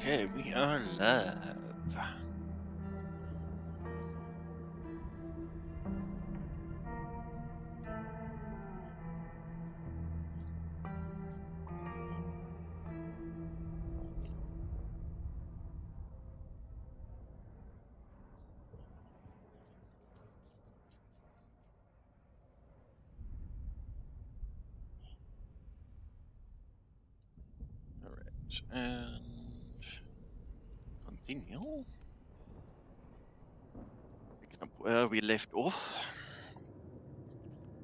Okay, we are live. All right, and continue. Picking up where we left off.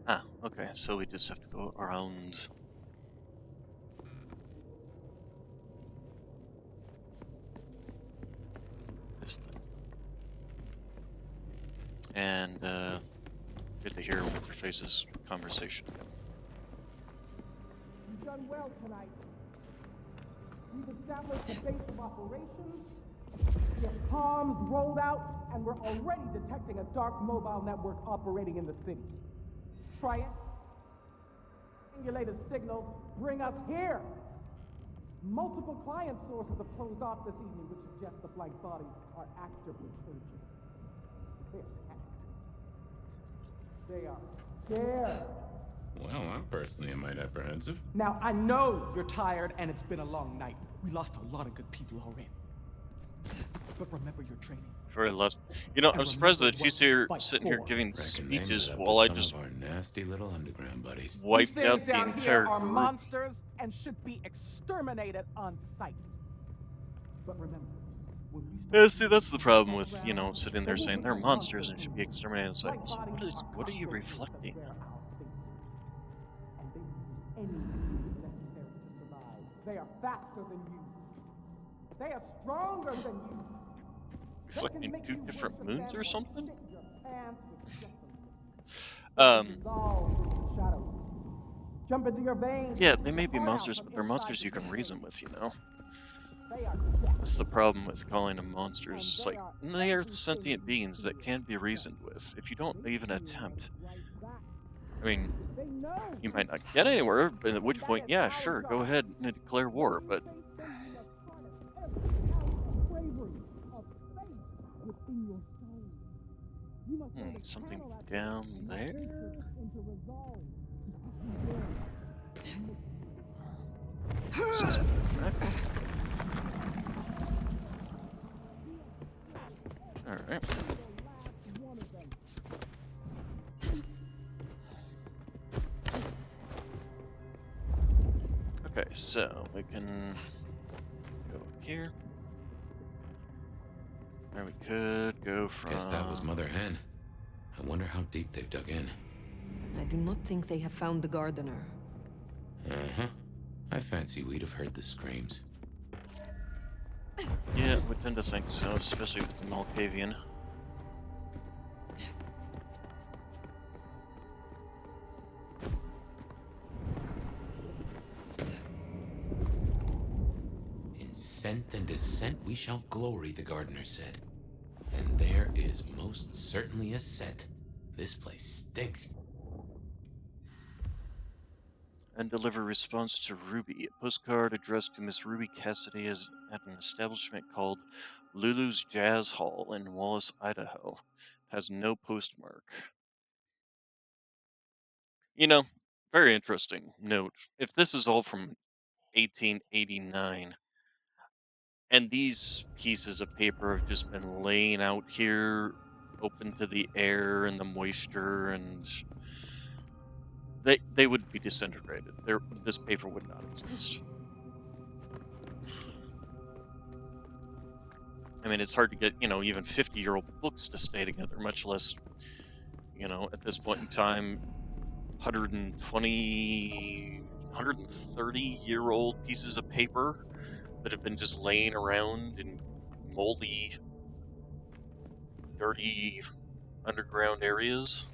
Ah, okay, so we just have to go around this thing. And good to hear What's-Her-Face's conversation again. You've done well tonight. We've established a base of operations. We have comms rolled out, and we're already detecting a dark mobile network operating in the city. Try it. Triangulated signals bring us here. Multiple client sources have closed off this evening, which suggests the flight bodies are actively urgent. They're packed. They are scared. Well, I'm personally a mite apprehensive. Now, I know you're tired and it's been a long night. We lost a lot of good people already. But remember your training. Very last, I'm surprised that she's here, sitting here giving Reckon they speeches met up while with I some just of our nasty little underground buddies. wiped These out things the down entire here are group. monsters and should be exterminated on sight. But remember, when we Yeah, start see, that's the problem with, sitting there saying they're monsters and should be exterminated on sight. So what are you reflecting? And they use any means necessary to survive. They are faster than you. They are stronger than you. Reflecting two different moons or something? Jump into your veins. Yeah, they may be monsters, but they're monsters you can reason with, That's the problem with calling them monsters. Like, they are sentient beings that can be reasoned with. If you don't even attempt, I mean, you might not get anywhere, but at which point, yeah, sure, go ahead and declare war, but... something down there? Alright. Okay, so we can go here. Or we could go from... Guess that was Mother Hen. I wonder how deep they've dug in. I do not think they have found the gardener. Uh-huh. I fancy we'd have heard the screams. Yeah, we tend to think so, especially with the Malkavian. In scent and descent we shall glory, the gardener said. And there is most certainly a scent. This place stinks. And deliver response to Ruby. A postcard addressed to Miss Ruby Cassidy is at an establishment called Lulu's Jazz Hall in Wallace, Idaho. Has no postmark. Very interesting note. If this is all from 1889, and these pieces of paper have just been laying out here, open to the air and the moisture, and they would be disintegrated. This paper would not exist. I mean, it's hard to get, even 50-year-old books to stay together, much less, at this point in time, 120, 130-year-old pieces of paper that have been just laying around in moldy, dirty underground areas.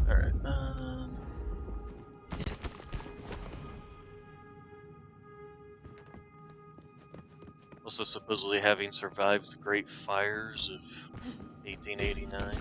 Alright, Also supposedly having survived the Great Fires of 1889.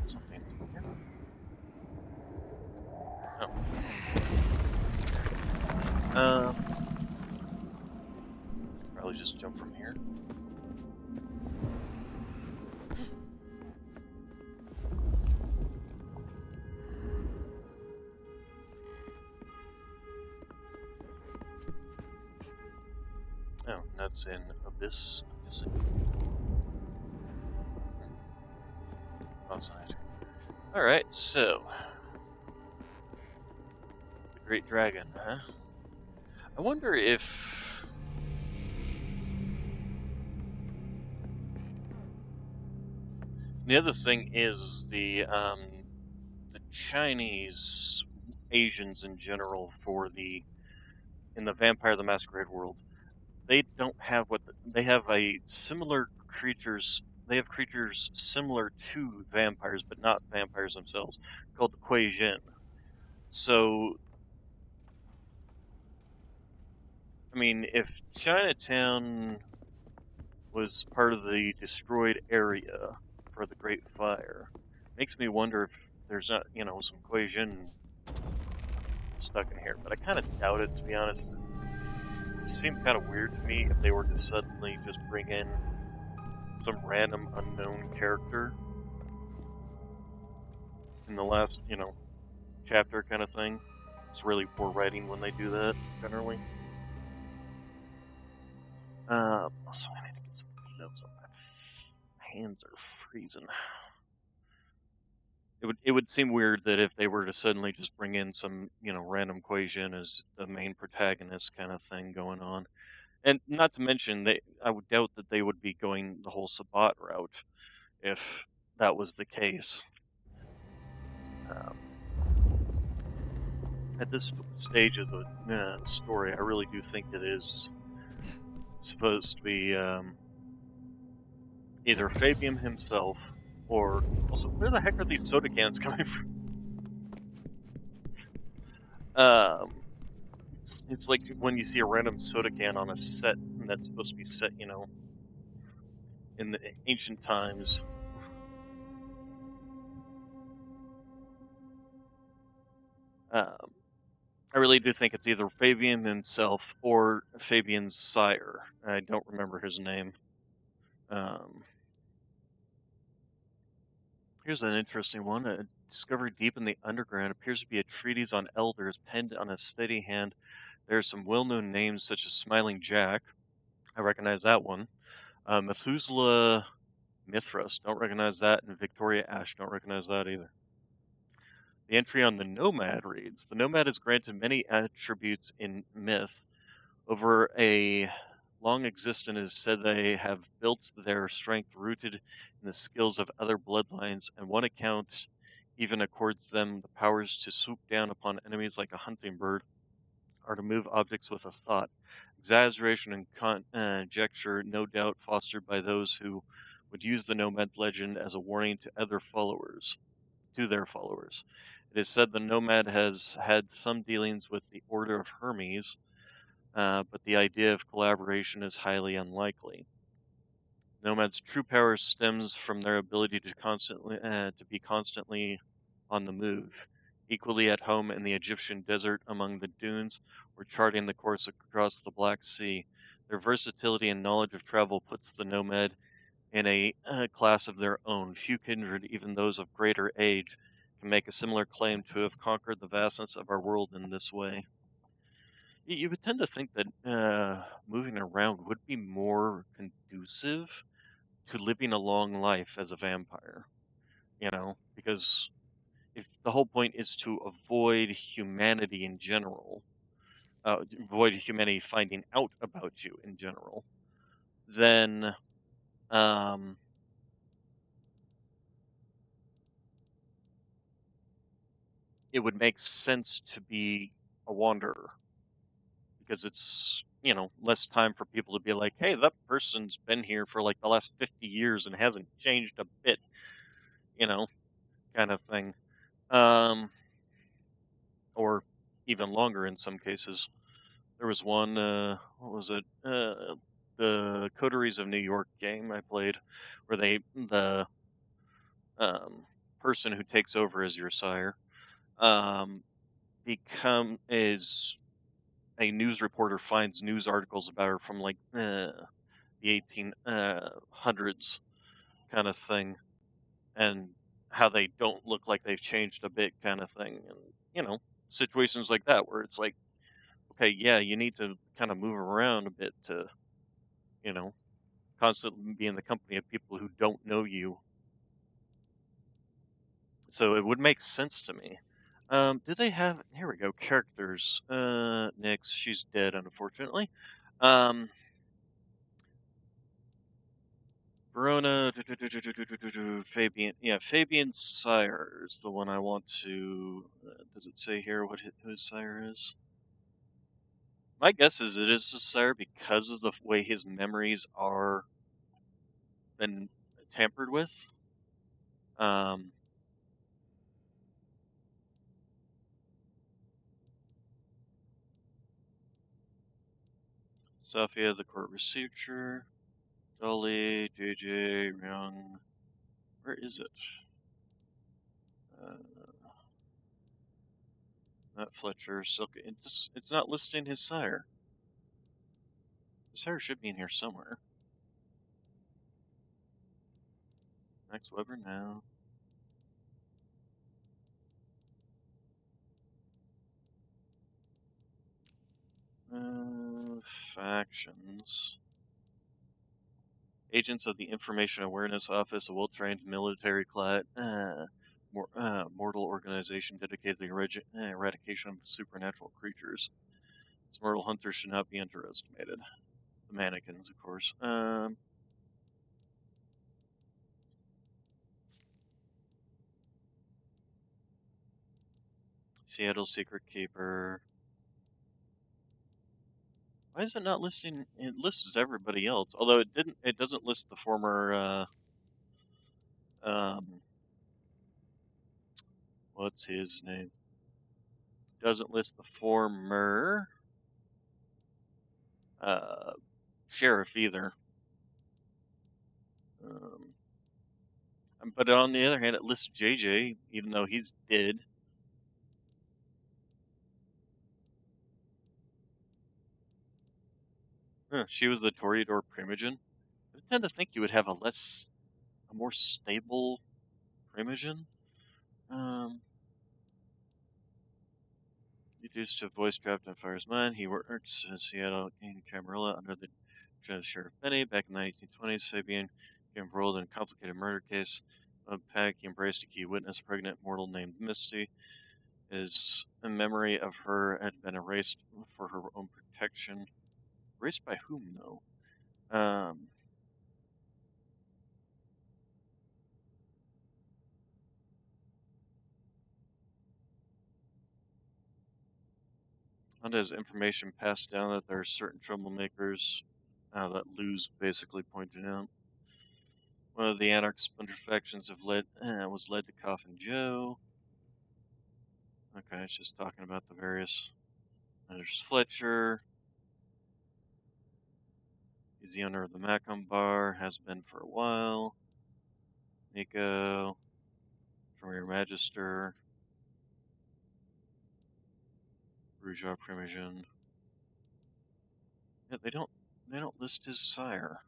Something here. Oh. Probably just jump from here. Oh, that's in Abyss, I'm guessing. Fascinating. Alright, so. The Great Dragon, huh? I wonder if. The other thing is the Chinese, Asians in general, in the Vampire the Masquerade world, they don't have they have a similar creatures. They have creatures similar to vampires, but not vampires themselves, called the Kuei Jin. So, I mean, if Chinatown was part of the destroyed area for the Great Fire, makes me wonder if there's not, some Kuei Jin stuck in here. But I kind of doubt it, to be honest. It seemed kind of weird to me if they were to suddenly just bring in some random unknown character in the last, chapter kind of thing. It's really poor writing when they do that, generally. Also, I need to get some notes on that. My hands are freezing. It would seem weird that if they were to suddenly just bring in some, random Quasian as the main protagonist kind of thing going on. And not to mention, I would doubt that they would be going the whole Sabat route if that was the case. Um, at this stage of the story, I really do think it is supposed to be either Fabian himself or also where the heck are these soda cans coming from? It's like when you see a random soda can on a set that's supposed to be set, in the ancient times. Um, I really do think it's either Fabian himself or Fabian's sire. I don't remember his name. Um, Here's an interesting one. Discovered deep in the underground appears to be a treatise on elders penned on a steady hand. There are some well-known names such as Smiling Jack. I recognize that one. Methuselah Mithras. Don't recognize that. And Victoria Ash. Don't recognize that either. The entry on the Nomad reads, the Nomad is granted many attributes in myth. Over a long existence, it is said they have built their strength rooted in the skills of other bloodlines, and one account even accords them the powers to swoop down upon enemies like a hunting bird, or to move objects with a thought. Exaggeration and conjecture, no doubt fostered by those who would use the Nomad's legend as a warning to their followers. It is said the Nomad has had some dealings with the Order of Hermes, but the idea of collaboration is highly unlikely. Nomads' true power stems from their ability to be constantly on the move, equally at home in the Egyptian desert among the dunes or charting the course across the Black Sea. Their versatility and knowledge of travel puts the nomad in a class of their own. Few kindred, even those of greater age, can make a similar claim to have conquered the vastness of our world in this way. You would tend to think that moving around would be more conducive to living a long life as a vampire, because if the whole point is to avoid humanity in general, avoid humanity finding out about you in general, then um, it would make sense to be a wanderer because it's, less time for people to be like, hey, that person's been here for like the last 50 years and hasn't changed a bit, you know, kind of thing. Um, or even longer in some cases. There was one, what was it? The Coteries of New York game I played, where the um, person who takes over as your sire, um, is a news reporter finds news articles about her from like the 1800s kind of thing, and how they don't look like they've changed a bit kind of thing, and you know situations like that where it's like, okay, yeah, you need to kind of move around a bit to you know constantly be in the company of people who don't know you. So it would make sense to me. Do they have? Here we go. Characters. Nyx. She's dead, unfortunately. Um, Verona. Fabian. Yeah, Fabian Sire is the one I want to. Does it say here what whose sire is? My guess is it is his sire because of the way his memories are been tampered with. Um, Sophia, the court researcher. Dolly, JJ, Young. Where is it? Uh, Not Fletcher, Silk. It's not listing his sire. His sire should be in here somewhere. Max Weber now. Factions. Agents of the Information Awareness Office, a well-trained military class, mortal organization dedicated to the eradication of supernatural creatures. Its mortal hunters should not be underestimated. The mannequins, of course. Seattle Secret Keeper. Why is it not listing? It lists everybody else, although it didn't. It doesn't list the former. Um, what's his name? Doesn't list the former uh, sheriff either. Um, but on the other hand, it lists JJ, even though he's dead. She was the Toreador Primogen. I tend to think you would have a more stable Primogen. Um, Reduced to voice draft on Fire's Mind, he works in Seattle in Camarilla under the Sheriff Benny. Back in the 1920s, Fabian became embroiled in a complicated murder case. Of panic, he embraced a key witness, pregnant mortal named Misty. His memory of her had been erased for her own protection. Erased by whom, though? Honda has information passed down that there are certain troublemakers that Lou's basically pointed out. One of the anarch splinter factions was led to Coffin Joe. Okay, it's just talking about the various. There's Fletcher. He's the owner of the Macomb Bar, has been for a while. Nico, Premier Magister, Bourgeois Primogen. Yeah, they don't list his sire.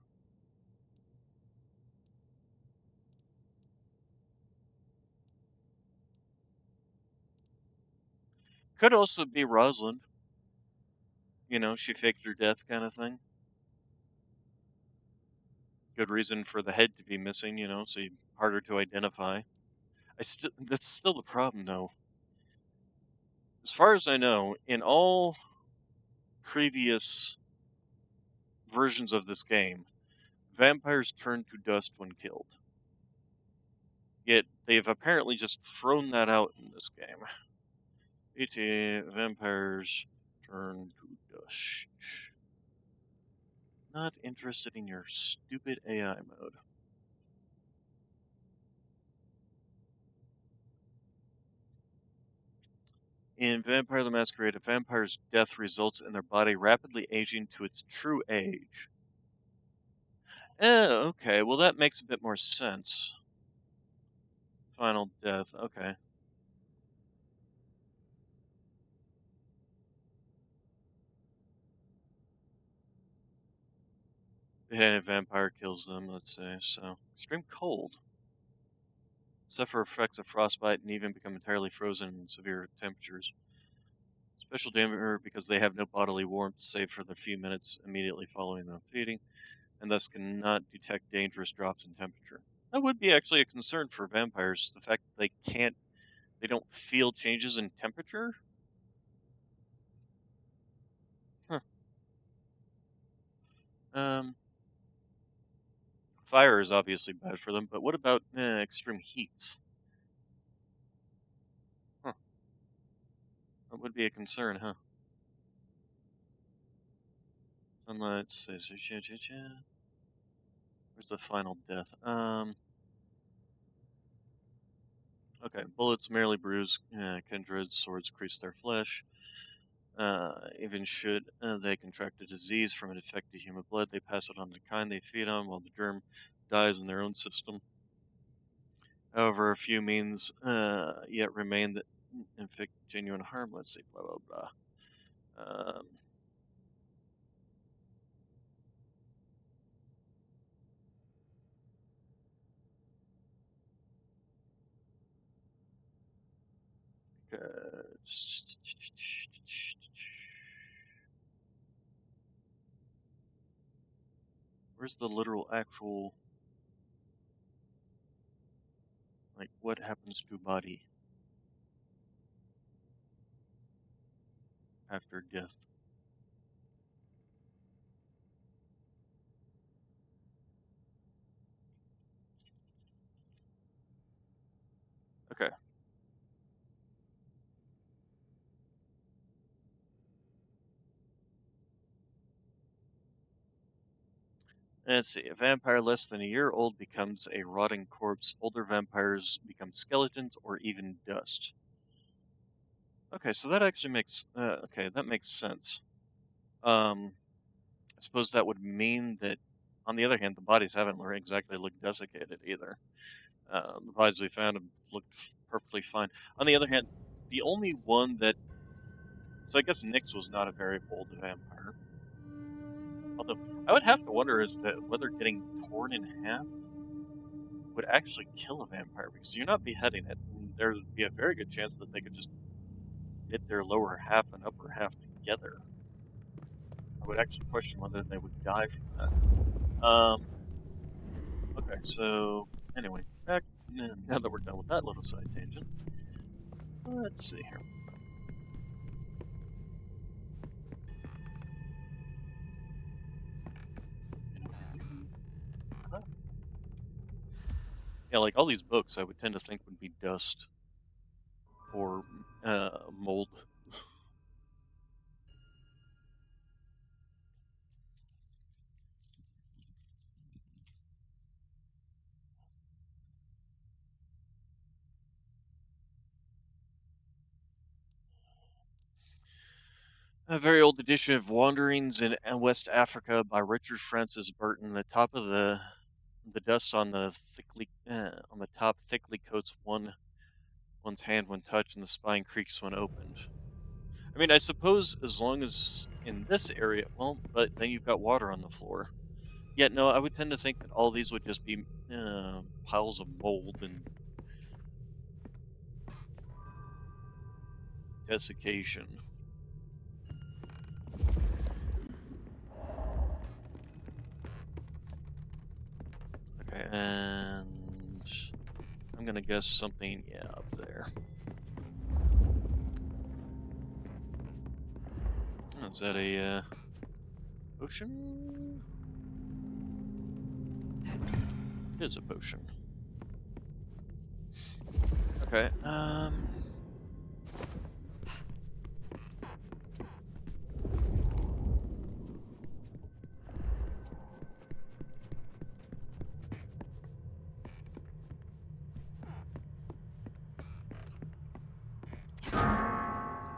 Could also be Rosalind. She faked her death kind of thing. Good reason for the head to be missing, so harder to identify. That's still the problem though. As far as I know, in all previous versions of this game, vampires turn to dust when killed. Yet they've apparently just thrown that out in this game. VTM vampires turn to dust. Not interested in your stupid AI mode. In Vampire the Masquerade, a vampire's death results in their body rapidly aging to its true age. Oh, okay. Well, that makes a bit more sense. Final death. Okay. And a vampire kills them, let's say. So, extreme cold. Suffer effects of frostbite and even become entirely frozen in severe temperatures. Special danger because they have no bodily warmth save for the few minutes immediately following them feeding, and thus cannot detect dangerous drops in temperature. That would be actually a concern for vampires, the fact that they don't feel changes in temperature? Huh. Um, Fire is obviously bad for them, but what about extreme heats? Huh. That would be a concern, huh? Sunlight says, where's the final death? Okay, bullets merely bruise kindred, swords crease their flesh. Even should they contract a disease from an infected human blood, they pass it on to the kind they feed on while the germ dies in their own system. However, a few means yet remain that inflict genuine harm. Let's see, blah, blah, blah. Okay. Where's the literal actual, like, what happens to body after death? Okay. Let's see. A vampire less than a year old becomes a rotting corpse. Older vampires become skeletons or even dust. Okay, so that actually makes okay, that makes sense. Um, I suppose that would mean that, on the other hand, the bodies haven't exactly looked desiccated either. The bodies we found have looked perfectly fine. On the other hand, the only one that, so I guess Nyx was not a very old vampire. Although I would have to wonder as to whether getting torn in half would actually kill a vampire, because you're not beheading it. And there would be a very good chance that they could just knit their lower half and upper half together. I would actually question whether they would die from that. Okay, so anyway, back now that we're done with that little side tangent, let's see here. Yeah, like all these books, I would tend to think would be dust or mold. A very old edition of Wanderings in West Africa by Richard Francis Burton. The top of the dust on the top thickly coats one's hand when touched, and the spine creaks when opened. I mean, I suppose as long as in this area, well, but then you've got water on the floor. Yet, no, I would tend to think that all these would just be piles of mold and desiccation. Okay, and I'm gonna guess something, yeah, up there. Oh, is that a potion? It is a potion. Okay,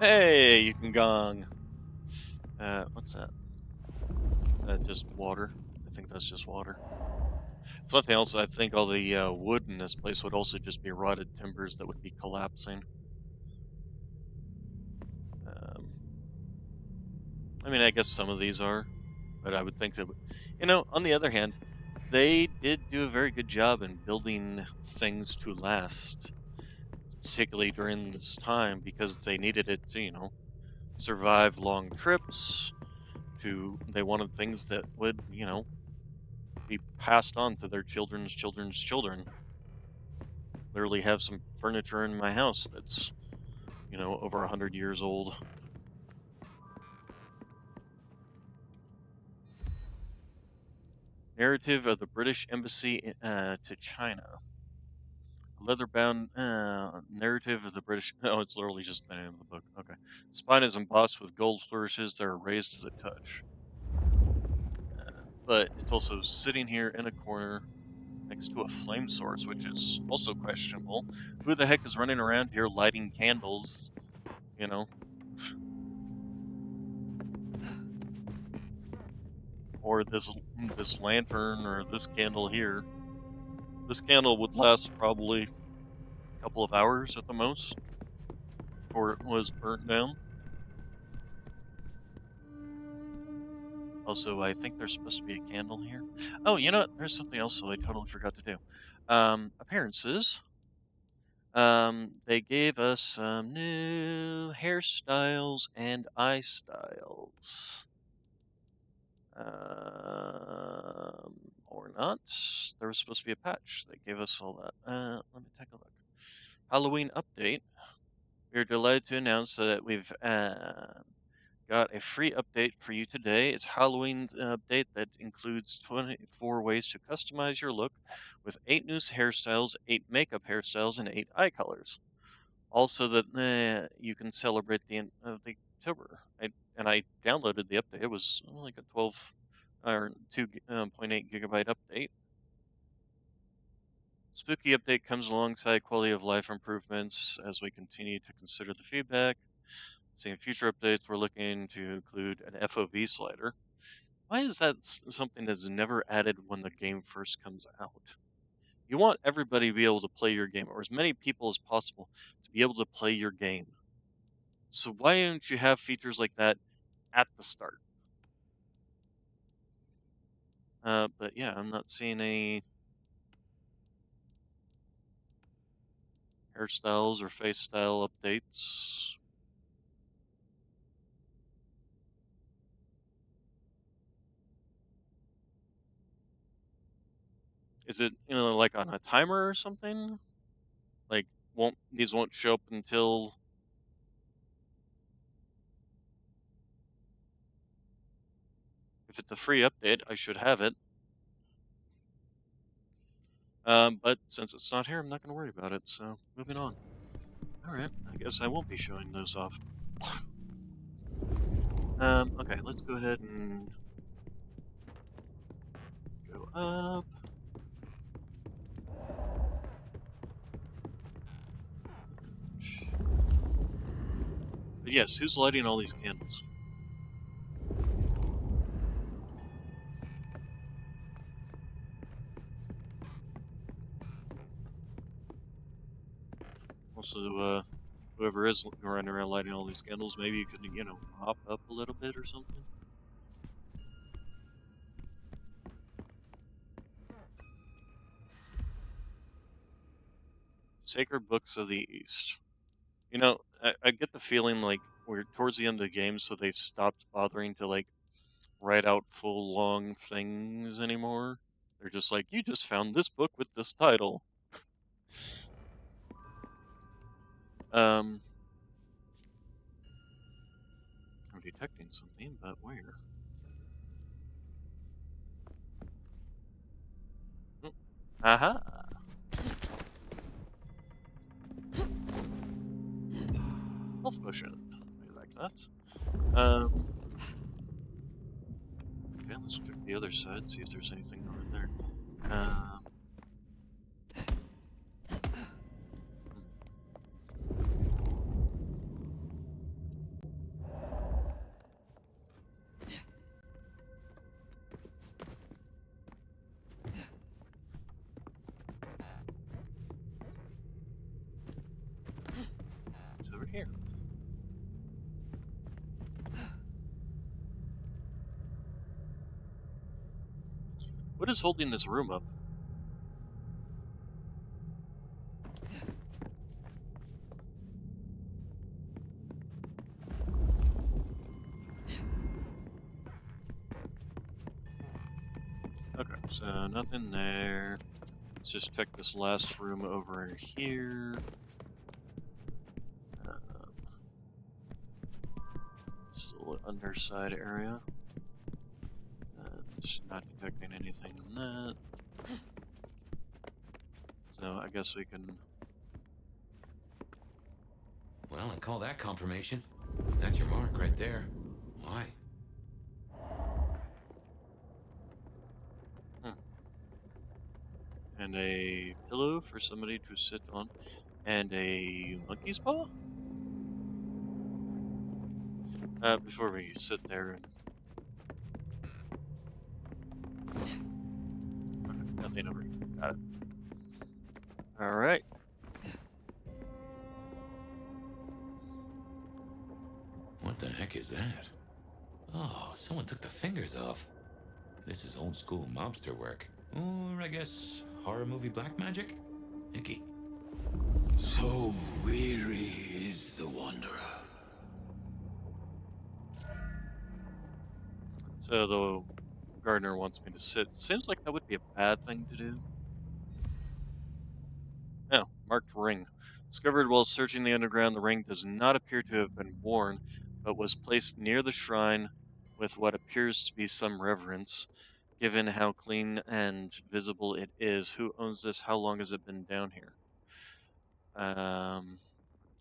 Hey, you can gong. What's that? Is that just water? I think that's just water. If nothing else, I think all the wood in this place would also just be rotted timbers that would be collapsing. Um, I mean, I guess some of these are, but I would think that, on the other hand, they did do a very good job in building things to last, particularly during this time, because they needed it to, survive long trips. They wanted things that would, be passed on to their children's children's children. Literally have some furniture in my house that's, over 100 years old. Narrative of the British Embassy to China. Leather-bound narrative of the British. Oh, it's literally just the name of the book. Okay. Spine is embossed with gold flourishes that are raised to the touch. But it's also sitting here in a corner next to a flame source, which is also questionable. Who the heck is running around here lighting candles? You know, or this lantern or this candle here. This candle would last probably a couple of hours at the most before it was burnt down. Also, I think there's supposed to be a candle here. Oh, you know what? There's something else that I totally forgot to do. Appearances. They gave us some new hairstyles and eye styles. Or not. There was supposed to be a patch. They gave us all that. Let me take a look. Halloween update. We're delighted to announce that we've got a free update for you today. It's Halloween update that includes 24 ways to customize your look with 8 new hairstyles, 8 makeup hairstyles, and 8 eye colors. Also, that you can celebrate the end of the October. I downloaded the update. It was like a 12 or 2.8 gigabyte update. Spooky update comes alongside quality of life improvements as we continue to consider the feedback. See, in future updates, we're looking to include an FOV slider. Why is that something that's never added when the game first comes out? You want everybody to be able to play your game, or as many people as possible to be able to play your game. So why don't you have features like that at the start? But yeah, I'm not seeing any hairstyles or face style updates. Is it, like on a timer or something? Like, these won't show up until if it's a free update, I should have it. But since it's not here, I'm not going to worry about it. So moving on. All right, I guess I won't be showing those off. Okay, let's go ahead and go up. But yes, who's lighting all these candles? Also, whoever is running around lighting all these candles, maybe you could, hop up a little bit or something. Sacred Books of the East. I get the feeling like we're towards the end of the game, so they've stopped bothering to like write out full long things anymore. They're just like, you just found this book with this title. I'm detecting something, but where? Oh, aha! Health potion. I like that. Okay, let's check the other side, see if there's anything over there. Um, here? What is holding this room up? Okay, so nothing there. Let's just check this last room over here. This little underside area. Just not detecting anything in that. So I guess we can... Well, I call that confirmation. That's your mark right there. Why? And a pillow for somebody to sit on. And a monkey's paw? Before we sit there and... Okay, nothing over here. Got it. Alright. What the heck is that? Oh, someone took the fingers off. This is old school mobster work. Or, I guess, horror movie black magic? Icky. So weary is the wanderer. So the gardener wants me to sit. Seems like that would be a bad thing to do. Oh, marked ring. Discovered while searching the underground, the ring does not appear to have been worn, but was placed near the shrine with what appears to be some reverence. Given how clean and visible it is, who owns this? How long has it been down here? And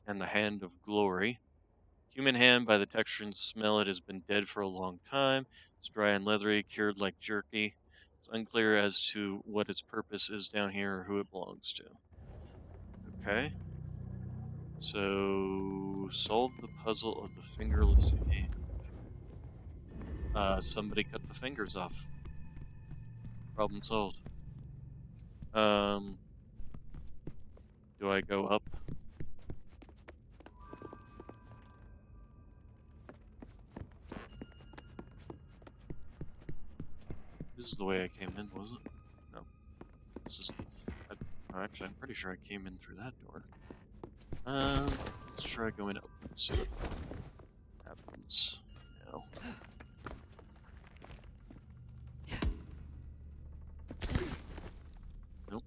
the hand of glory. Human hand, by the texture and smell, it has been dead for a long time. It's dry and leathery, cured like jerky. It's unclear as to what its purpose is down here or who it belongs to. Okay. So, solve the puzzle of the fingerless hand. Somebody cut the fingers off. Problem solved. Do I go up? This is the way I came in, was it? No. This is... actually, I'm pretty sure I came in through that door. Let's try going up and see what happens now. Nope.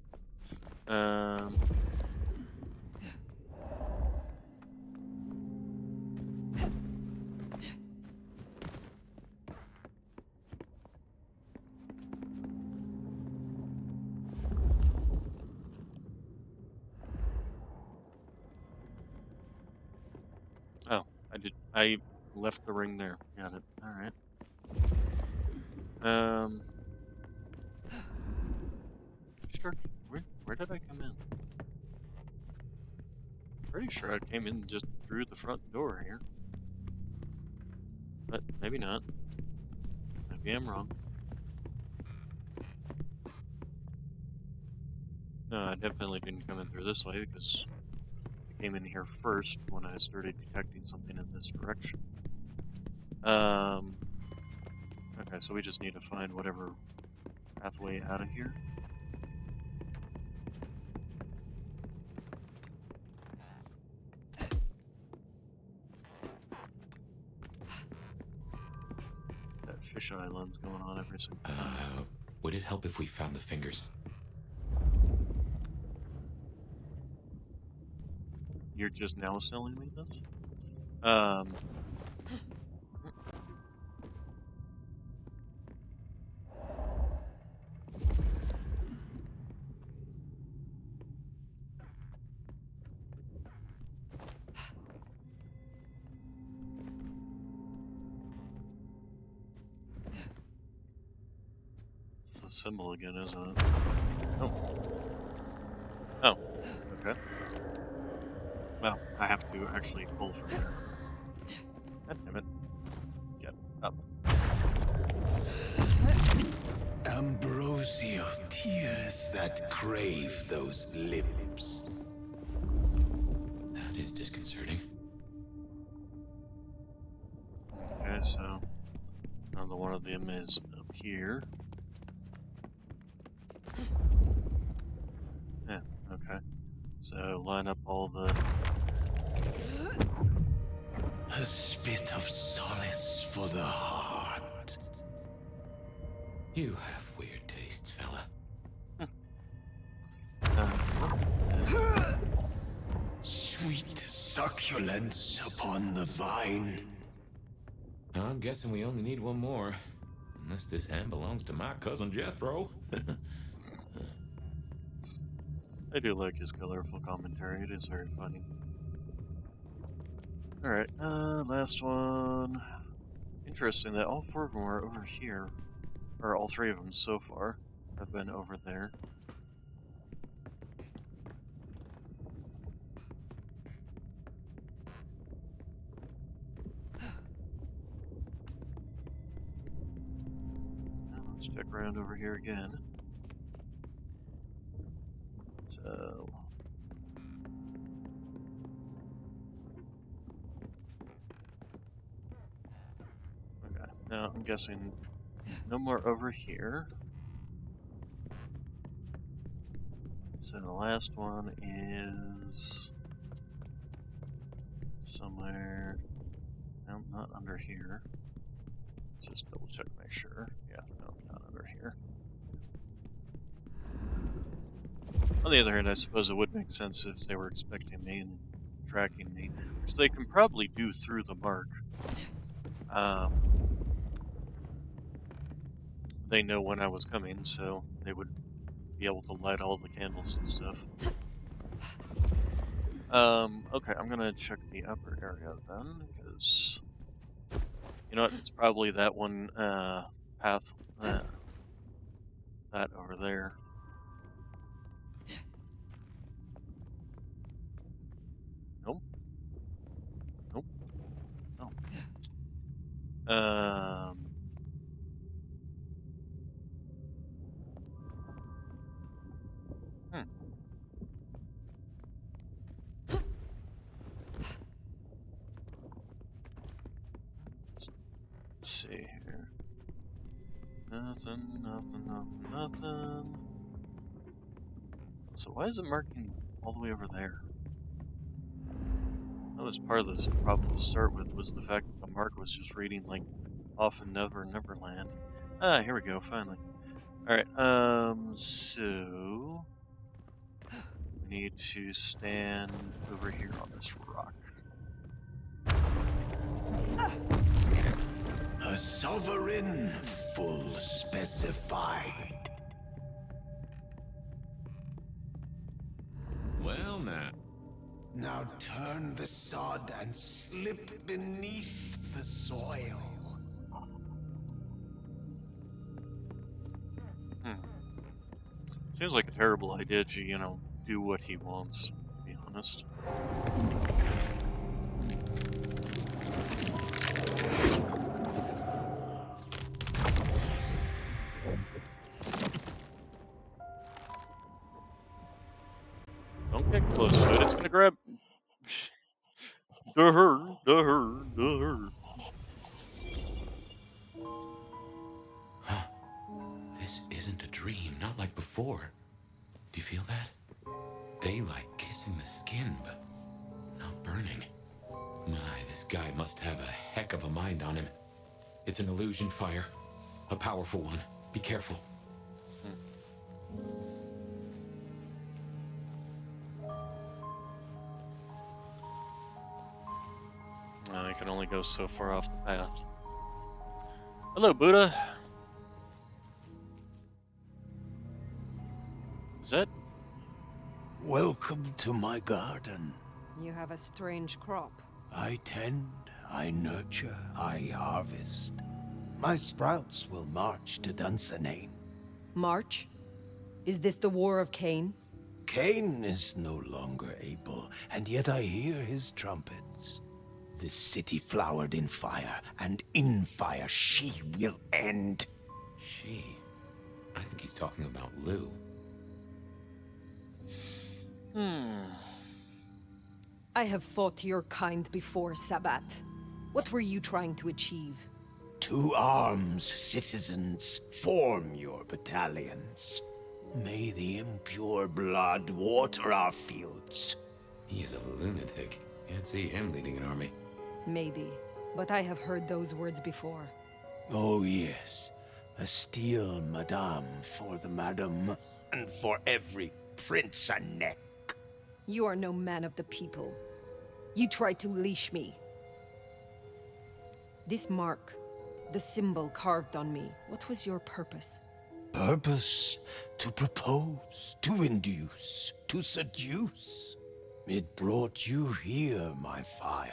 Oh, I left the ring there. Got it. Alright. Sure. Where did I come in? Pretty sure I came in just through the front door here. But maybe not. Maybe I'm wrong. No, I definitely didn't come in through this way because I came in here first when I started detecting something in this direction. Okay, so we just need to find whatever pathway out of here. That fish island's going on every single time. Would it help if we found the fingers? You're just now selling me this? It's the symbol again, isn't it? Oh. Oh, okay. Well, I have to actually pull from there. God damn it. Get up. Ambrosial tears that crave those lips. That is disconcerting. Okay, so another one of them is up here. Yeah, okay. So line up all the... A spit of solace for the heart. You have weird tastes, fella. Sweet succulence upon the vine. I'm guessing we only need one more. Unless this hand belongs to my cousin Jethro. I do like his colorful commentary. It is very funny. Alright, last one. Interesting that all four of them are over here. Or all three of them so far have been over there. Now let's check around over here again. So... Okay, now I'm guessing no more over here. So the last one is somewhere, no, not under here. Just double check, make sure. Yeah, no, not under here. On the other hand, I suppose it would make sense if they were expecting me and tracking me, which they can probably do through the mark. They know when I was coming, so they would be able to light all the candles and stuff. Okay, I'm gonna check the upper area then, because you know what? It's probably that one path, that over there. Nope. Nope. No. Hmm. Let's see here. Nothing, nothing, nothing, nothing. So why is it marking all the way over there? That was part of this problem to start with, was the fact that the mark was just reading like off in Neverland. Ah, here we go, finally. Alright, so we need to stand over here on this rock. A sovereign full specified. Well, now. Now turn the sod and slip beneath the soil. Seems like a terrible idea to, you know, do what he wants, to be honest. Don't get close to it, it's gonna grab... Duh her, duh her, duh her. Huh. This isn't a dream, not like before. Do you feel that? Daylight kissing the skin, but not burning. My, this guy must have a heck of a mind on him. It's an illusion fire. A powerful one. Be careful. I can only go so far off the path. Hello, Buddha. Is that... Welcome to my garden. You have a strange crop. I tend, I nurture, I harvest. My sprouts will march to Dunsinane. March? Is this the War of Cain? Cain is no longer able, and yet I hear his trumpets. This city flowered in fire, and in fire she will end. She? I think he's talking about Lou. I have fought your kind before, Sabat. What were you trying to achieve? To arms, citizens, form your battalions. May the impure blood water our fields. He's a lunatic. Can't see him leading an army. Maybe, but I have heard those words before. Oh yes, a steel madame for the madam, and for every prince a neck. You are no man of the people. You tried to leash me. This mark, the symbol carved on me, what was your purpose? Purpose to propose, to induce, to seduce. It brought you here, my fire.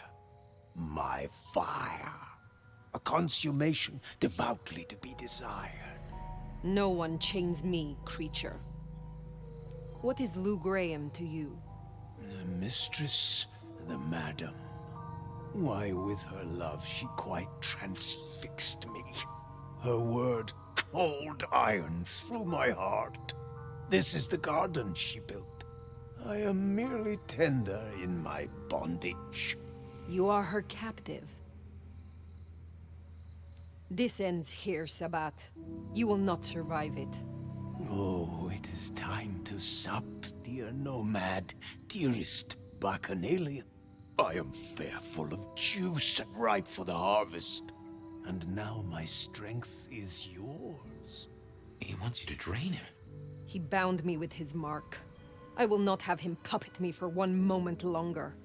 My fire. A consummation devoutly to be desired. No one chains me, creature. What is Lou Graham to you? The mistress, the madam. Why, with her love, she quite transfixed me. Her word, cold iron through my heart. This is the garden she built. I am merely tender in my bondage. You are her captive. This ends here, Sabat. You will not survive it. Oh, it is time to sup, dear nomad, dearest bacchanalian. I am fair full of juice and ripe for the harvest. And now my strength is yours. He wants you to drain him. He bound me with his mark. I will not have him puppet me for one moment longer.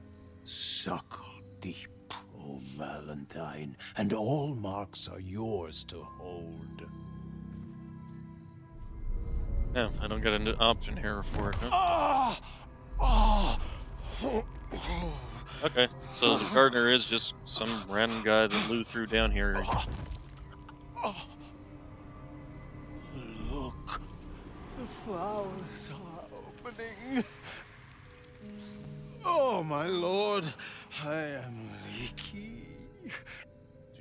Suckle deep, O Valentine, and all marks are yours to hold. Yeah, I don't get an option here for it, huh? Ah! Ah! Okay, so the gardener is just some random guy that Lou threw down here. Look, the flowers are opening. Oh, my lord, I am leaky.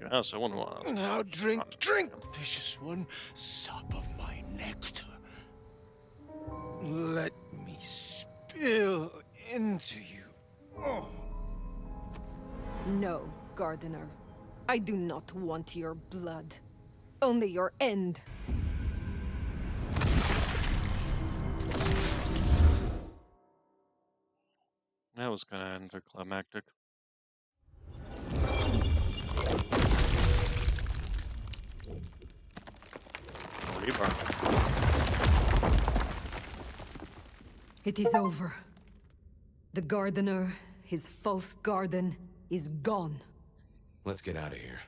Yeah, someone wants. Now drink, drink, vicious one, sup of my nectar. Let me spill into you. Oh. No, gardener. I do not want your blood. Only your end. That was kind of anticlimactic. Rebar. It is over. The gardener, his false garden, is gone. Let's get out of here.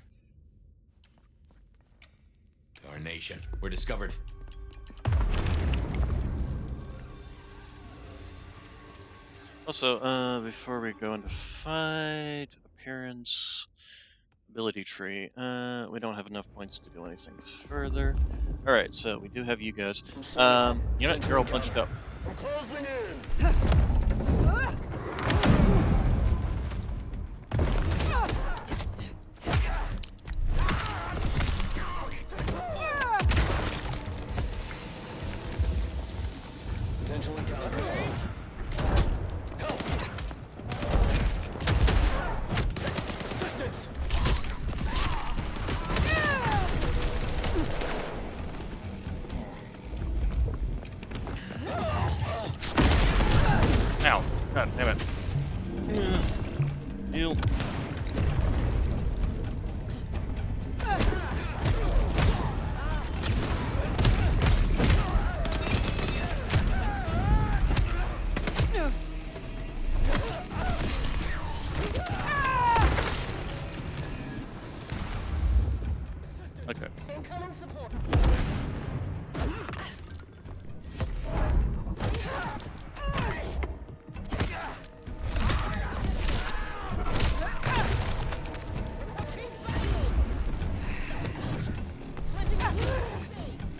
Our nation, we're discovered. Also, before we go into fight, appearance, ability tree, we don't have enough points to do anything further. Alright, so we do have you guys. You know, you're all bunched up. I'm closing in. Potential encounter. Help! Assistance! Ow. God damn it. Heal. Okay. Incoming support.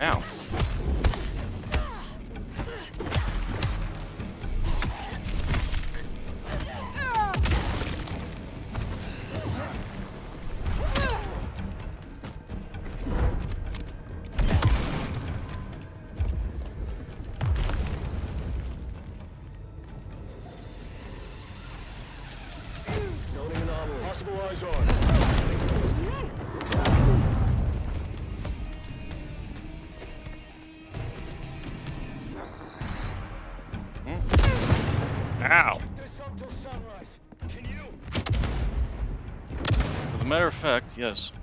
Ow. Noting anomaly. Possible eyes on. Ow! Keep this up till sunrise. Can you? As a matter of fact, yes.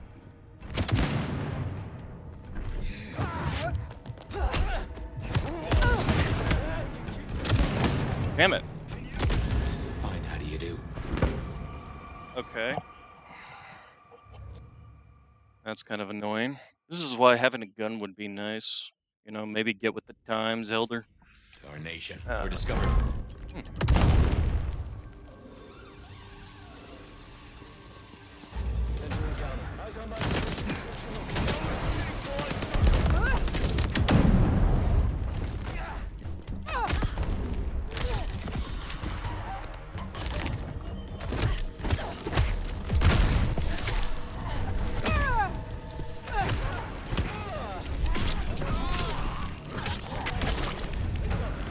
Damn it. This is a fine how do you do. Okay. That's kind of annoying. This is why having a gun would be nice. You know, maybe get with the times, Elder. Our nation. Uh, We're discovered. Potential encounter. Eyes on my position. No mistake, boys.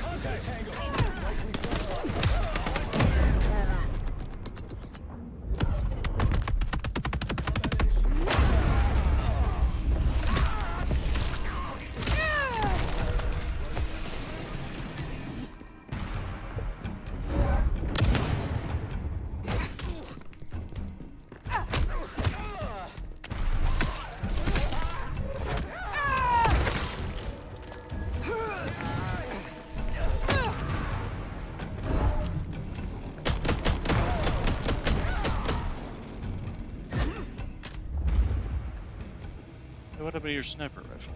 Contact Tango. Likely Hey, what happened to your sniper rifle?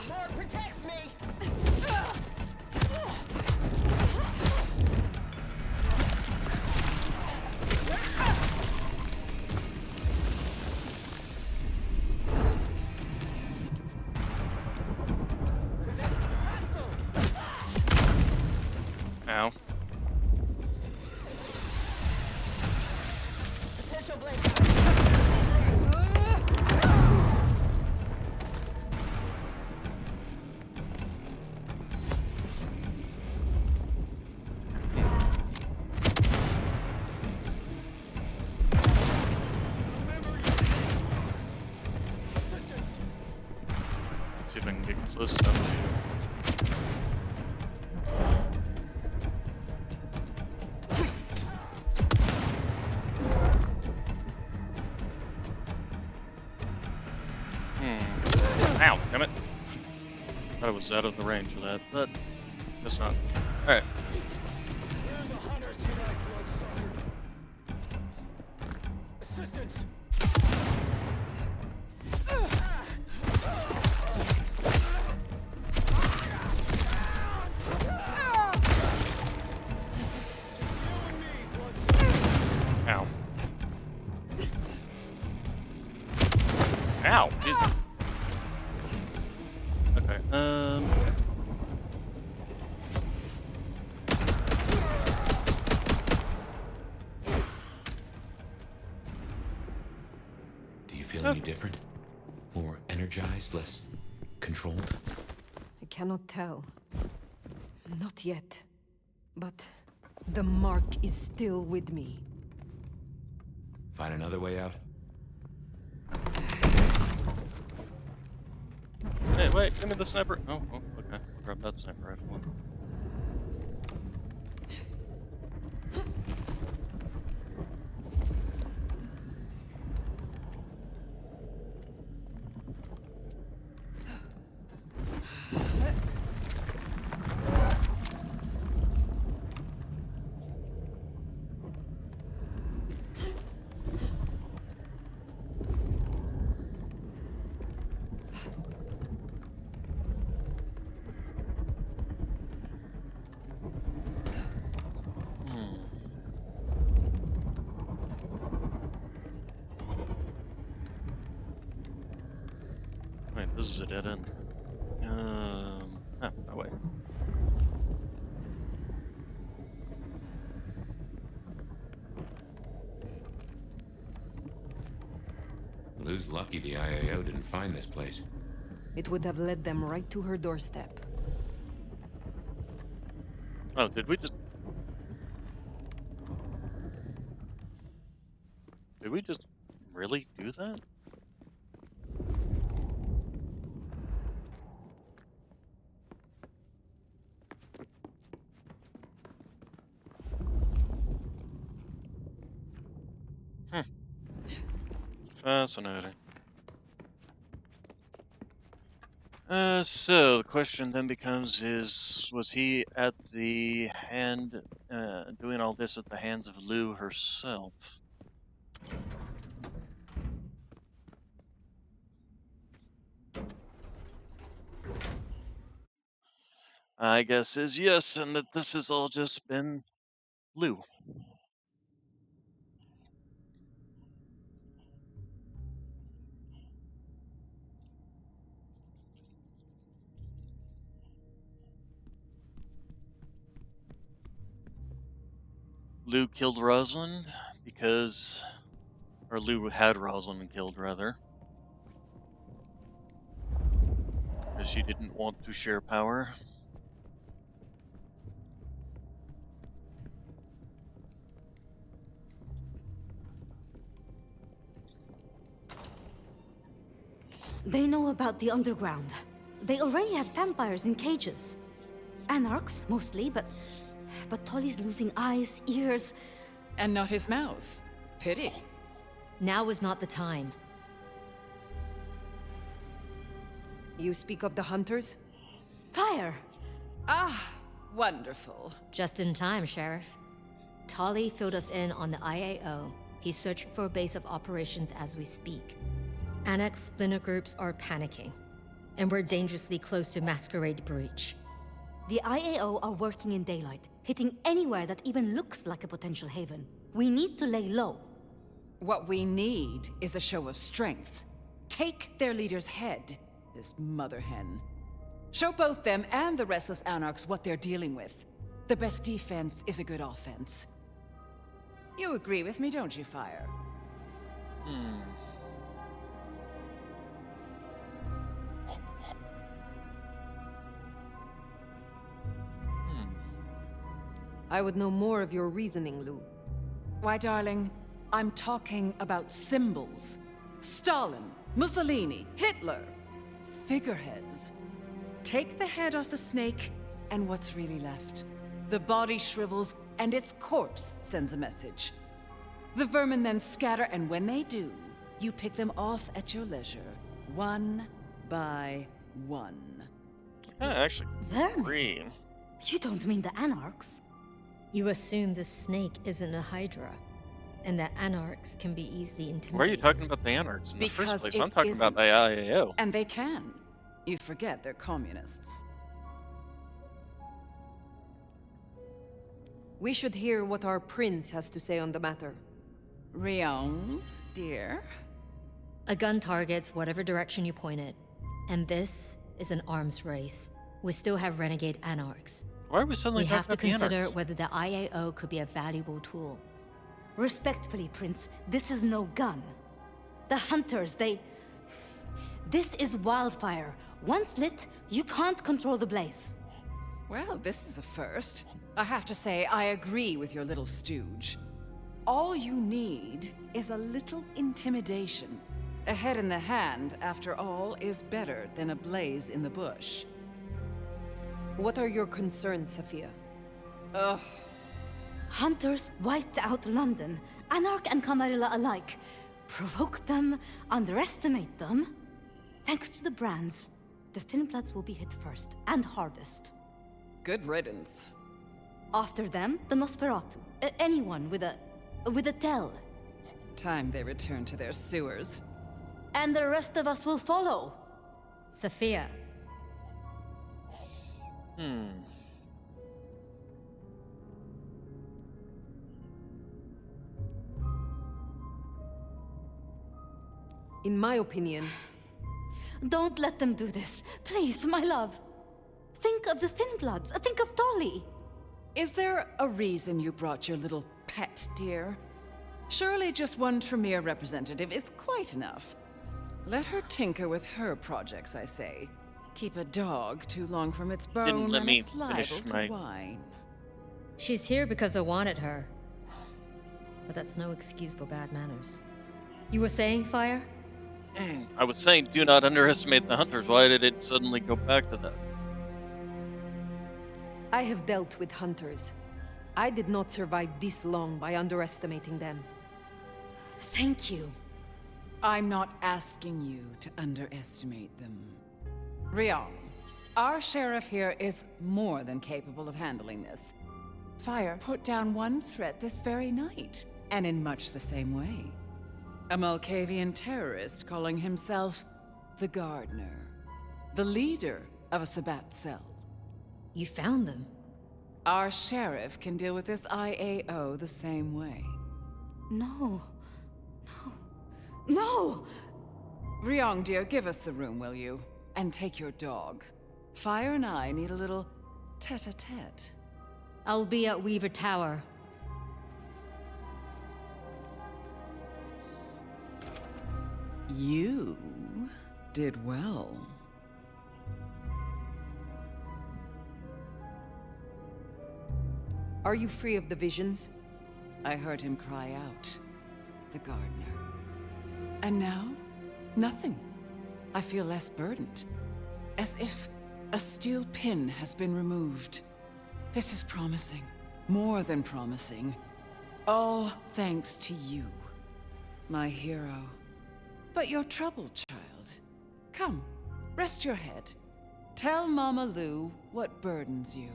Lord protects me. Ow. Potential blade. Assistance. See if I can get close enough to. Ow, damn it. Thought I was out of the range of that, but guess not. Alright. We're the hunters tonight, bloodsucker. Assistance. Just you and me, bloodsucker. Ow. Ow! Jesus. Okay, Do you feel any different? More energized, less controlled? I cannot tell. Not yet. But the mark is still with me. Find another way out? hey, wait, give me the sniper. Oh, okay. Grab that sniper rifle one. Wait, this is a dead end. Oh wait. Lou's lucky the IAO didn't find this place. It would have led them right to her doorstep. Oh, did we just... Did we just really do that? Hmm. Fascinating. So the question then becomes: was he at the doing all this at the hands of Lou herself? I guess is yes, and that this has all just been Lou. Lou killed Rosalind or Lou had Rosalind killed rather, because she didn't want to share power. They know about the underground. They already have vampires in cages. Anarchs, mostly, but Tolly's losing eyes, ears. And not his mouth. Pity. Now is not the time. You speak of the hunters? Fire! Ah, wonderful. Just in time, Sheriff. Tolly filled us in on the IAO. He's searching for a base of operations as we speak. Annex splinter groups are panicking, and we're dangerously close to Masquerade Breach. The IAO are working in daylight, hitting anywhere that even looks like a potential haven. We need to lay low. What we need is a show of strength. Take their leader's head, this mother hen. Show both them and the restless anarchs what they're dealing with. The best defense is a good offense. You agree with me, don't you, Fire? I would know more of your reasoning, Lou. Why, darling, I'm talking about symbols. Stalin, Mussolini, Hitler. Figureheads. Take the head off the snake, and what's really left? The body shrivels, and its corpse sends a message. The vermin then scatter, and when they do, you pick them off at your leisure, one by one. Actually, Vermin? agree. You don't mean the Anarchs? You assume the snake isn't a Hydra, and that anarchs can be easily intimidated. Why are you talking about the Anarchs in the Because first place? it I'm talking about the isn't. IAO. And they can. You forget they're communists. We should hear what our prince has to say on the matter. Rion, dear. A gun targets whatever direction you point it, and this is an arms race. We still have renegade anarchs. Why are we suddenly We talking have to about the consider Anarchs? whether the IAO could be a valuable tool. Respectfully, Prince, this is no gun. The hunters, This is wildfire. Once lit, you can't control the blaze. Well, this is a first. I have to say, I agree with your little stooge. All you need is a little intimidation. A head in the hand, after all, is better than a blaze in the bush. What are your concerns, Sophia? Ugh. Hunters wiped out London, Anarch and Camarilla alike. Provoke them, underestimate them. Thanks to the brands, the Thin Bloods will be hit first and hardest. Good riddance. After them, the Nosferatu. Anyone with a tell. Time they return to their sewers. And the rest of us will follow. Sophia, In my opinion, Don't let them do this. Please, my love. Think of the Thin Bloods. Think of Dolly. Is there a reason you brought your little pet, dear? Surely just one Tremere representative is quite enough. Let her tinker with her projects, I say. Keep a dog too long from its bone let and me it's liable finish to my- whine. she's here because I wanted her. But that's no excuse for bad manners. You were saying, Fire? I was saying, do not underestimate the hunters. Why did it suddenly go back to that? I have dealt with hunters. I did not survive this long by underestimating them. Thank you. I'm not asking you to underestimate them. Rion, our sheriff here is more than capable of handling this. Fire put down one threat this very night, and in much the same way. A Malkavian terrorist calling himself the Gardener, the leader of a Sabbat cell. You found them. Our sheriff can deal with this IAO the same way. No. No! Ryong, dear, give us the room, will you? And take your dog. Fire and I need a little tete-a-tete. I'll be at Weaver Tower. You did well. Are you free of the visions? I heard him cry out. The gardener. And now, nothing. I feel less burdened. As if a steel pin has been removed. This is promising. More than promising. All thanks to you, my hero. But you're troubled, child. Come, rest your head. Tell Mama Lou what burdens you.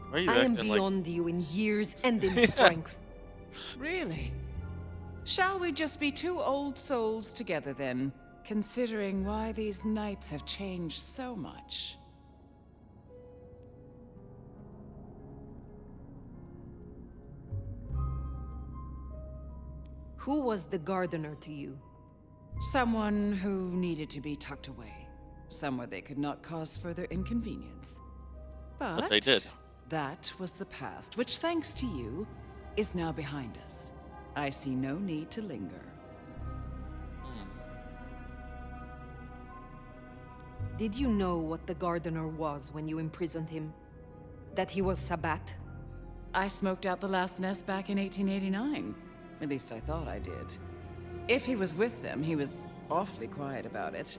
Why are you I am acting like... beyond you in years and in strength. Really? Shall we just be two old souls together then, considering why these nights have changed so much? Who was the gardener to you? Someone who needed to be tucked away, somewhere they could not cause further inconvenience. But they did. That was the past, which, thanks to you, is now behind us. I see no need to linger. Did you know what the gardener was when you imprisoned him? That he was Sabbat? I smoked out the last nest back in 1889. At least I thought I did. If he was with them, he was awfully quiet about it,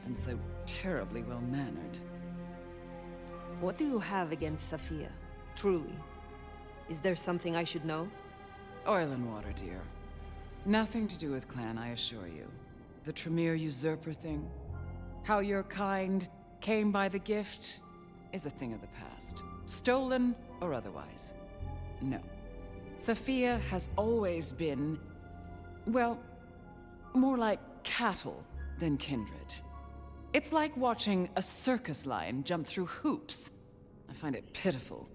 and so terribly well-mannered. What do you have against Sophia? Truly? Is there something I should know? Oil and water, dear. Nothing to do with Clan, I assure you. The Tremere usurper thing, how your kind came by the gift, is a thing of the past. Stolen or otherwise. No. Sophia has always been, well, more like cattle than kindred. It's like watching a circus lion jump through hoops. I find it pitiful.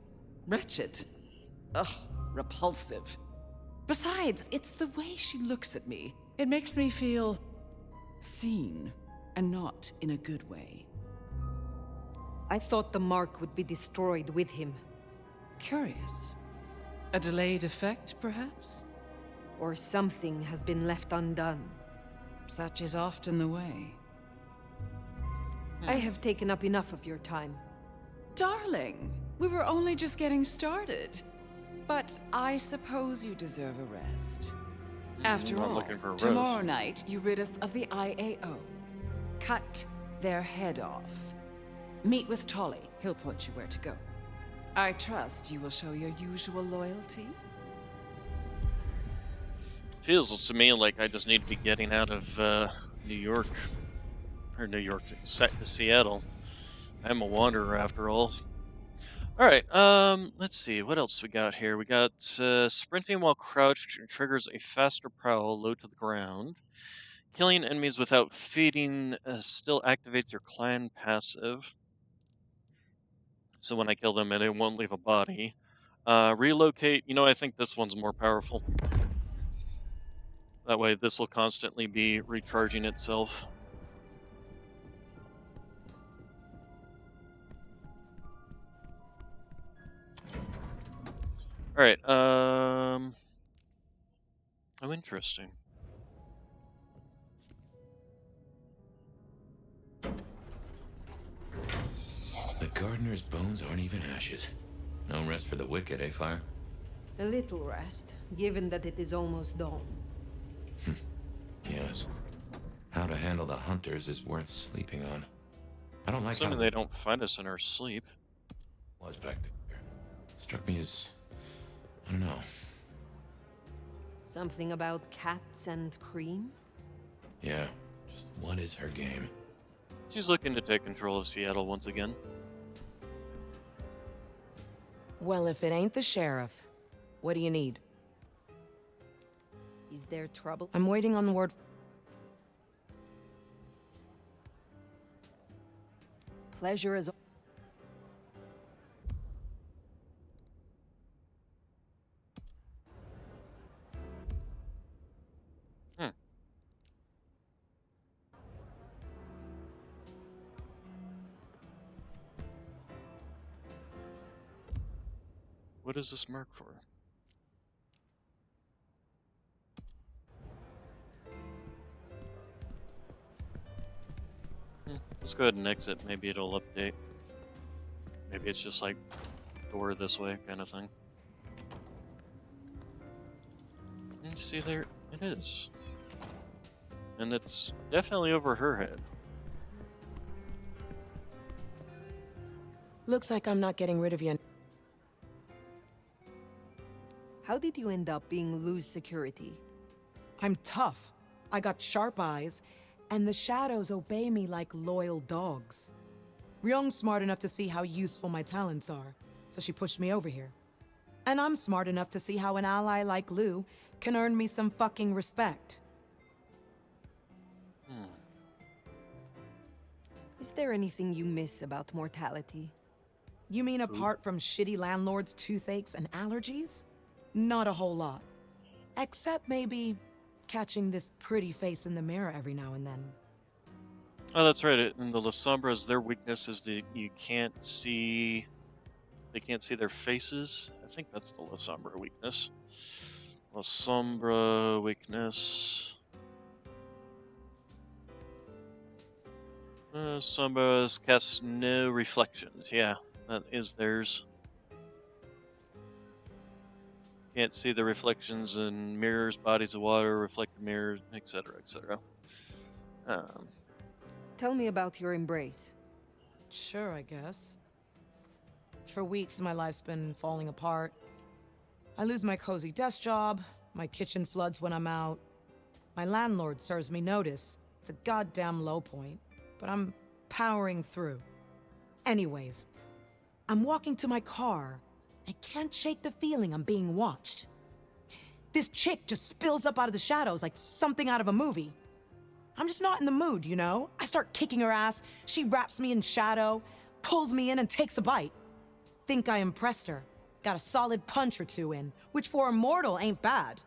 Wretched. Ugh, repulsive. Besides, it's the way she looks at me. It makes me feel seen, and not in a good way. I thought the mark would be destroyed with him. Curious. A delayed effect, perhaps? Or something has been left undone. Such is often the way. I have taken up enough of your time. Darling, we were only just getting started. But I suppose you deserve a rest. After I'm not all, looking for a tomorrow rest. night you rid us of the IAO. Cut their head off. Meet with Tolly. He'll point you where to go. I trust you will show your usual loyalty. Feels to me like I just need to be getting out of New York. Or New York, Seattle. I'm a wanderer after all. Alright, let's see, what else we got here? We got sprinting while crouched triggers a faster prowl low to the ground. Killing enemies without feeding still activates your clan passive. So when I kill them, it won't leave a body. Relocate, I think this one's more powerful. That way this will constantly be recharging itself. Alright, oh, interesting. The gardener's bones aren't even ashes. No rest for the wicked, eh, Fire? A little rest, given that it is almost dawn. Yes. How to handle the hunters is worth sleeping on. I don't like how Assuming the they don't find us in our sleep. was back there. Struck me as, I don't know. Something about cats and cream? Yeah, just what is her game? She's looking to take control of Seattle once again. Well, if it ain't the sheriff, what do you need? Is there trouble? I'm waiting on word. Pleasure is... Hmm. What is this mark for? Let's go ahead and exit. Maybe it'll update. Maybe it's just like door this way kind of thing. And you see there, it is. And it's definitely over her head. Looks like I'm not getting rid of you. How did you end up being loose security? I'm tough. I got sharp eyes, and the shadows obey me like loyal dogs. Ryong's smart enough to see how useful my talents are, so she pushed me over here. And I'm smart enough to see how an ally like Liu can earn me some fucking respect. Is there anything you miss about mortality? You mean apart from shitty landlords, toothaches, and allergies? Not a whole lot. Except maybe catching this pretty face in the mirror every now and then. Oh, that's right. In the La Sombras, their weakness is that you can't see. They can't see their faces. I think that's the La Sombra weakness. La Sombra weakness. Sombras cast no reflections. Yeah, that is theirs. Can't see the reflections in mirrors, bodies of water, reflected mirrors, etc., etc. Tell me about your embrace. Sure, I guess. For weeks, my life's been falling apart. I lose my cozy desk job, my kitchen floods when I'm out. My landlord serves me notice. It's a goddamn low point, but I'm powering through. Anyways, I'm walking to my car. I can't shake the feeling I'm being watched. This chick just spills up out of the shadows like something out of a movie. I'm just not in the mood, you know? I start kicking her ass, she wraps me in shadow, pulls me in and takes a bite. Think I impressed her. Got a solid punch or two in, which for a mortal ain't bad.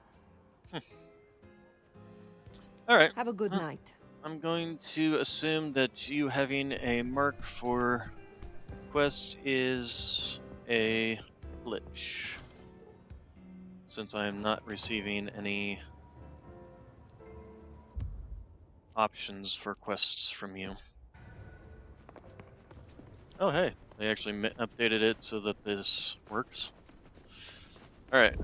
Alright. Have a good night. I'm going to assume that you having a mark for quest is a glitch, since I am not receiving any options for quests from you. Oh hey, they actually updated it so that this works. Alright,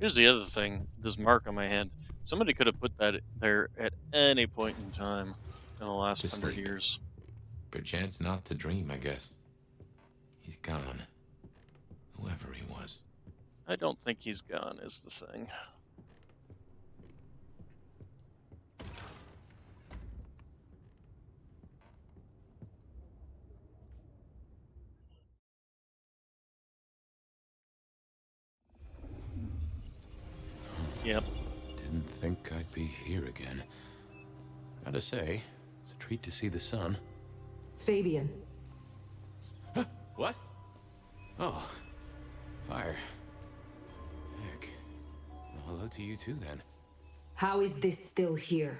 here's the other thing, this mark on my hand. Somebody could have put that there at any point in time in the last To 100 sleep. years. Perchance not to dream, I guess. He's gone. Whoever he was. I don't think he's gone, is the thing. Yep. Didn't think I'd be here again. Gotta say, it's a treat to see the sun. Fabian. What? Oh, fire. Heck. Well, hello to you too, then. How is this still here?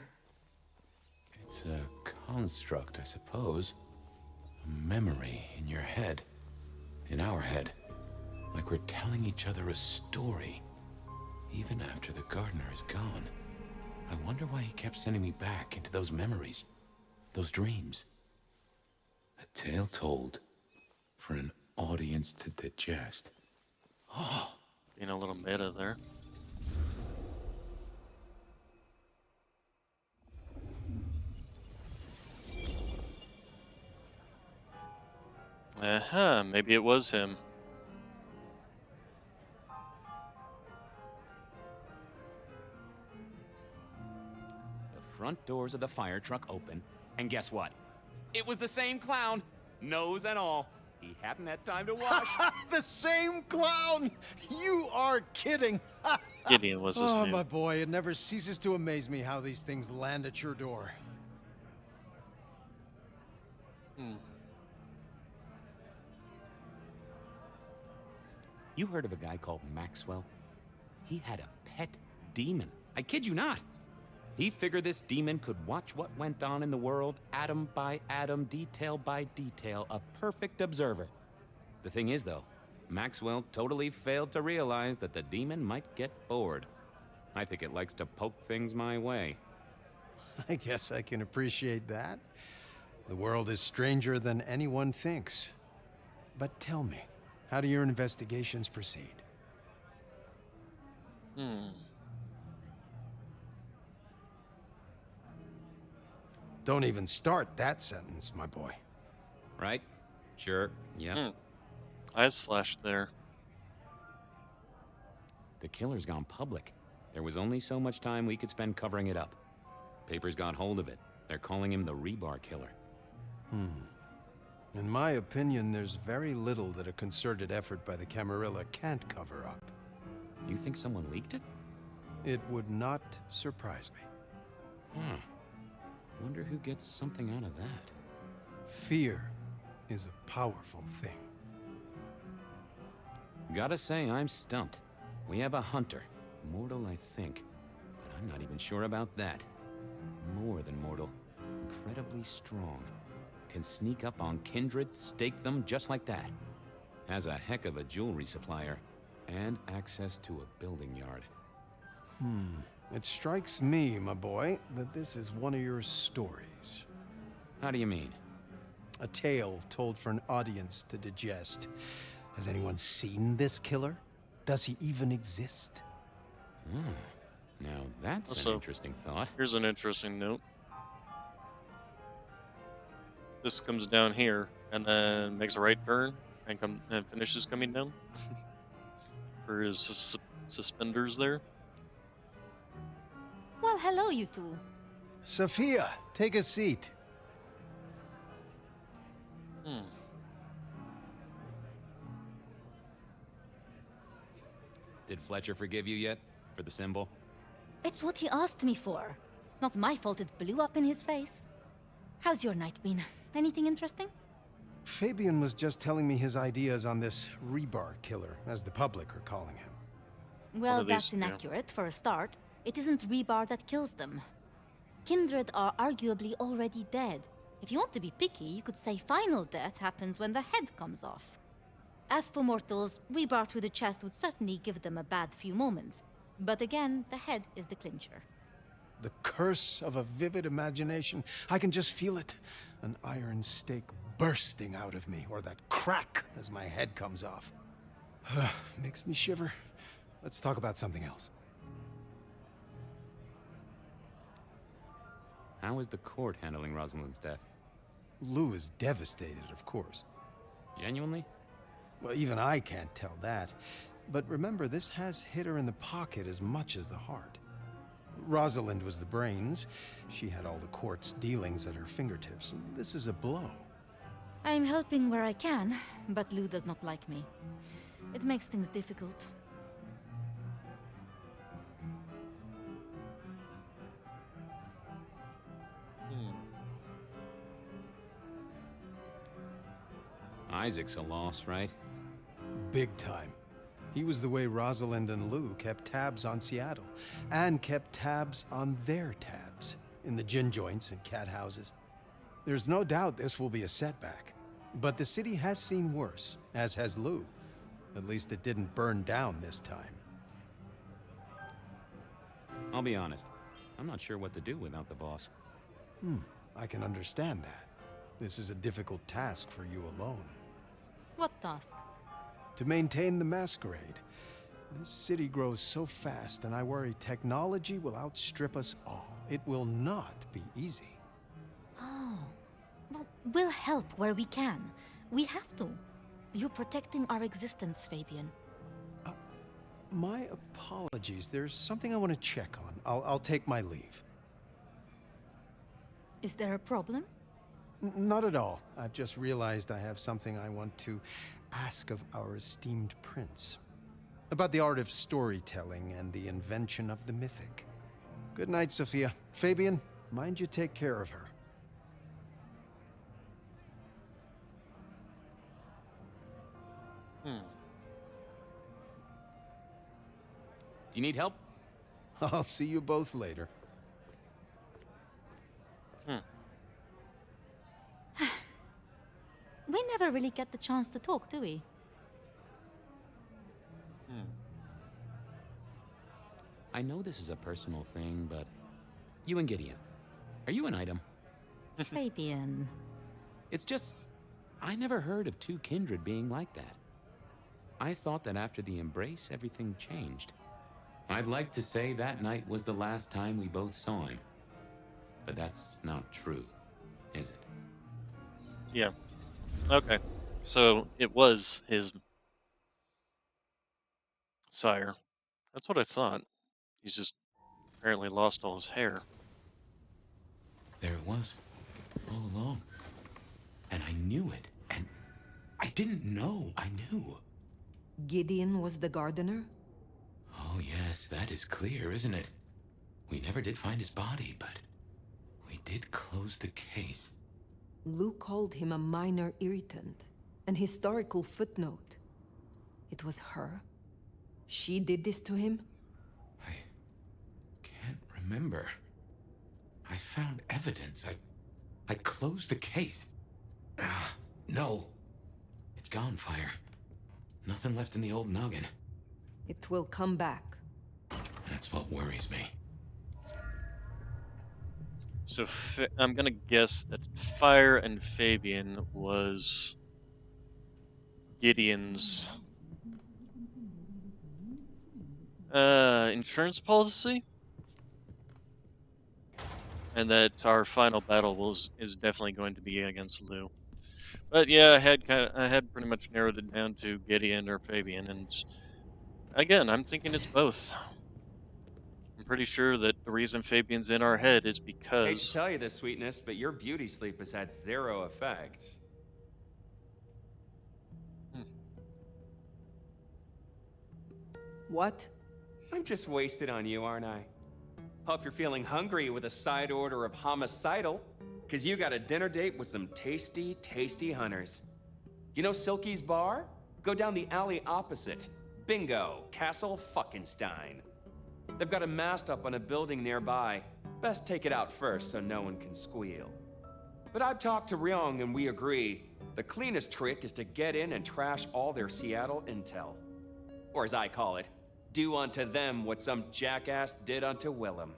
It's a construct, I suppose. A memory in your head. In our head. Like we're telling each other a story. Even after the gardener is gone. I wonder why he kept sending me back into those memories. Those dreams. A tale told for an audience to digest. Oh. Being a little meta there. Maybe it was him. The front doors of the fire truck open, and guess what? It was the same clown, nose and all. He hadn't had time to wash. The same clown! You are kidding! Gideon was his Oh, name. my boy, it never ceases to amaze me how these things land at your door. Hmm. You heard of a guy called Maxwell? He had a pet demon. I kid you not. He figured this demon could watch what went on in the world, atom by atom, detail by detail, a perfect observer. The thing is, though, Maxwell totally failed to realize that the demon might get bored. I think it likes to poke things my way. I guess I can appreciate that. The world is stranger than anyone thinks. But tell me, how do your investigations proceed? Don't even start that sentence, my boy. Right? Sure. Yeah. Eyes flashed there. The killer's gone public. There was only so much time we could spend covering it up. Papers got hold of it. They're calling him the Rebar Killer. In my opinion, there's very little that a concerted effort by the Camarilla can't cover up. You think someone leaked it? It would not surprise me. Wonder who gets something out of that. Fear is a powerful thing. Gotta say, I'm stumped. We have a hunter. Mortal, I think. But I'm not even sure about that. More than mortal. Incredibly strong. Can sneak up on kindred, stake them just like that. Has a heck of a jewelry supplier. And access to a building yard. It strikes me, my boy, that this is one of your stories. How do you mean? A tale told for an audience to digest. Has anyone seen this killer? Does he even exist? Now that's Also, an interesting thought. Here's an interesting note. This comes down here and then makes a right turn and finishes coming down. For his suspenders there. Well, hello, you two. Sophia, take a seat. Did Fletcher forgive you yet? For the symbol? It's what he asked me for. It's not my fault it blew up in his face. How's your night been? Anything interesting? Fabian was just telling me his ideas on this Rebar Killer, as the public are calling him. Well, are these that's two? inaccurate for a start. It isn't Rebar that kills them. Kindred are arguably already dead. If you want to be picky, you could say final death happens when the head comes off. As for mortals, Rebar through the chest would certainly give them a bad few moments. But again, the head is the clincher. The curse of a vivid imagination. I can just feel it. An iron stake bursting out of me, or that crack as my head comes off. Makes me shiver. Let's talk about something else. How is the court handling Rosalind's death? Lou is devastated, of course. Genuinely? Well, even I can't tell that. But remember, this has hit her in the pocket as much as the heart. Rosalind was the brains. She had all the court's dealings at her fingertips. This is a blow. I'm helping where I can, but Lou does not like me. It makes things difficult. Isaac's a loss, right? Big time. He was the way Rosalind and Lou kept tabs on Seattle, and kept tabs on their tabs in the gin joints and cat houses. There's no doubt this will be a setback, but the city has seen worse, as has Lou. At least it didn't burn down this time. I'll be honest. I'm not sure what to do without the boss. I can understand that. This is a difficult task for you alone. What task? To maintain the masquerade. This city grows so fast, and I worry technology will outstrip us all. It will not be easy. Oh. Well, we'll help where we can. We have to. You're protecting our existence, Fabian. My apologies. There's something I want to check on. I'll take my leave. Is there a problem? Not at all. I've just realized I have something I want to ask of our esteemed prince. About the art of storytelling and the invention of the mythic. Good night, Sophia. Fabian, mind you take care of her. Do you need help? I'll see you both later. We never really get the chance to talk, do we? I know this is a personal thing, but you and Gideon, are you an item? Fabian. It's just, I never heard of two kindred being like that. I thought that after the embrace, everything changed. I'd like to say that night was the last time we both saw him. But that's not true, is it? Yeah. Okay. So it was his sire. That's what I thought. He's just apparently lost all his hair. There it was, all along. And I knew it, and I didn't know I knew. Gideon was the gardener? Oh yes, that is clear, isn't it? We never did find his body, but we did close the case. Lou called him a minor irritant, an historical footnote. It was her? She did this to him? I can't remember. I found evidence. I closed the case. No. It's gone, Fire. Nothing left in the old noggin. It will come back. That's what worries me. So I'm gonna guess that Fire and Fabian was Gideon's insurance policy, and that our final battle is definitely going to be against Lou. But yeah, I had pretty much narrowed it down to Gideon or Fabian, and again, I'm thinking it's both. I'm pretty sure that the reason Fabian's in our head is Hate to because tell you this, sweetness, but your beauty sleep has had zero effect. What? I'm just wasted on you, aren't I? Hope you're feeling hungry with a side order of homicidal, because you got a dinner date with some tasty, tasty hunters. You know Silky's bar? Go down the alley opposite. Bingo, Castle Fuckenstein. They've got a mast up on a building nearby. Best take it out first so no one can squeal. But I've talked to Ryong and we agree. The cleanest trick is to get in and trash all their Seattle intel. Or as I call it, do unto them what some jackass did unto Willem.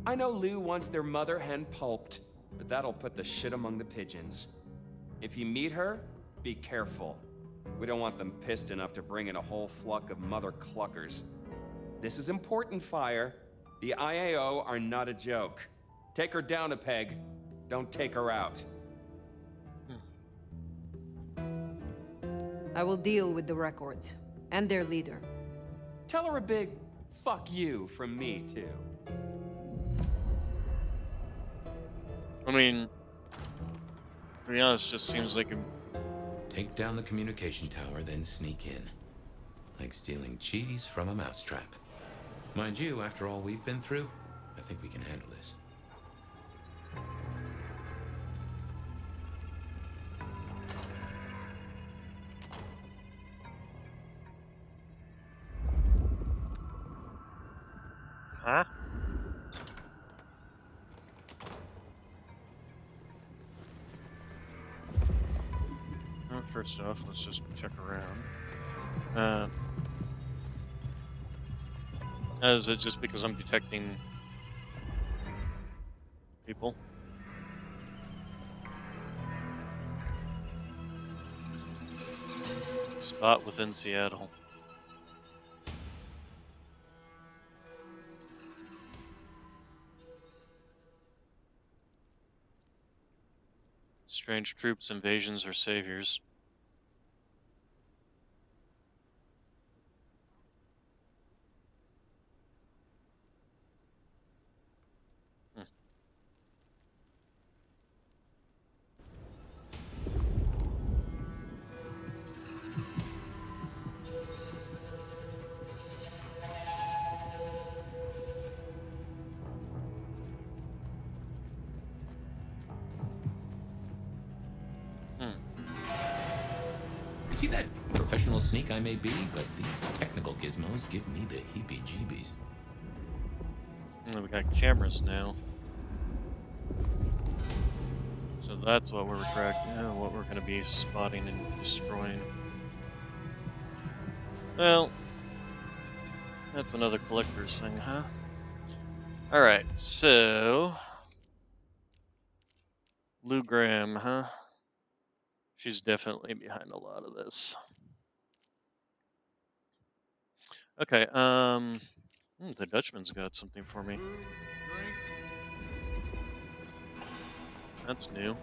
I know Lou wants their mother hen pulped, but that'll put the shit among the pigeons. If you meet her, be careful. We don't want them pissed enough to bring in a whole flock of mother cluckers. This is important, Fire. The IAO are not a joke. Take her down a peg. Don't take her out. I will deal with the records and their leader. Tell her a big fuck you from me, too. I mean, to be honest, just seems like a Take down the communication tower, then sneak in. Like stealing cheese from a mousetrap. Mind you, after all we've been through, I think we can handle this. first off, let's just check around. Uh, is it just because I'm detecting people? Spot within Seattle. Strange troops, invasions, or saviors. Hmm. Hmm. You see that professional sneak I may be, but these technical gizmos give me the heebie-jeebies. We got cameras now. So that's what we're tracking, what we're going to be spotting and destroying. Well, that's another collector's thing, huh? Alright, so... Lou Graham, huh? She's definitely behind a lot of this. Okay, the Dutchman's got something for me. That's new.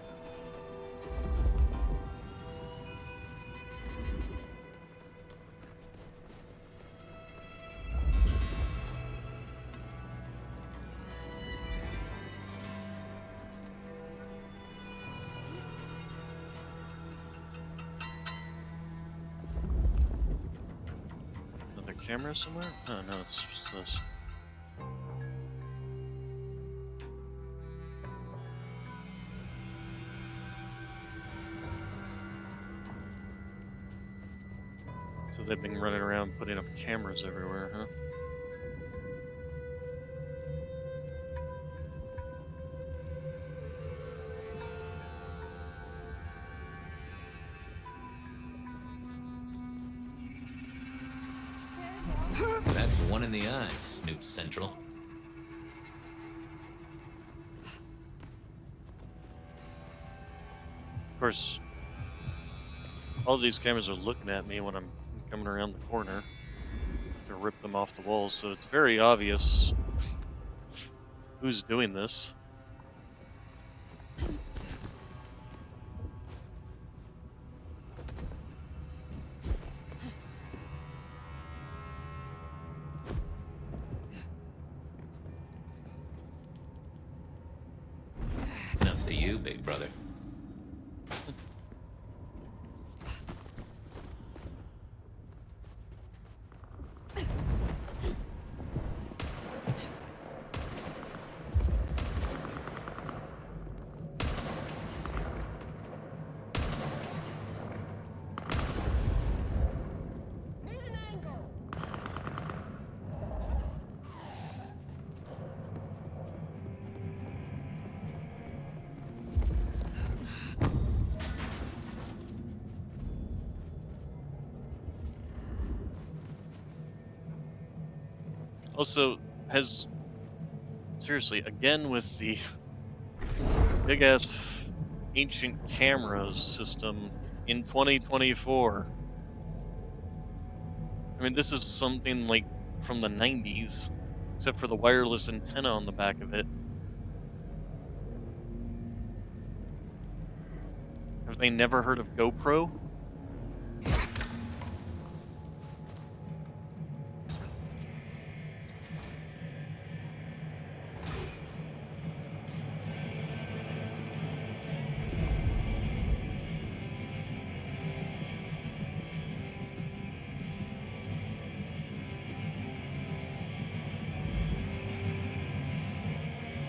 Another camera somewhere? Oh, no, it's just this. So they've been running around putting up cameras everywhere, huh? That's one in the eye, Snoop Central. Of course, all these cameras are looking at me when I'm coming around the corner to rip them off the walls, so it's very obvious who's doing this. Nuts to you, big brother. Also, seriously, again with the big ass ancient cameras system in 2024. I mean, this is something like from the 90s, except for the wireless antenna on the back of it. Have they never heard of GoPro?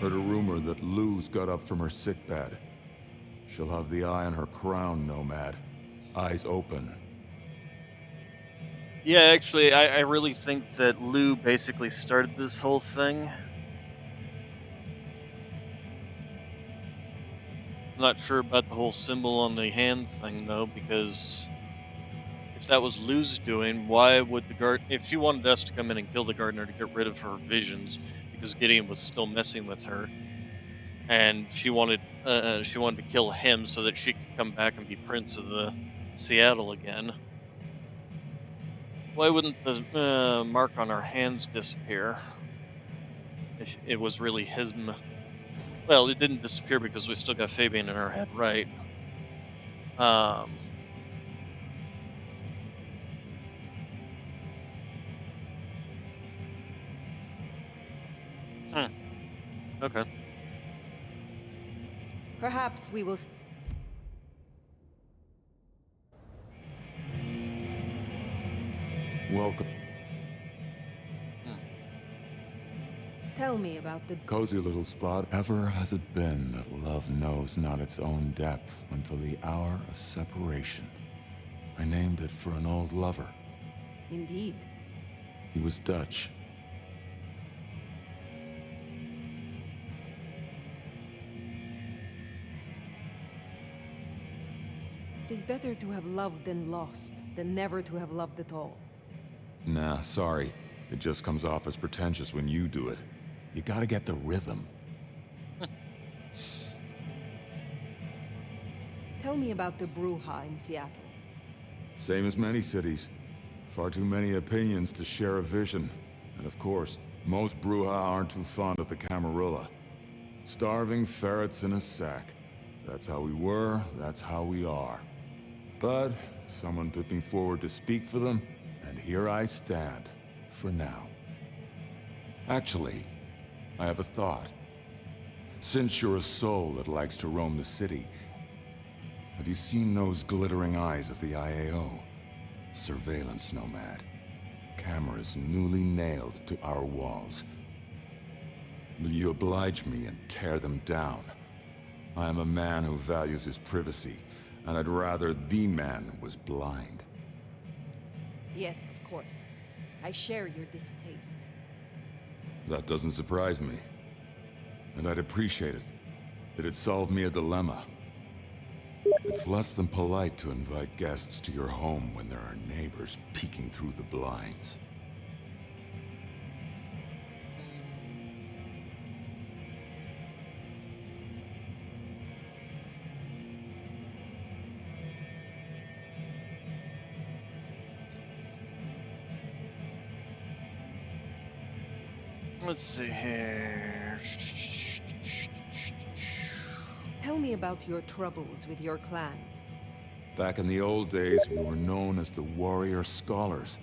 Heard a rumor that Lou's got up from her sickbed. She'll have the eye on her crown, Nomad. Eyes open. Yeah, actually, I really think that Lou basically started this whole thing. I'm not sure about the whole symbol on the hand thing though, because if that was Lou's doing, why would the guard? If she wanted us to come in and kill the gardener to get rid of her visions, because Gideon was still messing with her, and she wanted to kill him so that she could come back and be prince of the Seattle again. Why wouldn't the mark on our hands disappear if it was really him? Well, it didn't disappear because we still got Fabian in our head, right? Um, hmm, okay. Perhaps we will. Welcome. Hmm. Tell me about the. Cozy little spot. Ever has it been that love knows not its own depth until the hour of separation. I named it for an old lover. Indeed. He was Dutch. It is better to have loved and lost than never to have loved at all. Nah, sorry. It just comes off as pretentious when you do it. You gotta get the rhythm. Tell me about the Bruja in Seattle. Same as many cities. Far too many opinions to share a vision. And of course, most Bruja aren't too fond of the Camarilla. Starving ferrets in a sack. That's how we were, that's how we are. But someone put me forward to speak for them, and here I stand, for now. Actually, I have a thought. Since you're a soul that likes to roam the city, have you seen those glittering eyes of the IAO? Surveillance nomad. Cameras newly nailed to our walls. Will you oblige me and tear them down? I am a man who values his privacy, and I'd rather the man was blind. Yes, of course. I share your distaste. That doesn't surprise me. And I'd appreciate it. It'd solve me a dilemma. It's less than polite to invite guests to your home when there are neighbors peeking through the blinds. Let's see here. Tell me about your troubles with your clan. Back in the old days, we were known as the Warrior Scholars.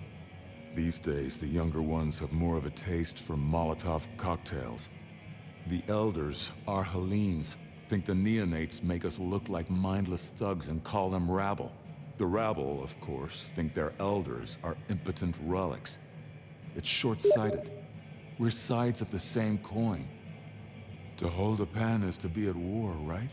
These days, the younger ones have more of a taste for Molotov cocktails. The elders, our Hellenes, think the neonates make us look like mindless thugs and call them rabble. The rabble, of course, think their elders are impotent relics. It's short-sighted. We're sides of the same coin. To hold a pen is to be at war, right?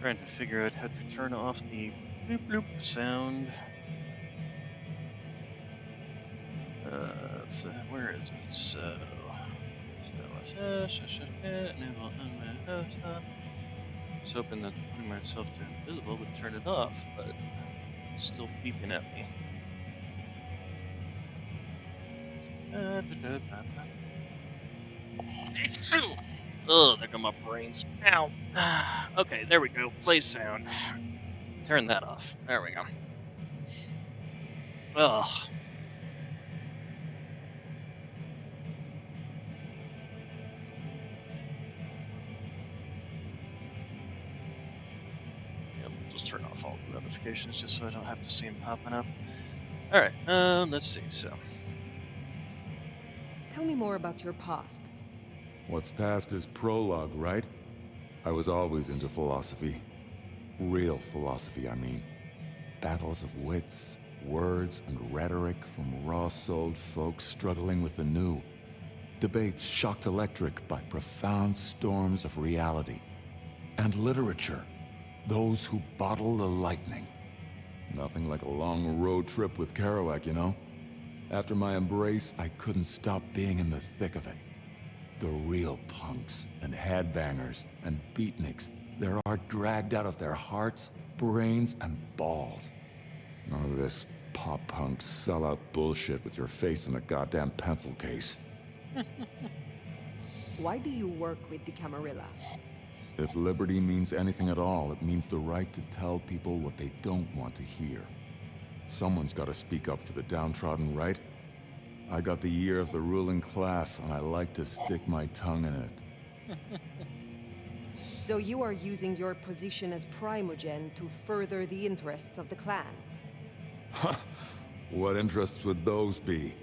Trying to figure out how to turn off the bloop bloop sound. So where is it? So was hoping that putting myself to invisible would turn it off, but it's still beeping at me. Oh, there go my brains. Ow. Okay, there we go. Play sound. Turn that off. There we go. Ugh. Just turn off all the notifications just so I don't have to see them popping up. Alright, let's see, so. Tell me more about your past. What's past is prologue, right? I was always into philosophy. Real philosophy, I mean. Battles of wits, words, and rhetoric from raw-souled folks struggling with the new. Debates shocked electric by profound storms of reality. And literature. Those who bottle the lightning. Nothing like a long road trip with Kerouac, you know? After my embrace, I couldn't stop being in the thick of it. The real punks and headbangers and beatniks, their art dragged out of their hearts, brains, and balls. None of this pop-punk sellout bullshit with your face in a goddamn pencil case. Why do you work with the Camarilla? If liberty means anything at all, it means the right to tell people what they don't want to hear. Someone's got to speak up for the downtrodden, right? I got the ear of the ruling class, and I like to stick my tongue in it. So you are using your position as Primogen to further the interests of the clan? What interests would those be?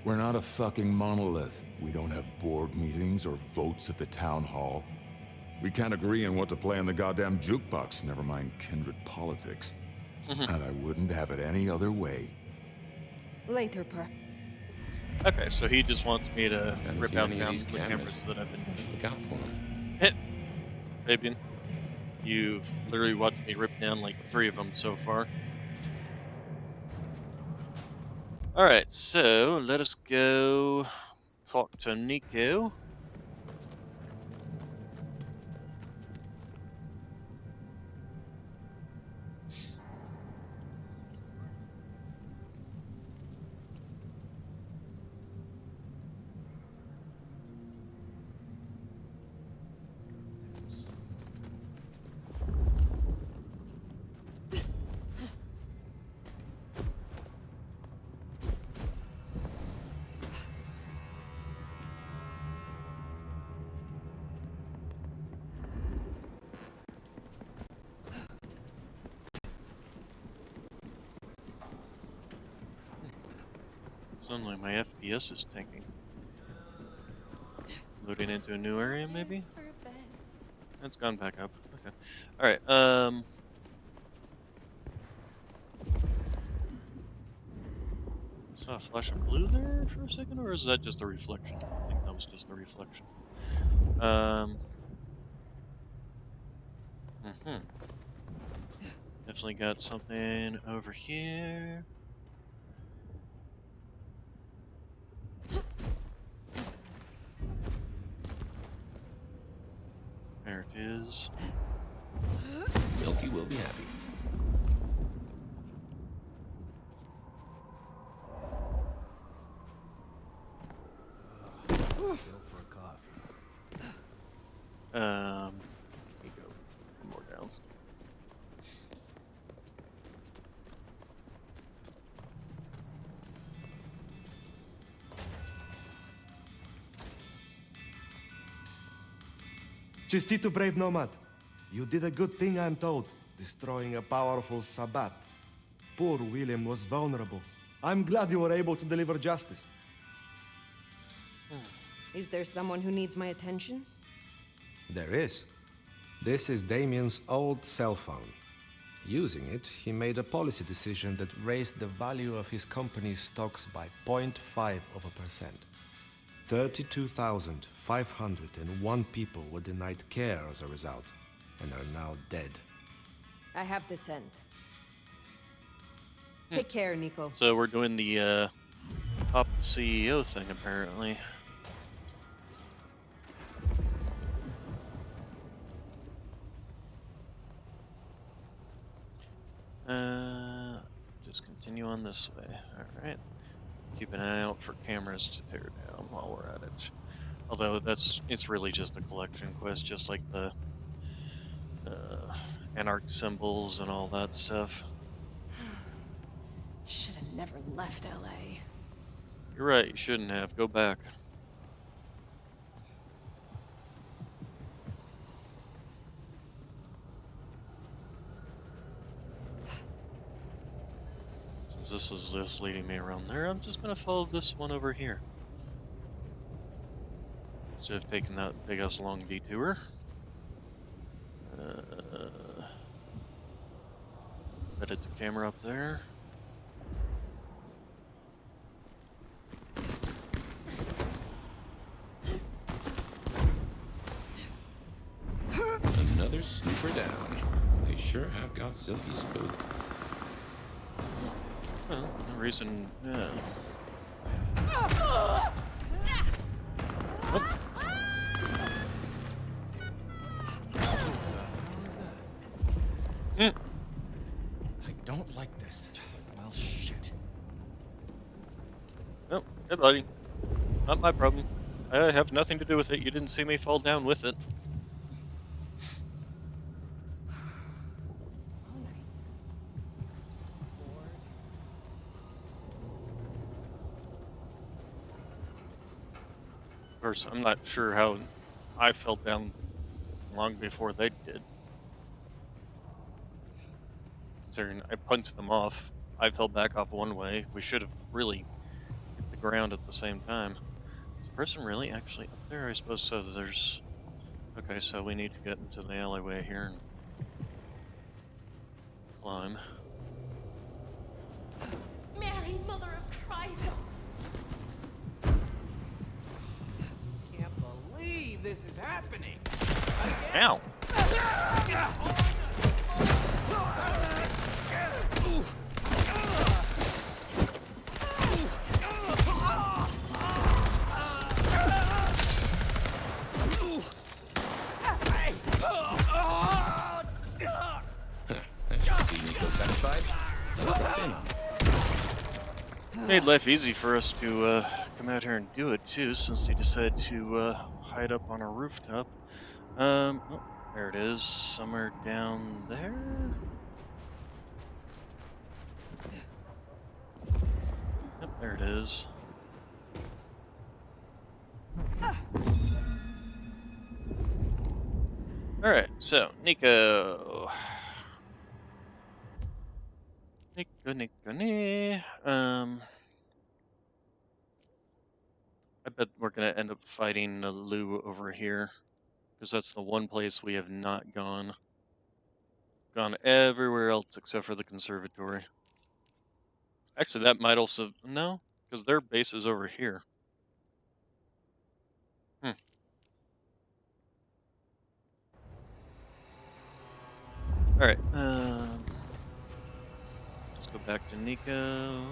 We're not a fucking monolith. We don't have board meetings or votes at the town hall. We can't agree on what to play in the goddamn jukebox, never mind kindred politics. And I wouldn't have it any other way. Later, Per. Okay, so he just wants me to Haven't rip seen out any of these the cameras that I've been Look out for them. hit. Fabian, you've literally watched me rip down like 3 of them so far. Alright, so let us go talk to Nico. Suddenly my FPS is tanking. Loading into a new area, maybe? It's gone back up. Okay. Alright, saw a flash of blue there for a second, or is that just a reflection? I think that was just a reflection. Definitely got something over here. There it is. Silky will be happy. Here you go. One more down. Chistito, brave nomad. You did a good thing, I'm told, destroying a powerful Sabbat. Poor William was vulnerable. I'm glad you were able to deliver justice. Is there someone who needs my attention? There is. This is Damien's old cell phone. Using it, he made a policy decision that raised the value of his company's stocks by 0.5%. 32,501 people were denied care as a result, and are now dead. I have the scent. Take care, Nico. So we're doing the top CEO thing, apparently. Just continue on this way. Alright. Keep an eye out for cameras to tear down while we're at it. Although it's really just a collection quest, just like the anarch symbols and all that stuff. Should have never left LA. You're right, you shouldn't have. Go back. Since this is just leading me around there, I'm just gonna follow this one over here. Instead of taking that big ass long detour. Edit the camera up there. Another snooper down. They sure have got Silky spooked. Well, no reason. Oh, mm. I don't like this. Well, shit. Oh, hey, buddy. Not my problem. I have nothing to do with it. You didn't see me fall down with it. Of course, I'm not sure how I fell down long before they did. Considering I punched them off, I fell back off one way. We should have really hit the ground at the same time. Is the person really actually up there? I suppose so. There's. Okay, so we need to get into the alleyway here and climb. Mary, Mother of Christ! Can't believe this is happening. Ow! See Nico satisfied? Made life easy for us to come out here and do it too, since they decided to hide up on a rooftop. Oh, there it is, somewhere down there. Yep, there it is. All right, so Nico. Nico. I bet we're gonna end up fighting Lou over here, because that's the one place we have not gone. Gone everywhere else except for the conservatory. Actually, that might also no, because their base is over here. Hmm. All right. Let's go back to Nico.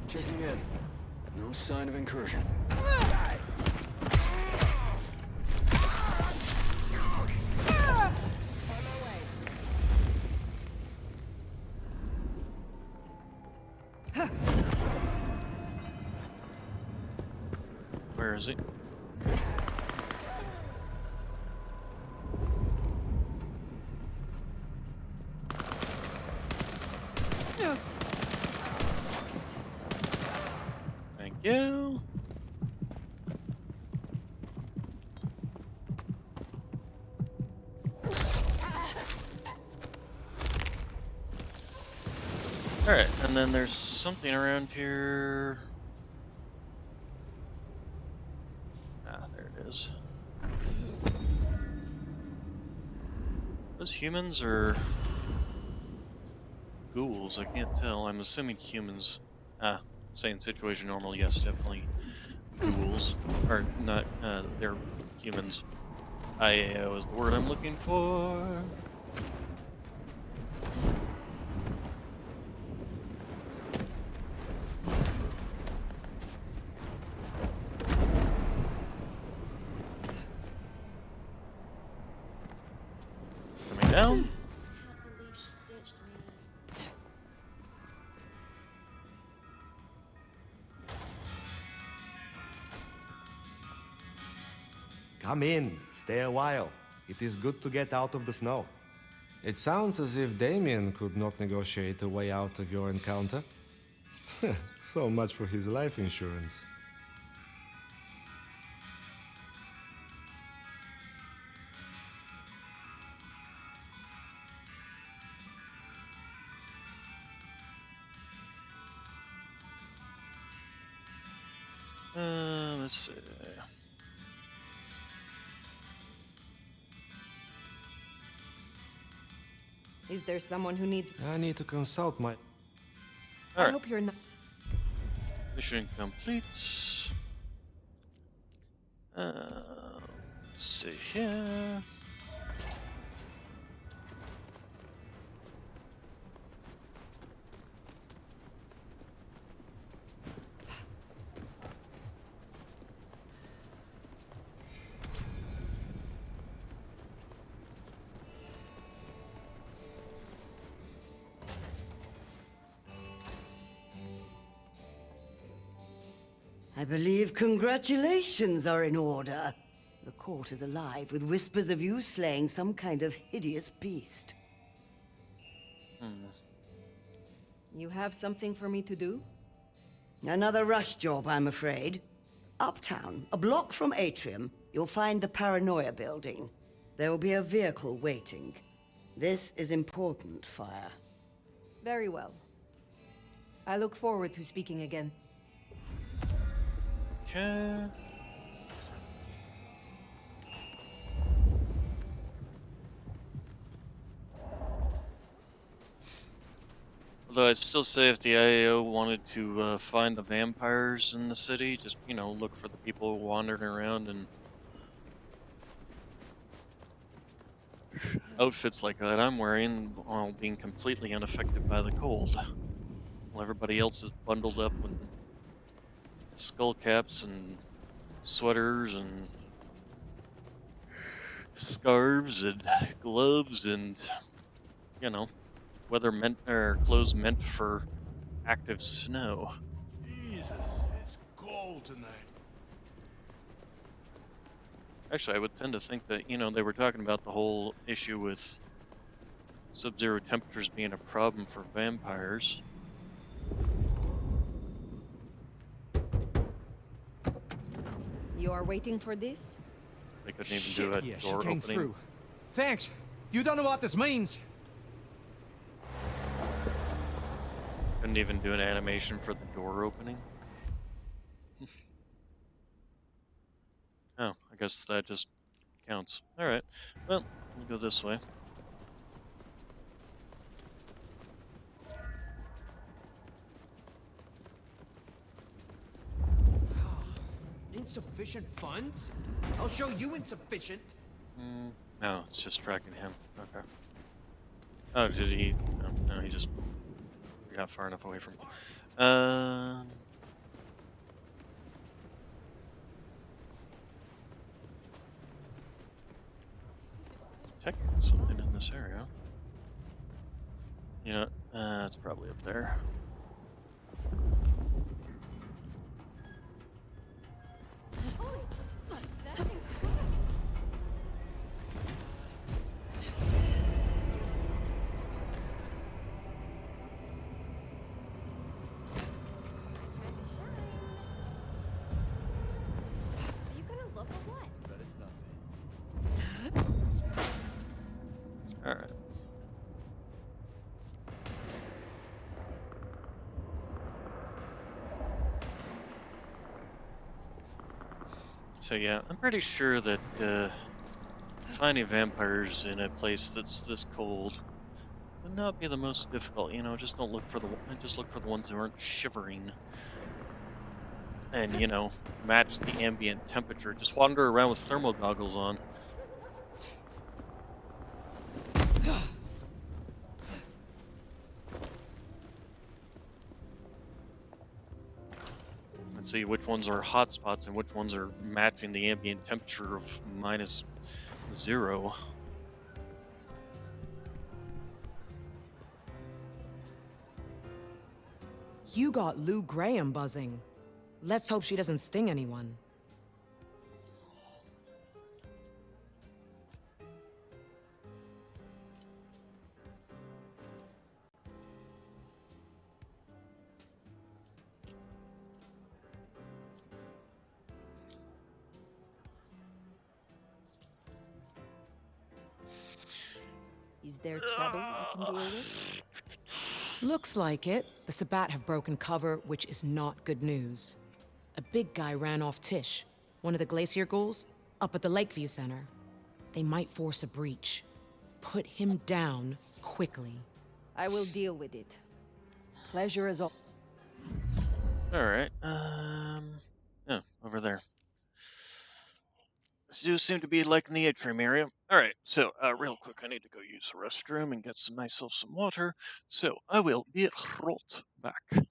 Checking in. No sign of incursion. Where is he? Thank you. All right, and then there's something around here. Ah, there it is. Those humans or ghouls? I can't tell. I'm assuming humans. Ah, saying situation normal. Yes, definitely ghouls. Or not. They're humans. IAO is the word I'm looking for. Coming down. Can't believe she ditched me. Come in. Stay a while. It is good to get out of the snow. It sounds as if Damien could not negotiate a way out of your encounter. So much for his life insurance. Let's see. Is there someone who needs... I need to consult my... I hope you're not... Mission complete. Let's see here. I believe congratulations are in order. The court is alive with whispers of you slaying some kind of hideous beast. You have something for me to do? Another rush job, I'm afraid. Uptown, a block from Atrium, you'll find the Paranoia building. There will be a vehicle waiting. This is important, Fire. Very well. I look forward to speaking again. Okay. Although I'd still say if the IAO wanted to find the vampires in the city, just, you know, look for the people wandering around in outfits like that I'm wearing while being completely unaffected by the cold. While everybody else is bundled up with skull caps and sweaters and scarves and gloves and, you know, clothes meant for active snow. Jesus, it's cold tonight. Actually, I would tend to think that, you know, they were talking about the whole issue with sub-zero temperatures being a problem for vampires. You are waiting for this? They couldn't even do a Yeah, she door came opening. through. Thanks. You don't know what this means. Couldn't even do an animation for the door opening. Oh, I guess that just counts. Alright, well, we'll go this way. Insufficient funds? I'll show you insufficient. No, it's just tracking him. Okay. Oh, did he? No, he just got far enough away from me. Technically something in this area. You know, it's probably up there. Alright. So yeah, I'm pretty sure that finding vampires in a place that's this cold would not be the most difficult. You know, just don't look for just look for the ones who aren't shivering. And, you know, match the ambient temperature. Just wander around with thermal goggles on. And see which ones are hot spots and which ones are matching the ambient temperature of -0. You got Lou Graham buzzing. Let's hope she doesn't sting anyone. Is there trouble I can deal with? Looks like it. The Sabbat have broken cover, which is not good news. A big guy ran off Tish, one of the Glacier ghouls, up at the Lakeview Center. They might force a breach. Put him down quickly. I will deal with it. Pleasure is all. All right. Yeah, over there. Zoos seem to be liking the atrium area. All right. So, real quick, I need to go use the restroom and get myself some water. So, I will be right back.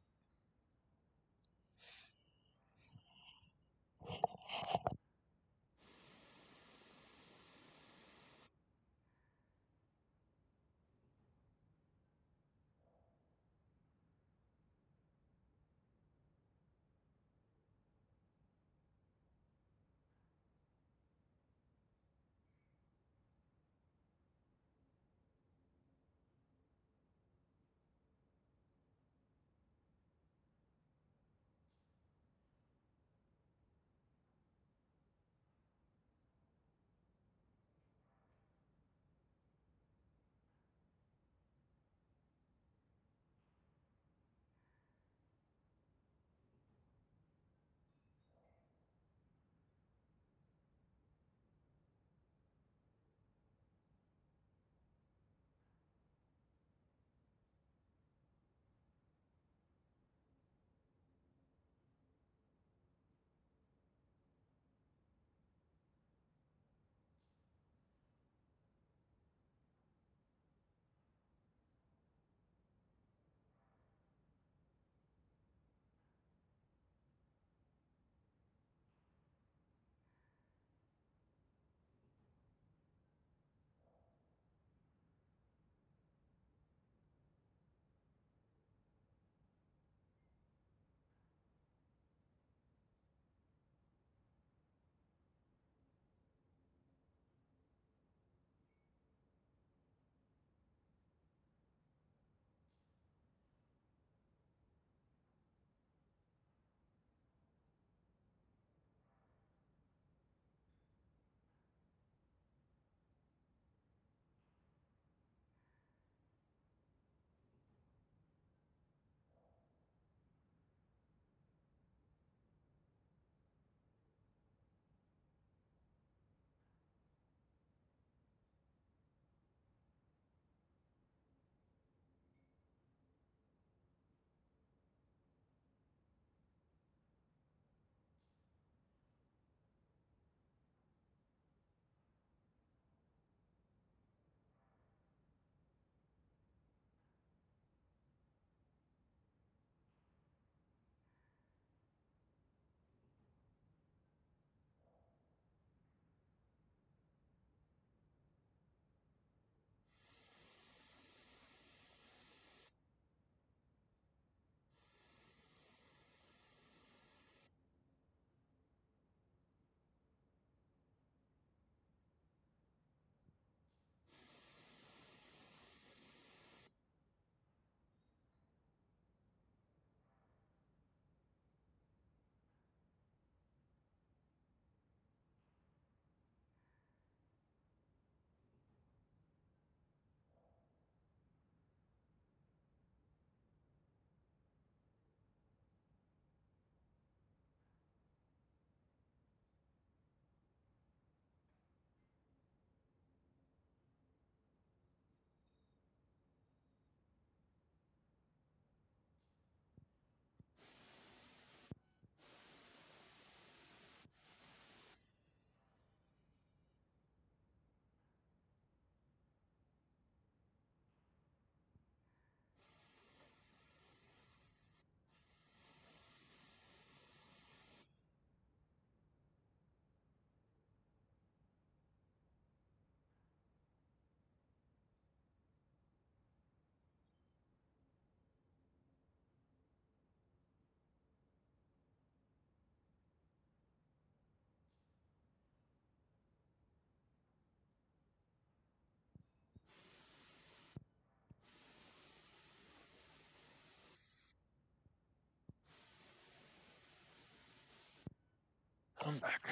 I'm back.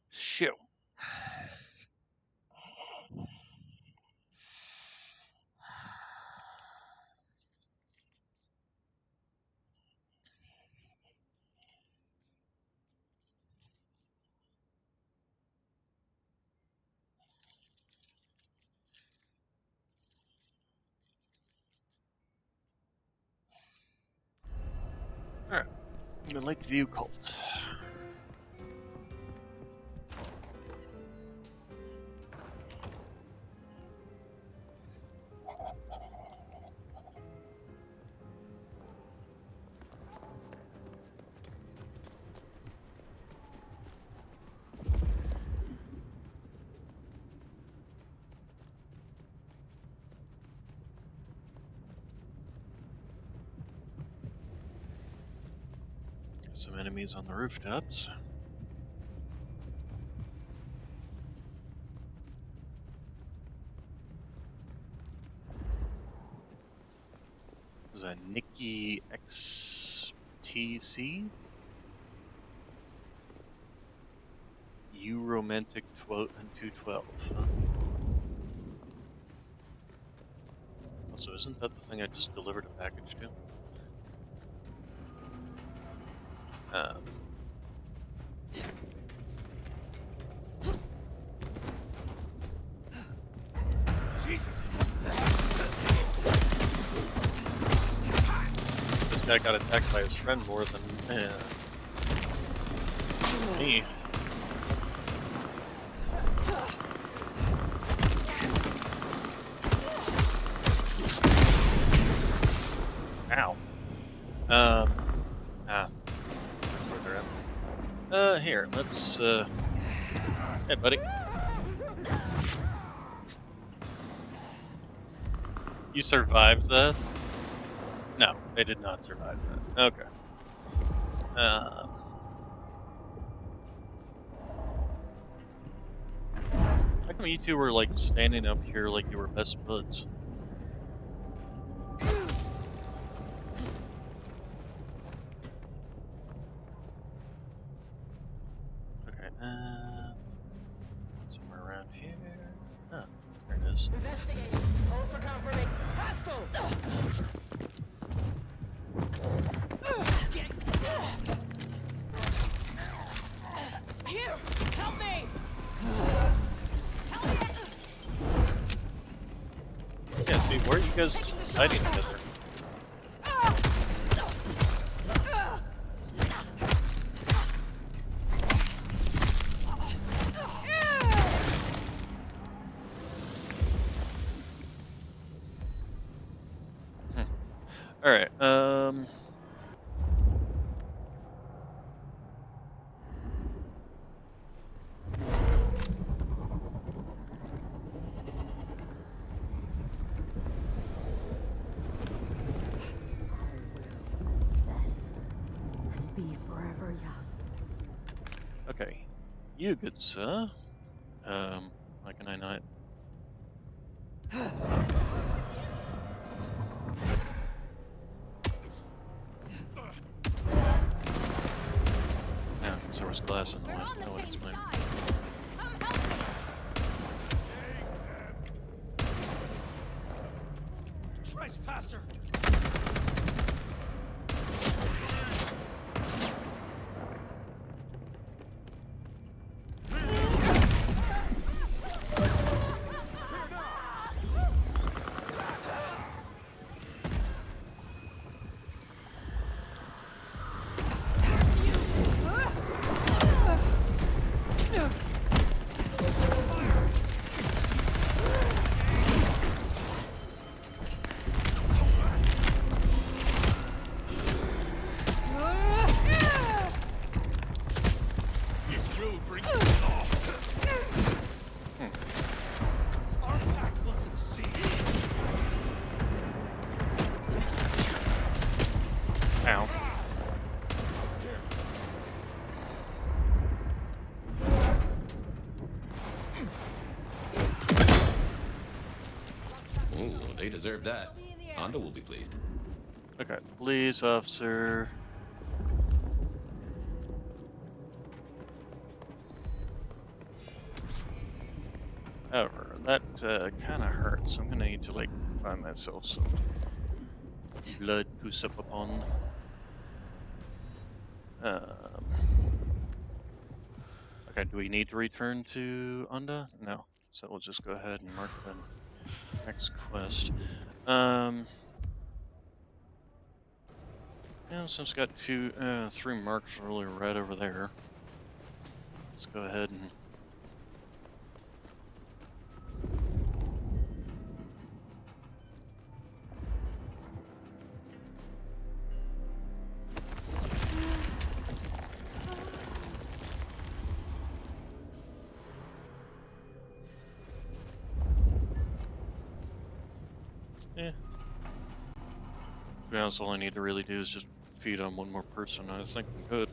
So, The Lakeview Cult. Some enemies on the rooftops. Is that Nikki XTC? You romantic 212. Huh? Also, isn't that the thing I just delivered a package to? Jesus! This guy got attacked by his friend more than me. Ow. That's where they're at. Here, let's, hey, buddy. You survived that? No, they did not survive that. Okay. How come you two were, like, standing up here like you were best buds? Okay, somewhere around here. Ah, there it is. Investigate. Hold for confirmation. Hostile! Here! Help me! Yeah, see, where are you guys fighting together? Alright, Be forever young. okay. You good sir. Why can I not? Yeah, because there was glass in the way. That would explain. Trespasser! Ow. Ooh, they deserve that. Honda will be pleased. Okay, police officer. However, that kind of hurts. I'm gonna need to, like, find myself some blood to sup upon. Okay, do we need to return to Unda? No. So we'll just go ahead and mark it in next quest. Yeah, so it's got three marks really red over there. Let's go ahead and yeah. To be honest, all I need to really do is just feed on one more person. I think I'm good.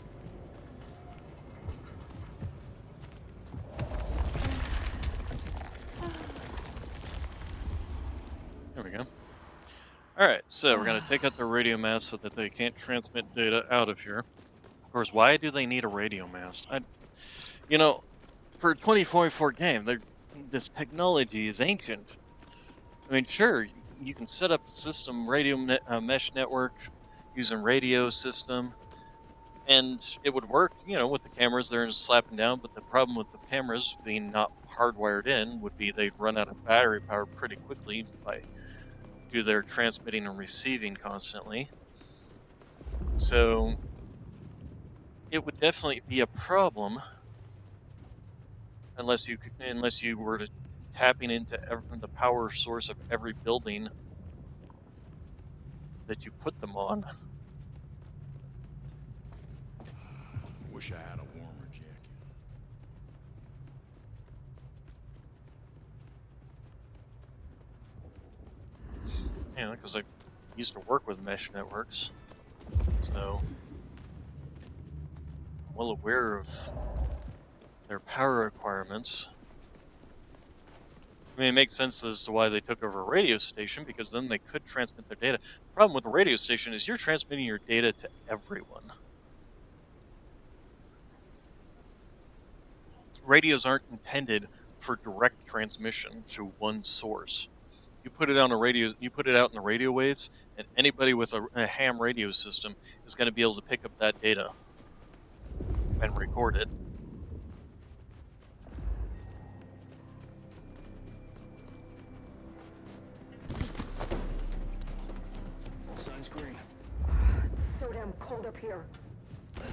There we go. Alright, so we're going to take out the radio mast so that they can't transmit data out of here. Of course, why do they need a radio mast? You know, for a 2044 game, this technology is ancient. I mean, sure, you can set up a system, mesh network, using radio system, and it would work, with the cameras there and slapping down. But the problem with the cameras being not hardwired in would be they'd run out of battery power pretty quickly due to their transmitting and receiving constantly. So it would definitely be a problem unless you were to tapping into the power source of every building that you put them on. Wish I had a warmer jacket. Yeah, because I used to work with mesh networks, so I'm well aware of their power requirements. I mean, it makes sense as to why they took over a radio station, because then they could transmit their data. The problem with a radio station is you're transmitting your data to everyone. Radios aren't intended for direct transmission to one source. You put it on a radio, you put it out in the radio waves, and anybody with a ham radio system is going to be able to pick up that data and record it. Sign's green. So damn cold up here.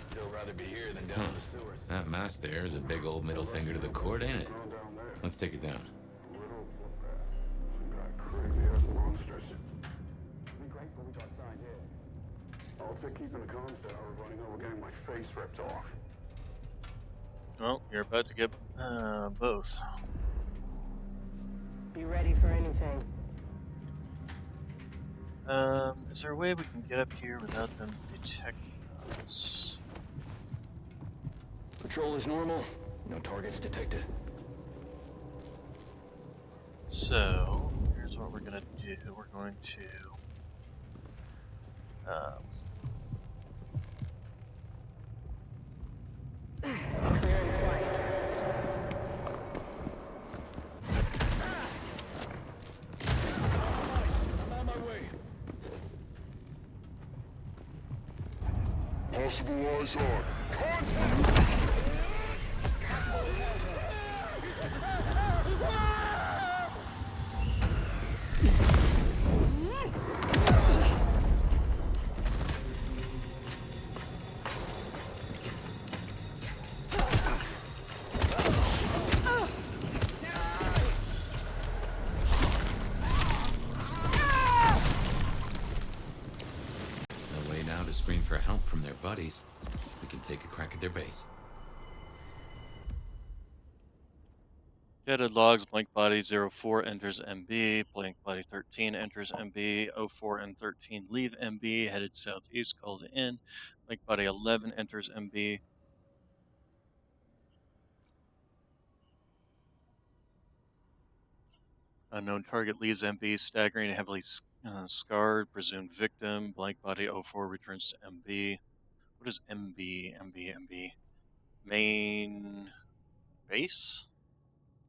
Still rather be here than down in the sewers. That mast there is a big old middle finger to the court, ain't it? Let's take it down. Crazy ass monsters. Be grateful we got signed here. I'll take keeping the comms tower running over getting my face ripped off. Well, you're about to get both. Be ready for anything. Is there a way we can get up here without them detecting us? Patrol is normal. No targets detected. So, here's what we're gonna do. We're going to... I'm on my way. Possible eyes on. Contact! No way now to scream for help from their buddies. We can take a crack at their base. Jetted logs, blank body 04 enters MB, blank body 13 enters MB, 04 and 13 leave MB, headed southeast, called in, blank body 11 enters MB. Unknown target leaves MB, staggering, heavily scarred, presumed victim, blank body 04 returns to MB. What is MB, MB? Main base?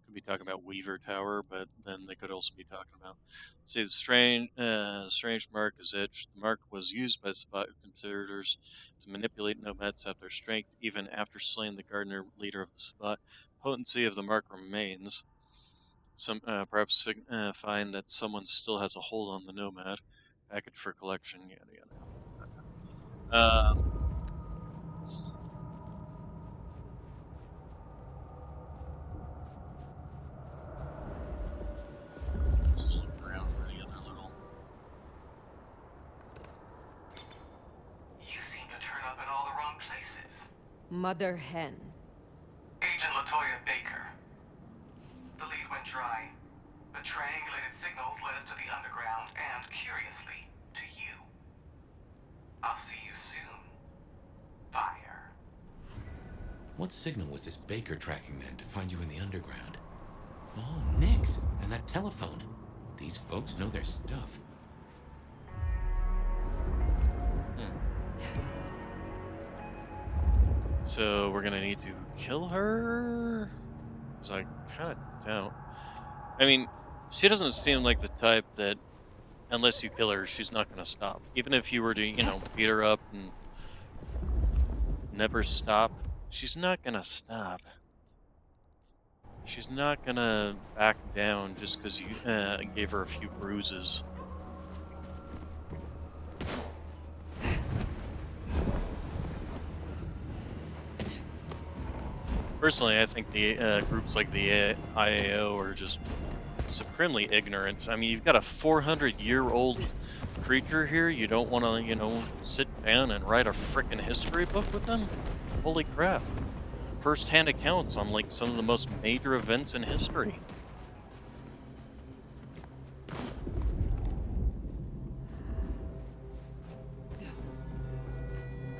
Could be talking about Weaver Tower, but then they could also be talking about. See, the strange mark is etched. The mark was used by Sabbat conspirators to manipulate nomads at their strength, even after slaying the gardener leader of the Sabbat. Potency of the mark remains. Some perhaps signifying that someone still has a hold on the nomad. Package for collection, yada yada. Um, just look around for any other little. You seem to turn up in all the wrong places. Mother hen. Agent Latoya Baker. The lead went dry. The triangulated signals led us to the underground and, curiously, to you. I'll see you soon. Fire. What signal was this Baker tracking then to find you in the underground? Oh, Nix, and that telephone. These folks know their stuff. So we're gonna need to kill her? Because I kind of doubt. I mean, she doesn't seem like the type that, unless you kill her, she's not gonna stop. Even if you were to, beat her up and never stop, she's not gonna stop. She's not gonna back down just because you gave her a few bruises. Personally, I think the groups like the IAO are just supremely ignorant. I mean, you've got a 400-year-old creature here. You don't want to, sit down and write a frickin' history book with them? Holy crap. First-hand accounts on, like, some of the most major events in history.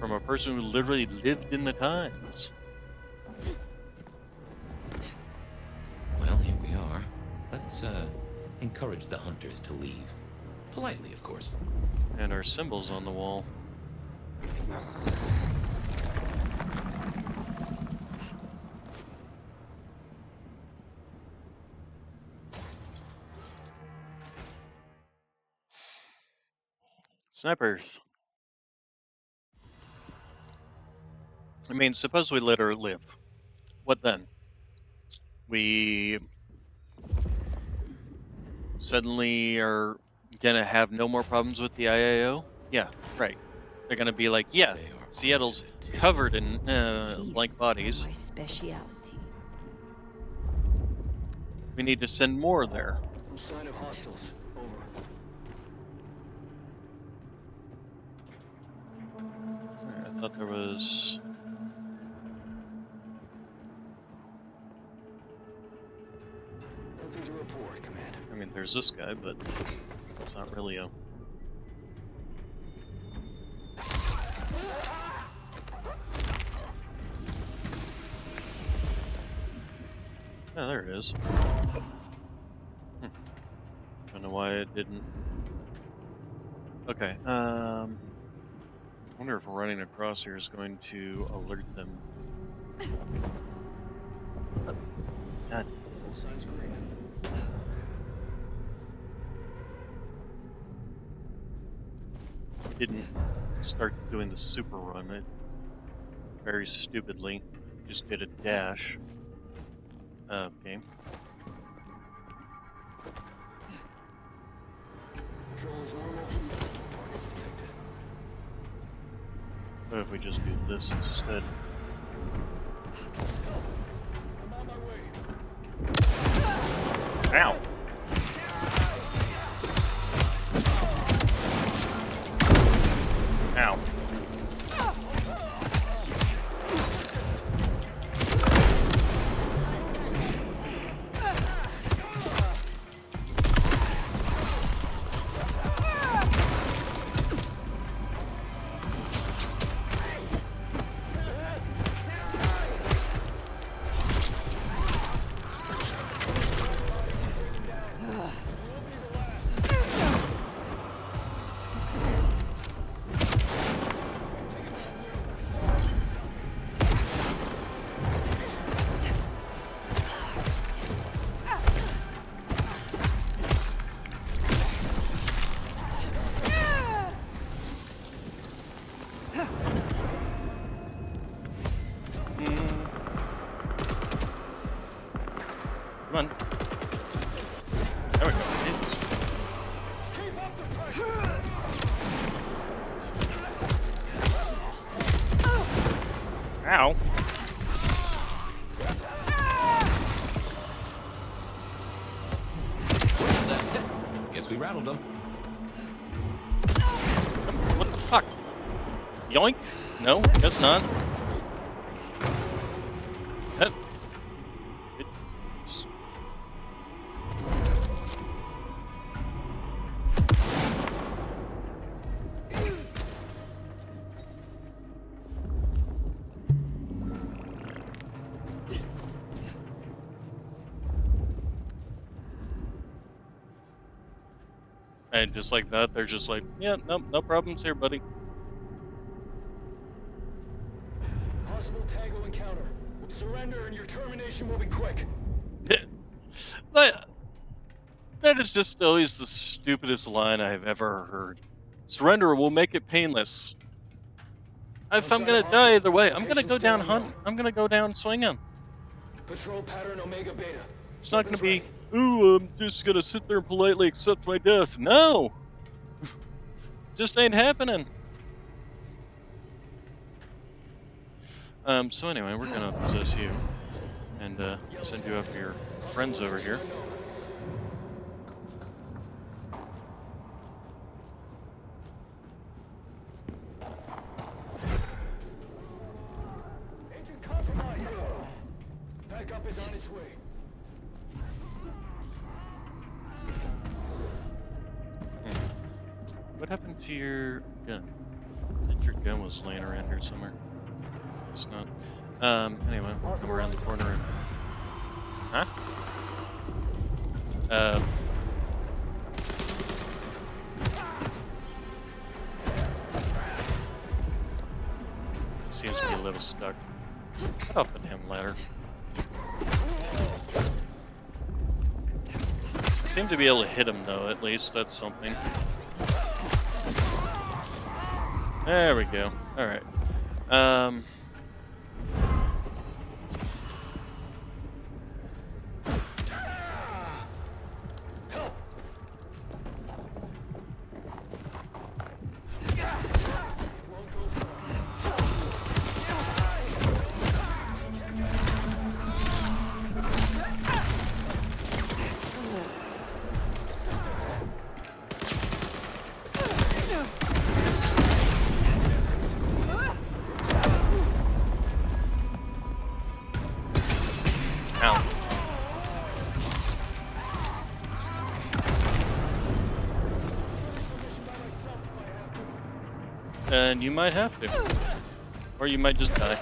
From a person who literally lived in the times. Well, here we are. Let's, encourage the hunters to leave. Politely, of course. And our symbols on the wall. Snipers. I mean, suppose we let her live. What then? We suddenly are gonna have no more problems with the IAO? Yeah, right. They're gonna be like, yeah, Seattle's covered in blank bodies. My speciality. We need to send more there. No sign of hostiles. Over. I thought there was. Nothing to report, Command. I mean, there's this guy, but it's not really a. Oh, there it is. Don't know why it didn't. Okay. I wonder if running across here is going to alert them. God. All signs green. It didn't start doing the super run. It very stupidly just did a dash. Okay. Control is normal. Targets detected. What if we just do this instead? I'm on my way. Ow! Ow. Ow. Guess we rattled them. What the fuck? Yoink? No, guess not. It just... And just like that, they're just like, yeah, no problems here, buddy. Possible Tango encounter. Surrender and your termination will be quick. That is just always the stupidest line I've ever heard. Surrender will make it painless. If I'm gonna die either way, I'm gonna go down hunt. I'm gonna go down swinging. Patrol pattern Omega Beta. It's not gonna be, ooh, I'm just gonna sit there and politely accept my death. No! Just ain't happening. So anyway, we're gonna possess you and send you after your friends over here. Agent compromised. Backup is on its way. What happened to your gun? I think your gun was laying around here somewhere. It's not. Anyway, we'll come around the corner and... Huh? Seems to be a little stuck. Get off the damn ladder. Seem to be able to hit him though, at least. That's something. There we go. Alright. And you might have to. Or you might just die.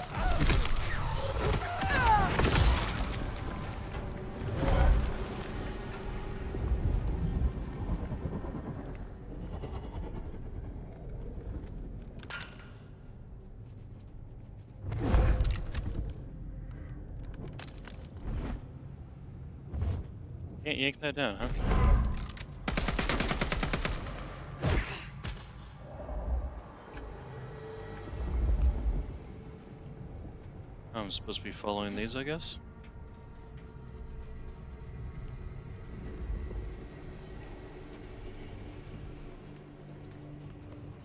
Can't yank that down, huh? I'm supposed to be following these, I guess.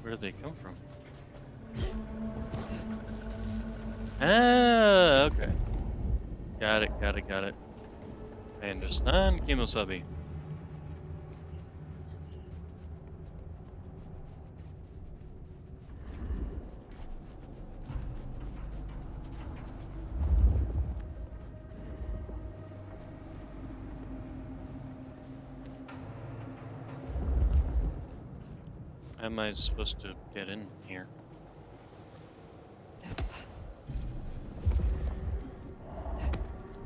Where did they come from? Ah, okay. Got it. I understand, Kimosabi. How am I supposed to get in here?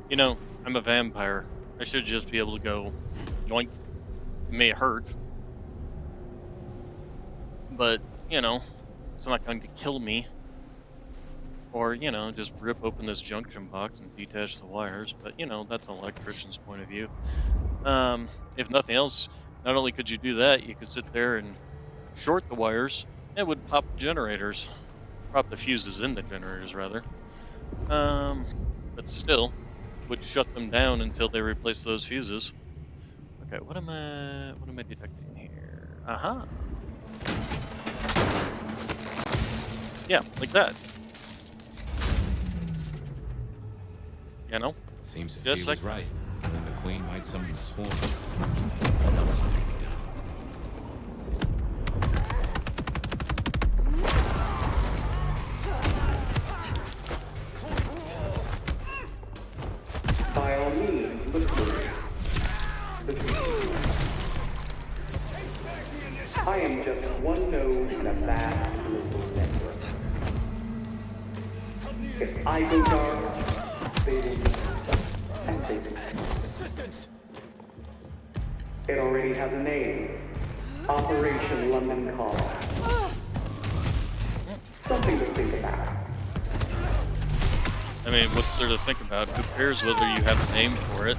You know, I'm a vampire. I should just be able to go yoink. It may hurt. But, you know, it's not going to kill me. Or, you know, just rip open this junction box and detach the wires. But, you know, that's an electrician's point of view. If nothing else, not only could you do that, you could sit there and short the wires. It would pop the generators. Pop the fuses in the generators, rather. But still, would shut them down until they replace those fuses. Okay, what am I detecting here? Aha. Yeah, like that. You know? Seems if Just he like was right. Killing the queen might summon the swarm. What else is there to be done? By all means, look through. I am just one node in a vast global network. If I go dark, they will be and they will. Assistance! It already has a name. Operation London Call. Something to think about. I mean, what's there to think about? Who cares whether you have a name for it?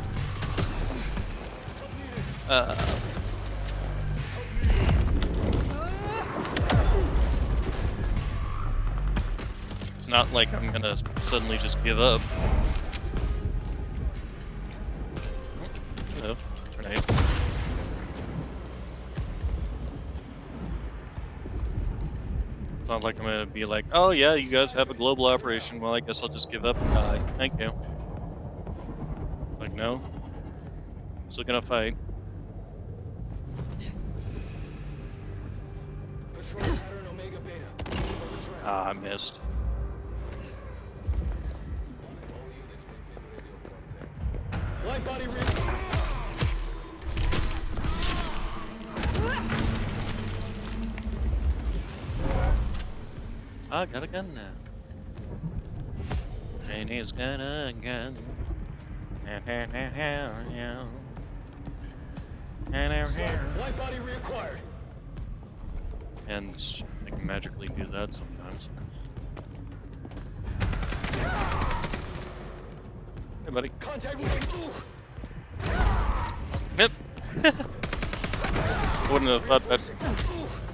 It's not like I'm gonna suddenly just give up. Hello, grenade. It's not like I'm gonna be like, oh yeah, you guys have a global operation. Well, I guess I'll just give up and die. Thank you. It's like, no. Still gonna fight. Patrol pattern Omega Beta. Ah, I missed. Light body re- I got a gun now. And he's got a gun. Light body reacquired. And I can magically do that sometimes. Hey, buddy. Contact with Yep. Wouldn't have thought that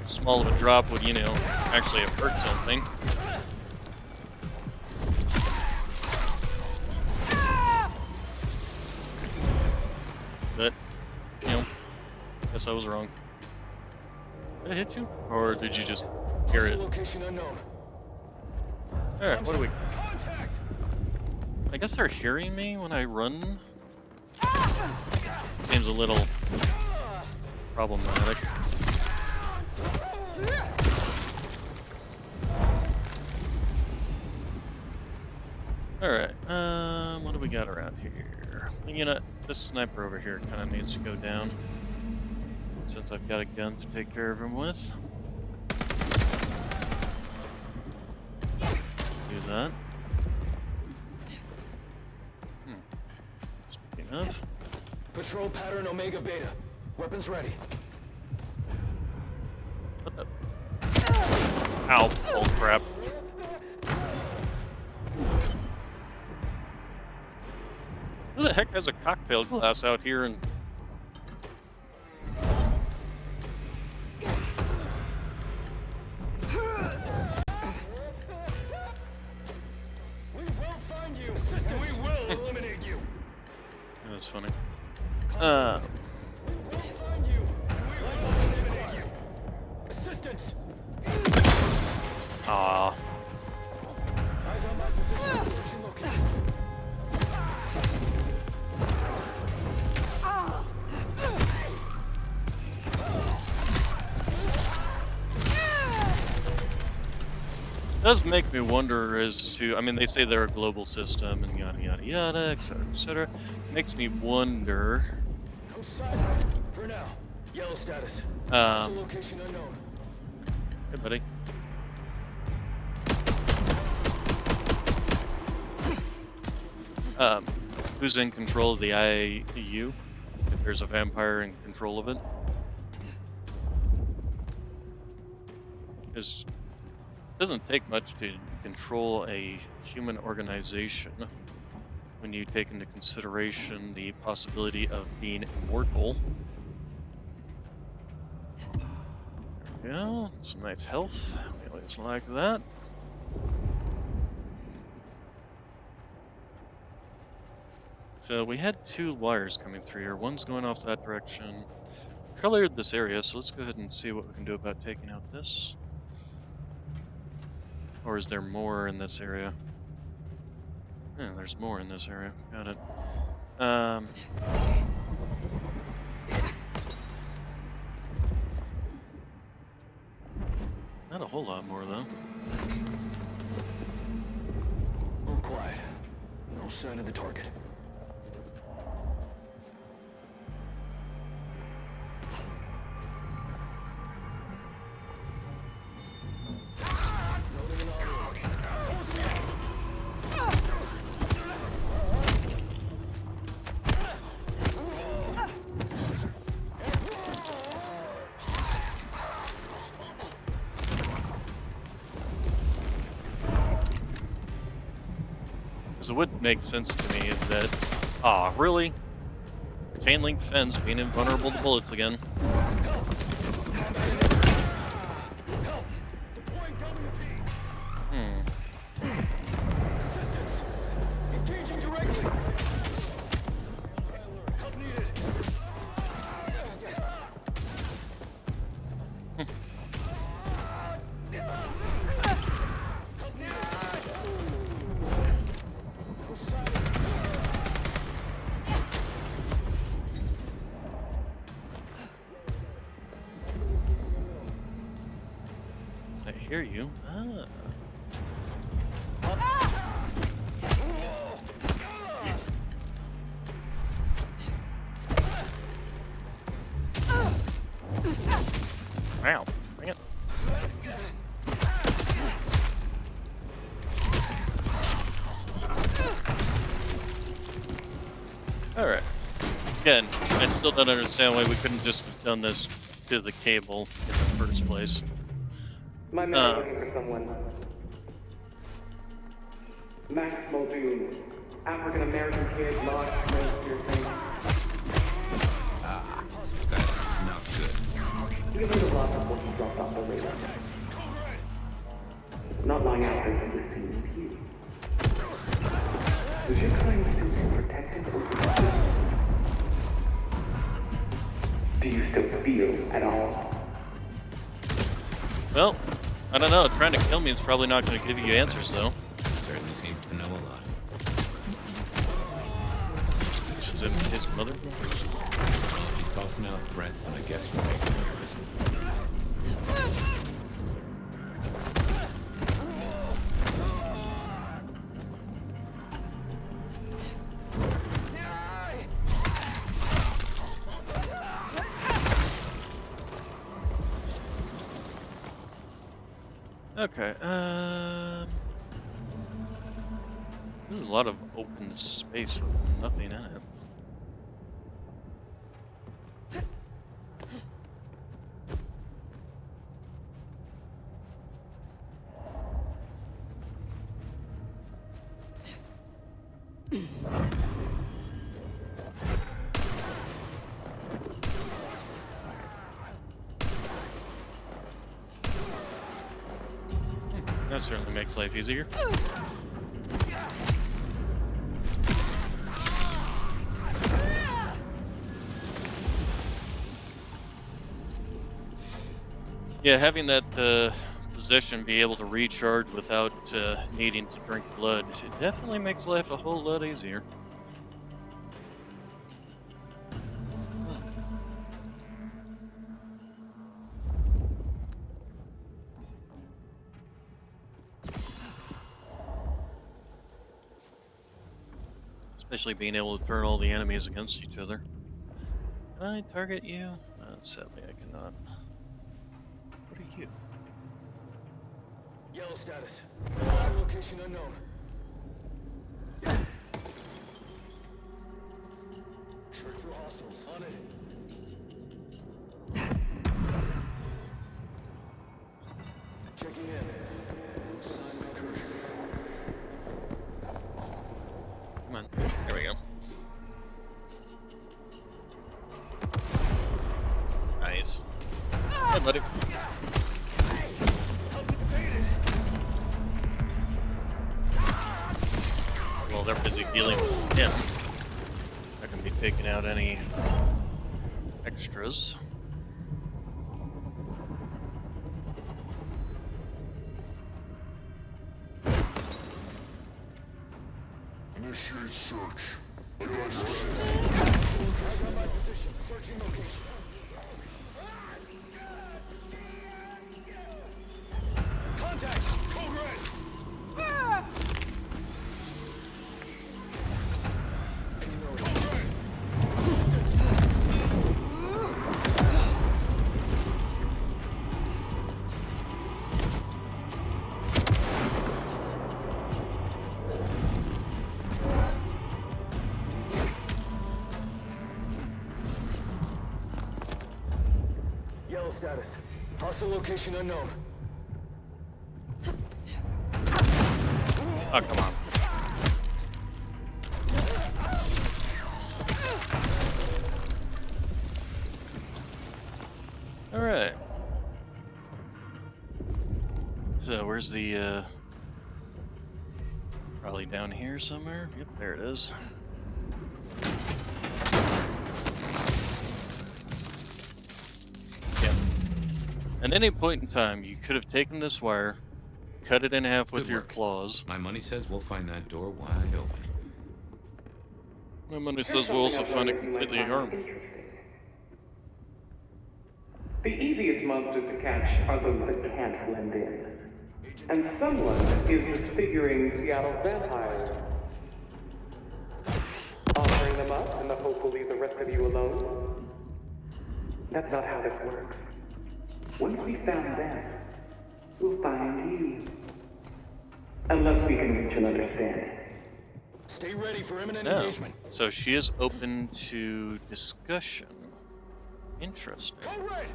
small of a drop would, you know, actually have hurt something. But, you know, guess I was wrong. Did I hit you? Or did you just hear it? Location unknown. Alright, what do we... I guess they're hearing me when I run? Seems a little problematic. Alright, what do we got around here? You know, this sniper over here kind of needs to go down. Since I've got a gun to take care of him with. Do that. Speaking of. Patrol pattern Omega Beta. Weapons ready. What the? Ow, oh crap. Who the heck has a cocktail glass out here and... We will find you. Assistance. We will eliminate you. That was funny. We will find you. We will eliminate you. Assistance. Aww. Eyes on my position. Searching location. Does make me wonder as to, I mean, they say they're a global system and yada yada yada, etc., etc. Makes me wonder. No side. For now. Yellow status. Location unknown. Hey, buddy. Who's in control of the IAU? If there's a vampire in control of it? Because it doesn't take much to control a human organization when you take into consideration the possibility of being immortal. There we go. Some nice health. We always like that. So we had two wires coming through here. One's going off that direction. Cleared this area, so let's go ahead and see what we can do about taking out this. Or is there more in this area? Yeah, there's more in this area. Got it. Not a whole lot more though. All quiet. No sign of the target. Because it would make sense to me is that, really? Chain link fence being invulnerable to bullets again. Assistance! Engaging directly! Help needed! I hear you. Wow. Bring it. Alright. Again, I still don't understand why we couldn't just have done this to the cable in the first place. My men are looking for someone. Max Muldoon, African-American kid, large, nose piercing. That's not good. He learned a lot of what he dropped off the radar. Not long after he was seen with you. Does your kind still feel protected over you? Do you still feel at all? Well, I don't know. Trying to kill me is probably not going to give you answers, though. Certainly seems to know a lot. Is it his mother? She's tossing out threats, and I guess you're making me nervous. Okay, there's a lot of open space with nothing in it. That certainly makes life easier. Yeah, having that position be able to recharge without needing to drink blood, it definitely makes life a whole lot easier. Especially being able to turn all the enemies against each other. Can I target you? Sadly, I cannot. What are you? Yellow status. Hostile location unknown. Check for hostiles. On it. Checking in. No sign of incursion. Come on. There we go. Nice. Hey, buddy. Well, they're busy dealing with him. Not gonna be taking out any extras. Initiate search. Eyes on my position. Searching location. Contact! Code red! Yellow status. Hostile location unknown. Oh, come on. All right. So where's the probably down here somewhere? Yep, there it is. Yep. At any point in time, you could have taken this wire, cut it in half with Good your work. claws. My money says we'll find that door wide open. My money Here's says we'll something also I've find learned it that you might completely find harmless. interesting. The easiest monsters to catch are those that can't blend in. And someone is disfiguring Seattle's vampires. Offering them up in the hope we'll leave the rest of you alone? That's not how this works. Once we found them, we'll find you. Unless we can reach an understanding. Stay ready for imminent No. engagement. So she is open to discussion. Interesting. Code red!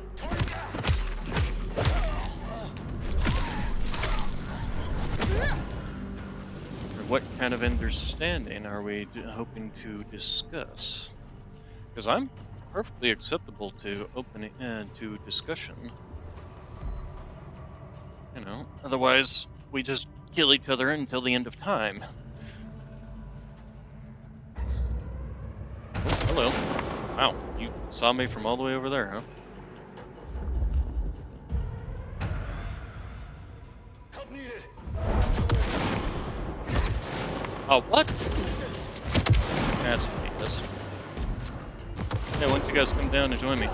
What kind of understanding are we hoping to discuss? Because I'm perfectly acceptable to opening to discussion. You know, otherwise we just kill each other until the end of time. Oh, hello. Wow, you saw me from all the way over there, huh? Help needed. Oh, what? That's ridiculous. Yeah, why don't you guys come down and join me?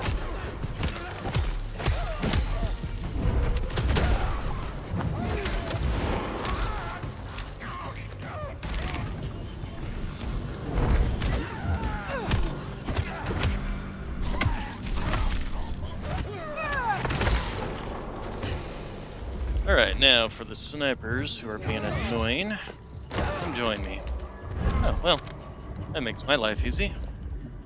Alright, now for the snipers who are being annoying, come join me. Oh, well, that makes my life easy.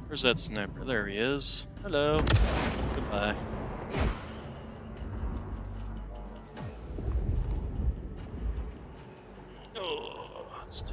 Where's that sniper? There he is. Hello. Goodbye. Oh, let's take...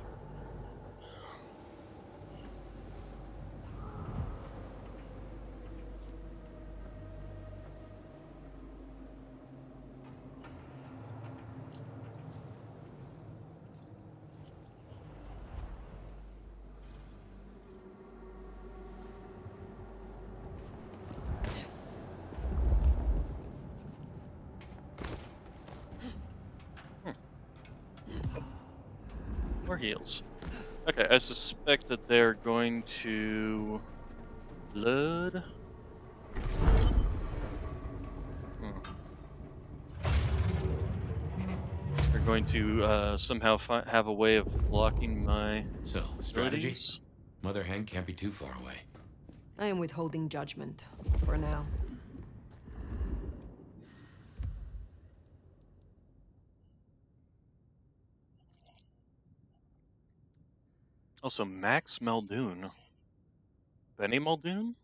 More heals. Okay, I suspect that they're going to... Blood? They're going to somehow have a way of blocking my... So, strategy? abilities? Mother Hen can't be too far away. I am withholding judgment for now. Also, Max Muldoon. Benny Muldoon?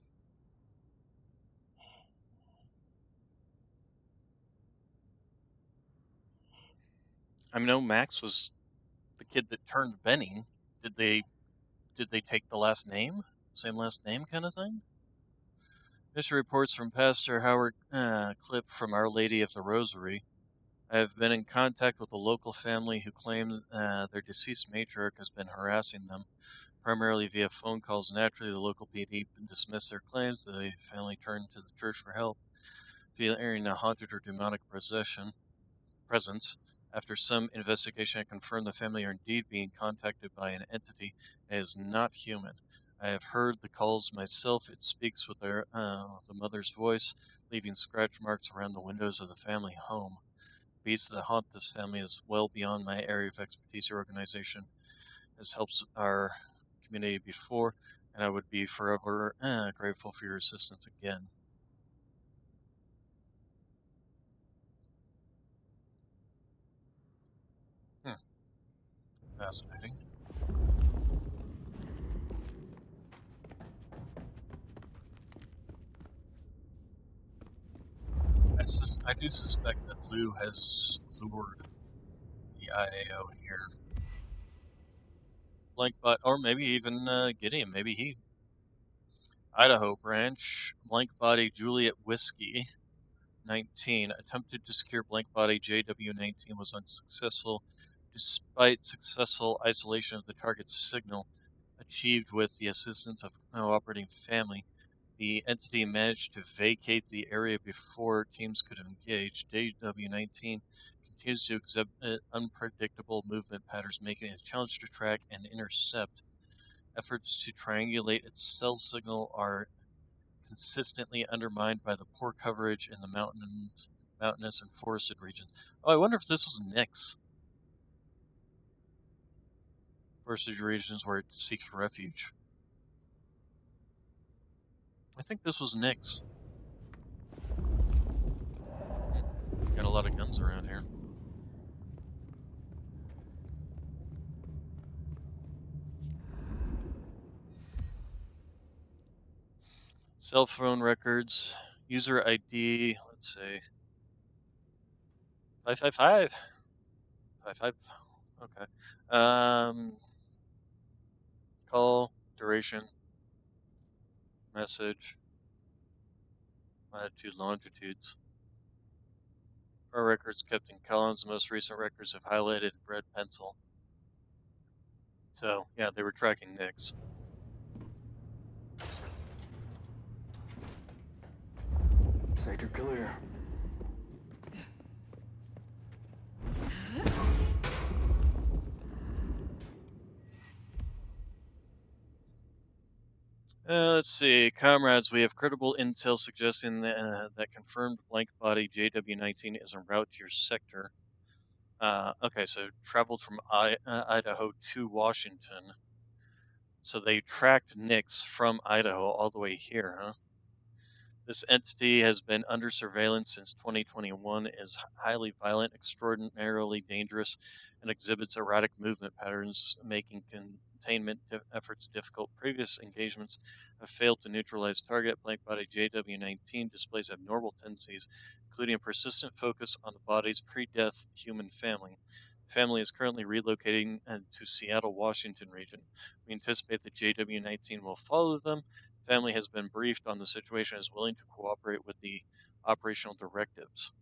I know Max was the kid that turned Benny. Did they take the last name? Same last name kind of thing? This reports from Pastor Howard Clip from Our Lady of the Rosary. I have been in contact with a local family who claim their deceased matriarch has been harassing them, primarily via phone calls. Naturally, the local PD dismissed their claims. The family turned to the church for help, fearing a haunted or demonic presence. After some investigation, I confirmed the family are indeed being contacted by an entity and is not human. I have heard the calls myself. It speaks with the mother's voice, leaving scratch marks around the windows of the family home. Beasts that haunt this family is well beyond my area of expertise or organization. Has helped our community before, and I would be forever grateful for your assistance again. Fascinating. I do suspect that Lou has lured the IAO here. Blankbot, or maybe even Gideon. Maybe he. Idaho branch, blank body Juliet Whiskey 19 attempted to secure blank body JW19 was unsuccessful despite successful isolation of the target's signal achieved with the assistance of cooperating family. The entity managed to vacate the area before teams could engage. JW19 continues to exhibit unpredictable movement patterns, making it a challenge to track and intercept. Efforts to triangulate its cell signal are consistently undermined by the poor coverage in the mountainous and forested regions. Oh, I wonder if this was Nyx. Forested regions where it seeks refuge. I think this was Nyx. Got a lot of guns around here. Cell phone records, user ID, let's see. 555. 55. Okay. Call, duration, message, latitude, longitudes. Our records kept in columns. The most recent records have highlighted in red pencil. So, yeah, they were tracking Nyx. Sector clear. Let's see, comrades. We have credible intel suggesting that confirmed blank body JW19 is en route to your sector. Okay, so traveled from Idaho to Washington. So they tracked Nyx from Idaho all the way here, huh? This entity has been under surveillance since 2021, is highly violent, extraordinarily dangerous, and exhibits erratic movement patterns, making containment efforts difficult. Previous engagements have failed to neutralize target. Blank body JW19 displays abnormal tendencies, including a persistent focus on the body's pre-death human family. The family is currently relocating to Seattle, Washington region. We anticipate that JW19 will follow them. Family has been briefed on the situation and is willing to cooperate with the operational directives.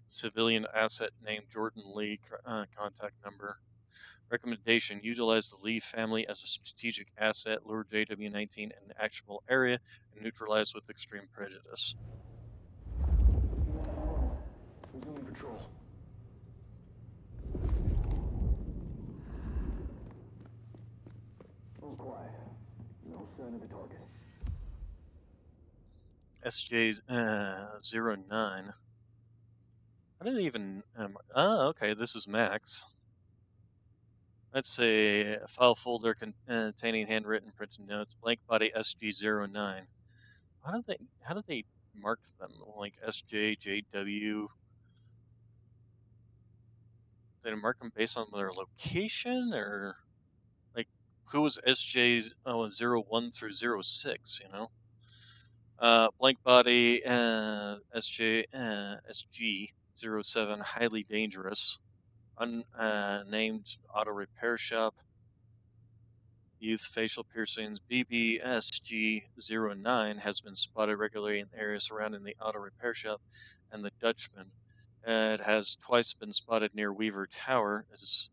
Civilian asset named Jordan Lee, contact number. Recommendation, utilize the Lee family as a strategic asset, lure JW19 in an actionable area, and neutralize with extreme prejudice. Resuming patrol. All quiet. No sign of the target. SJ09. I didn't even. Okay, this is Max. Let's say a file folder containing handwritten printed notes. Blank body SG09. How do they mark them? Like SJJW? Did they mark them based on their location, or like who was SJ01 through 06? You know. Blank body SG07, highly dangerous. Unnamed auto repair shop. Youth facial piercings. BBSG09 has been spotted regularly in areas surrounding the auto repair shop and the Dutchman. It has twice been spotted near Weaver Tower. It is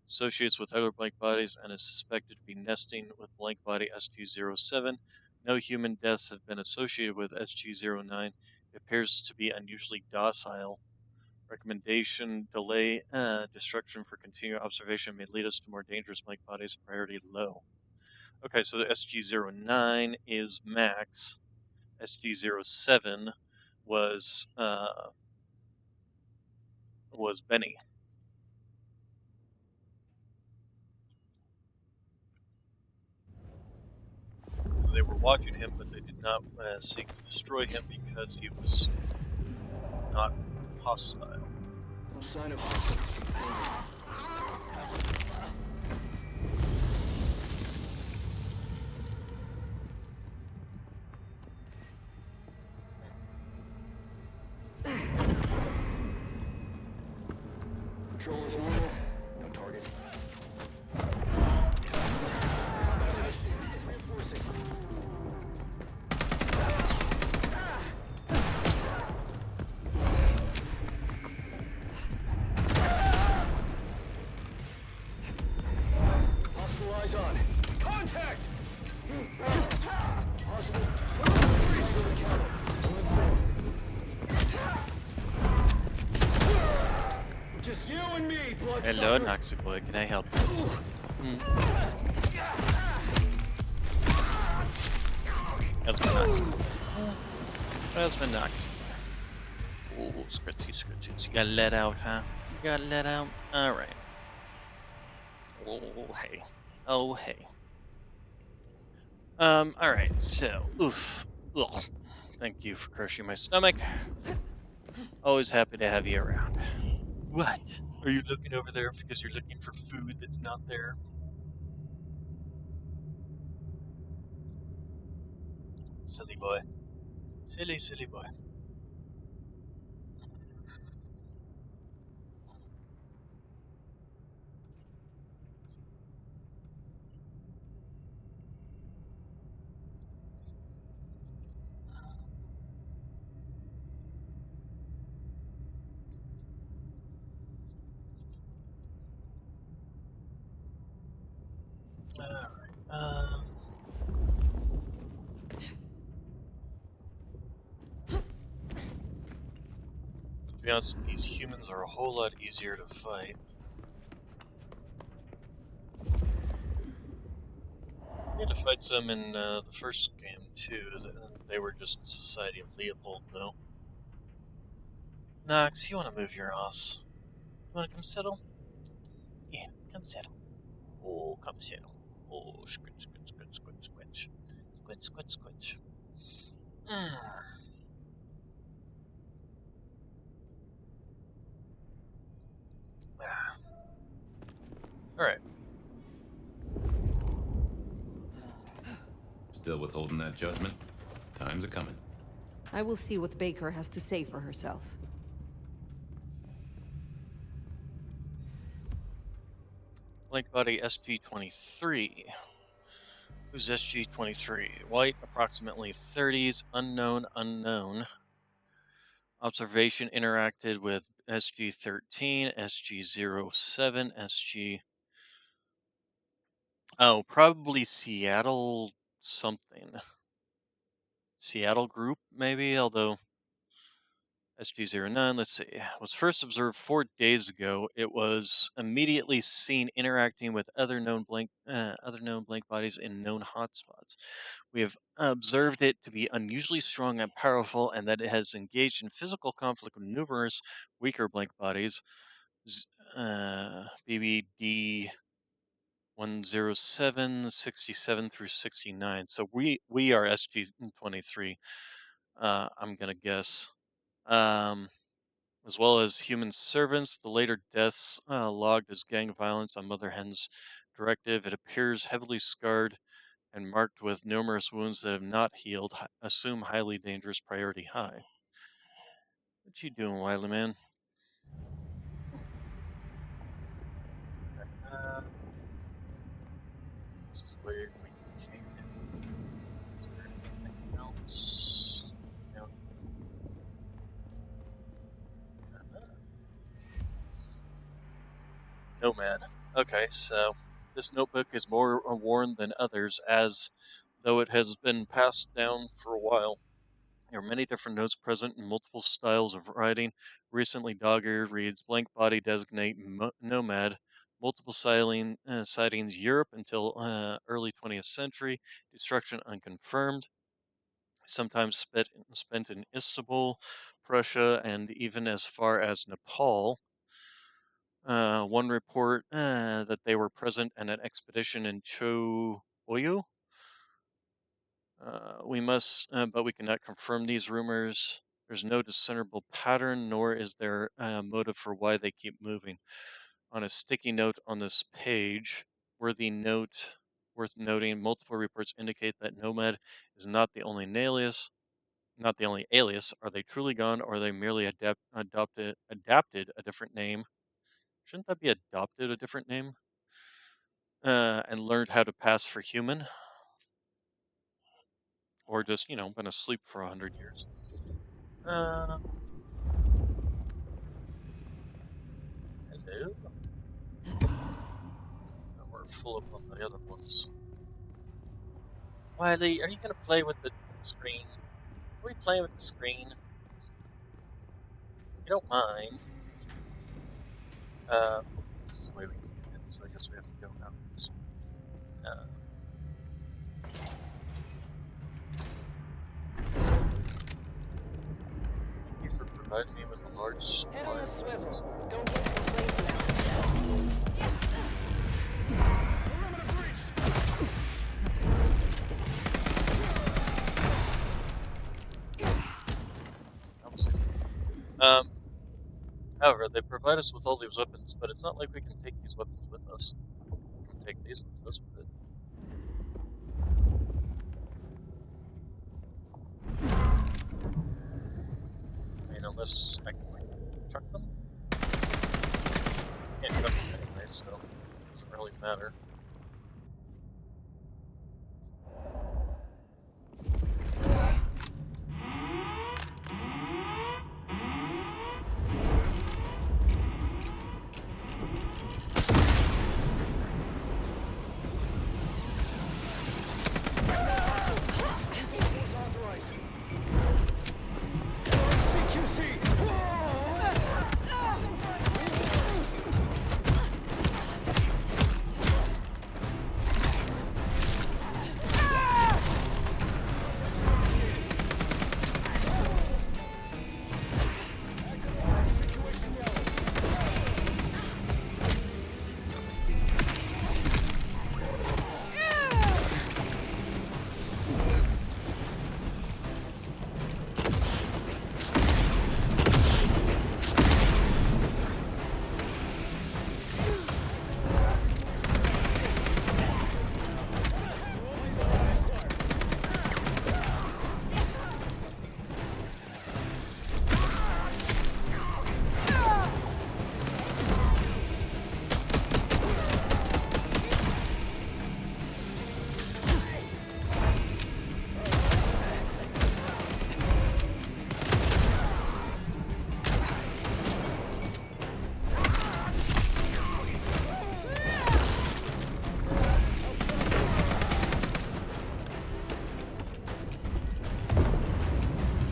associates with other blank bodies and is suspected to be nesting with blank body SG07. No human deaths have been associated with SG09. It appears to be unusually docile. Recommendation, delay destruction for continued observation may lead us to more dangerous blank bodies, priority low. Okay, so the SG-09 is Max. SG-07 was Benny. So they were watching him, but they did not seek to destroy him because he was not hostile. No sign of hostiles. Patrol is normal. No targets. Reinforcing. Hostile eyes on. Contact! Hostile. Breach to the counter. Just you and me, bloodsucker. Hello, Noxy boy. Can I help you? That's my Noxy boy. That's my Noxy boy. Ooh, scritchy. You got let out, huh? You got let out? Alright. Oh, hey. Oh, hey. Alright, so, oof. Ugh. Thank you for crushing my stomach. Always happy to have you around. What? Are you looking over there because you're looking for food that's not there? Silly boy. Silly boy. Alright, to be honest, these humans are a whole lot easier to fight. I had to fight some in the first game too. They were just the Society of Leopold, though. Nox, you want to move your ass? You want to come settle? Yeah, come settle. Oh, come settle. Oh, squitch. Squitch. Alright. Still withholding that judgment? Time's a coming. I will see what Baker has to say for herself. Blank body SG-23. Who's SG-23? White, approximately 30s, unknown. Observation interacted with SG-13, SG-07, SG... Oh, probably Seattle something. Seattle group, maybe, although SG-09, let's see, was first observed 4 days ago. It was immediately seen interacting with other known blank bodies in known hotspots. We have observed it to be unusually strong and powerful, and that it has engaged in physical conflict with numerous weaker blank bodies. BBD 107, 67 through 69. So we are SG-23. I'm gonna guess. As well as human servants. The later deaths logged as gang violence on Mother Hen's directive. It appears heavily scarred and marked with numerous wounds that have not healed. Assume highly dangerous, priority high. What you doing, Wily man? This is where we came in. Is there anything else? No. Nomad. Okay, so this notebook is more worn than others, as though it has been passed down for a while. There are many different notes present in multiple styles of writing. Recently, dog-eared reads blank body designate nomad. Multiple sightings Europe until early 20th century. Destruction unconfirmed. Sometimes spent in Istanbul, Prussia, and even as far as Nepal. One report that they were present at an expedition in Cho Oyu. But we cannot confirm these rumors. There's no discernible pattern, nor is there a motive for why they keep moving. On a sticky note on this page, worth noting, multiple reports indicate that Nomad is not the only alias. Are they truly gone, or are they merely adapted a different name? Shouldn't that be adopted a different name? And learned how to pass for human, or just been asleep for 100 years. Uh, Hello. And we're full up on the other ones. Wiley, are you gonna play with the screen? Are we playing with the screen? If you don't mind. This is the way we came in, so I guess we have to go out. Thank you for providing me with a large supply. Head on a swivel. Don't wait for place However, they provide us with all these weapons, but it's not like we can take these weapons with us. We can take these with us, but I mean, unless I can like chuck them. Can't chuck them anyway, so it doesn't really matter.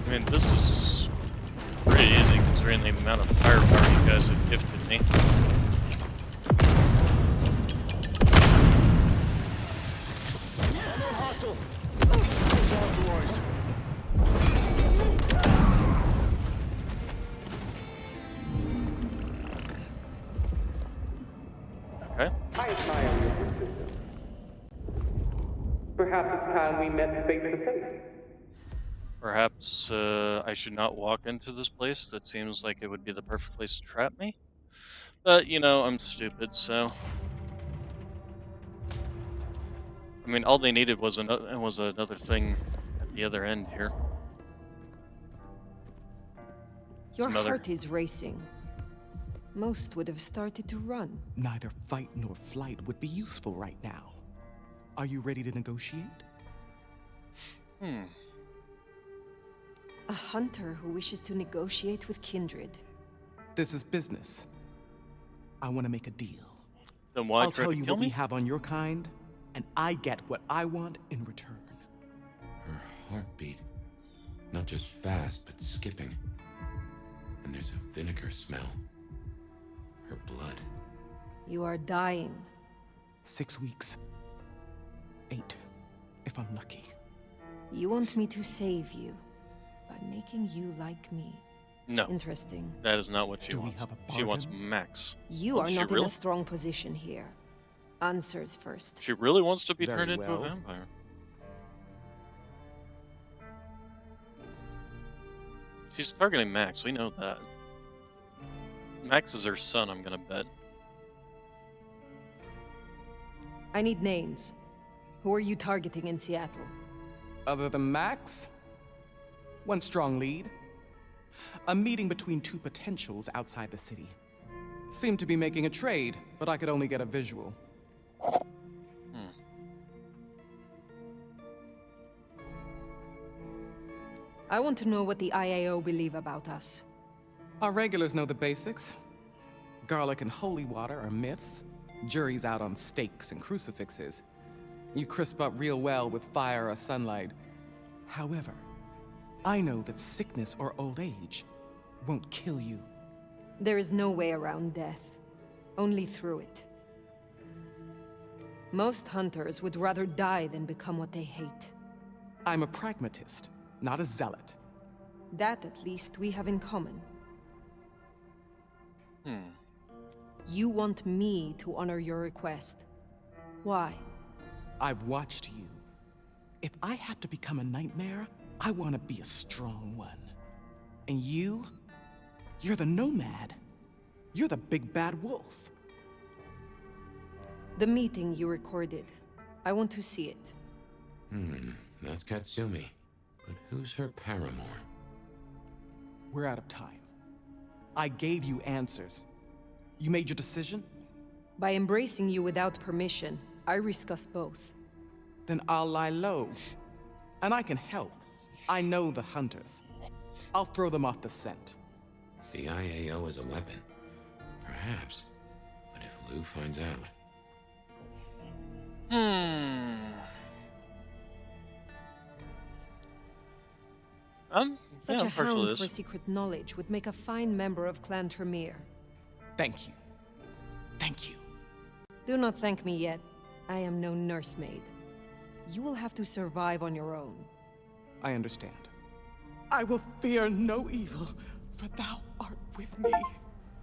I mean, this is pretty easy considering the amount of firepower you guys have gifted me. Hostile. Okay. I admire your persistence. Perhaps it's time we met face to face. Perhaps I should not walk into this place. That seems like it would be the perfect place to trap me. But, I'm stupid, so... I mean, all they needed was another thing at the other end here. Your heart is racing. Most would have started to run. Neither fight nor flight would be useful right now. Are you ready to negotiate? A hunter who wishes to negotiate with kindred. This is business. I want to make a deal. Then why I'll try tell to you kill what me? we have on your kind, and I get what I want in return. Her heartbeat. Not just fast, but skipping. And there's a vinegar smell. Her blood. You are dying. 6 weeks. 8, if I'm lucky. You want me to save you by making you like me. No. Interesting. That is not what she wants. She wants bargain? Max. You Wants are she not in really? a strong position here. Answers first. She really wants to be Very turned into a well. vampire. She's targeting Max, we know that. Max is her son, I'm gonna bet. I need names. Who are you targeting in Seattle? Other than Max? One strong lead. A meeting between 2 potentials outside the city. Seemed to be making a trade, but I could only get a visual. I want to know what the IAO believe about us. Our regulars know the basics. Garlic and holy water are myths. Jury's out on stakes and crucifixes. You crisp up real well with fire or sunlight. However, I know that sickness or old age won't kill you. There is no way around death. Only through it. Most hunters would rather die than become what they hate. I'm a pragmatist, not a zealot. That, at least, we have in common. Hmm. You want me to honor your request. Why? I've watched you. If I have to become a nightmare, I want to be a strong one. And you're the nomad. You're the big bad wolf. The meeting you recorded. I want to see it. That's Katsumi. But who's her paramour? We're out of time. I gave you answers. You made your decision? By embracing you without permission, I risk us both. Then I'll lie low. And I can help. I know the hunters. I'll throw them off the scent. The IAO is a weapon. Perhaps. But if Lou finds out... Such yeah, a partial hound to for this. secret knowledge would make a fine member of Clan Tremere. Thank you. Thank you. Do not thank me yet. I am no nursemaid. You will have to survive on your own. I understand. I will fear no evil, for thou art with me.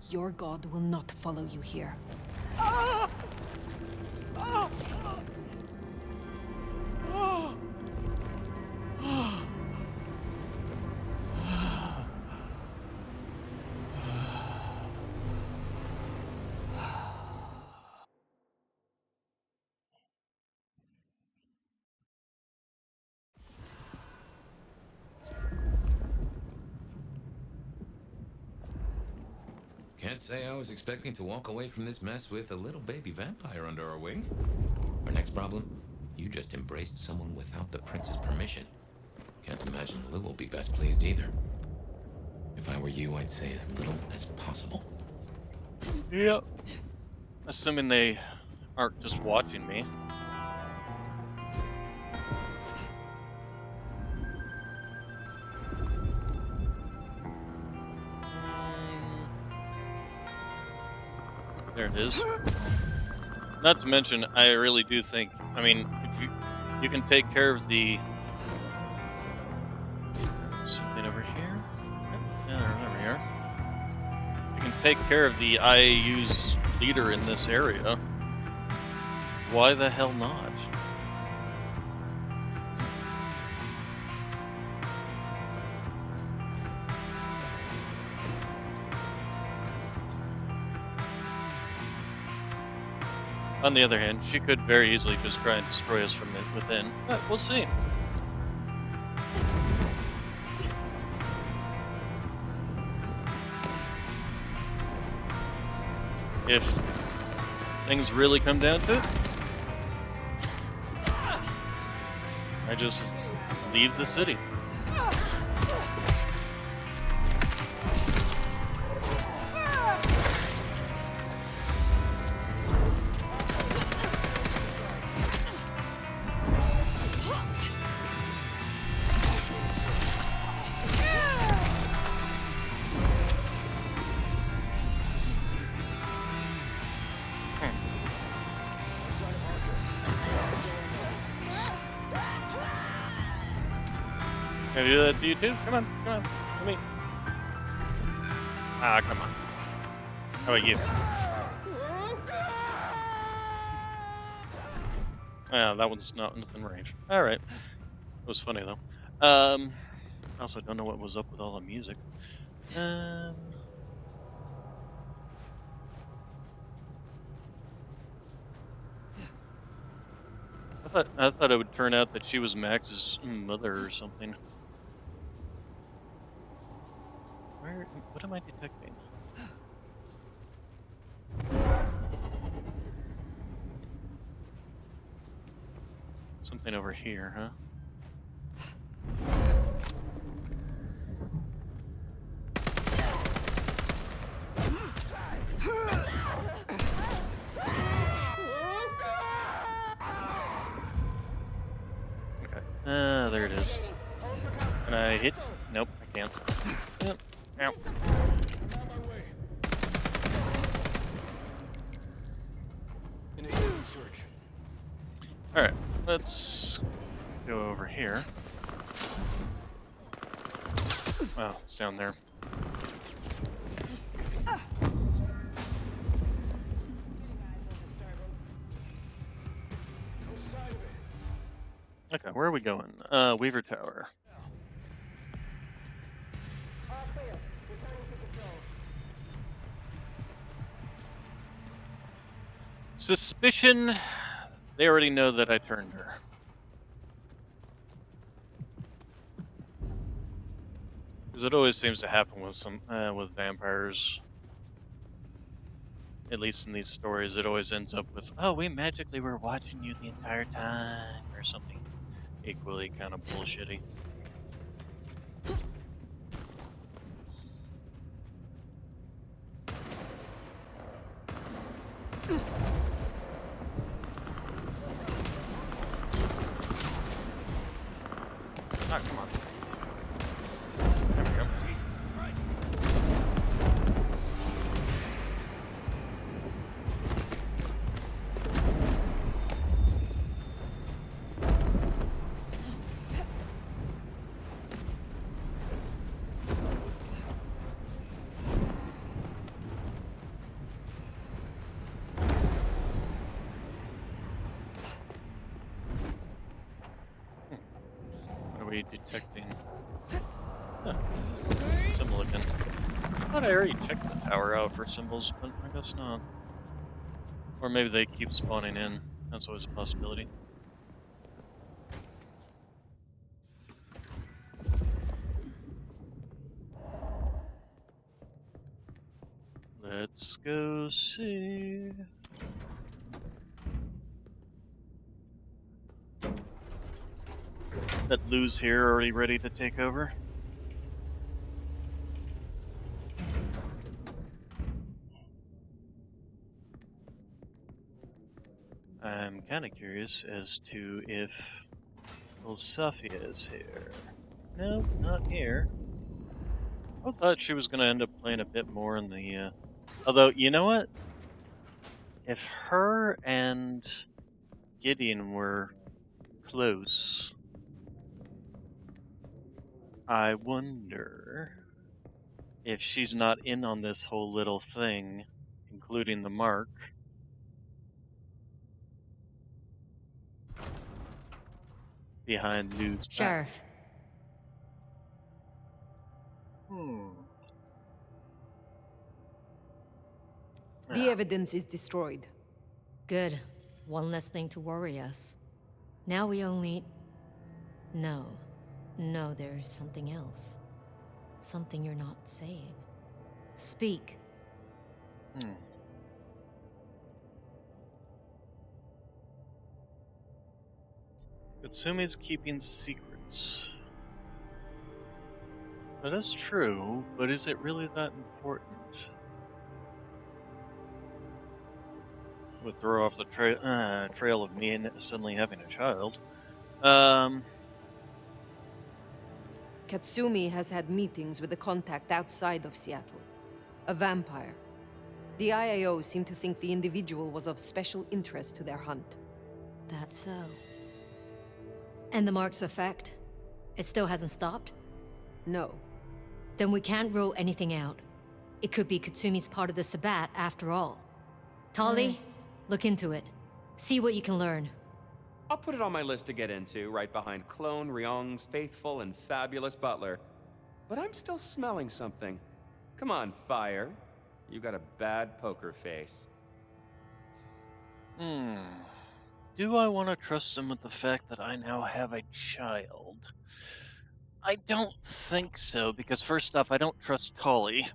Your god will not follow you here. Ah! Ah! Ah! Ah! Can't say I was expecting to walk away from this mess with a little baby vampire under our wing. Our next problem? You just embraced someone without the prince's permission. Can't imagine Lou will be best pleased either. If I were you, I'd say as little as possible. Yep. Assuming they aren't just watching me. There it is. Not to mention, I really do think, I mean, if you can take care of the... Something over here? Yeah, they're over here. If you can take care of the IAU's leader in this area, why the hell not? On the other hand, she could very easily just try and destroy us from within. But we'll see. If things really come down to it, I just leave the city. Can I do that to you too? Come on, come on. Let me. Ah, come on. How about you? Yeah, that one's not within range. All right. It was funny though. I also don't know what was up with all the music. Um, I thought it would turn out that she was Max's mother or something. What am I detecting? Something over here, huh? Okay. There it is. Can I hit? Nope, I can't. Yep. Ow. Alright, let's go over here. Oh, it's down there. Okay, where are we going? Weaver Tower. Suspicion. They already know that I turned her. Because it always seems to happen with with vampires. At least in these stories, it always ends up with, "Oh, we magically were watching you the entire time," or something equally kind of bullshitty. Ah, come on. There we go. Jesus Christ. What are we detecting? Huh. Symbol again. I thought I already checked the tower out for symbols, but I guess not. Or maybe they keep spawning in. That's always a possibility. Let's go see. That Lou's here, already ready to take over. I'm kind of curious as to if old Safia is here. No, not here. I thought she was going to end up playing a bit more in the... Although, you know what? If her and Gideon were close, I wonder if she's not in on this whole little thing, including the mark. Behind Lou's back. Sheriff. The evidence is destroyed. Good. One less thing to worry us. Now we only... No. No, there's something else. Something you're not saying. Speak. Katsumi's keeping secrets. That is true, but is it really that important? Would throw off the trail of me suddenly having a child. Katsumi has had meetings with a contact outside of Seattle. A vampire. The IAO seem to think the individual was of special interest to their hunt. That's so. And the mark's effect? It still hasn't stopped? No. Then we can't rule anything out. It could be Katsumi's part of the Sabbat after all. Tali, look into it. See what you can learn. I'll put it on my list to get into, right behind Clone Ryong's faithful and fabulous butler. But I'm still smelling something. Come on, Fire. You got a bad poker face. Do I want to trust him with the fact that I now have a child? I don't think so, because first off, I don't trust Tali.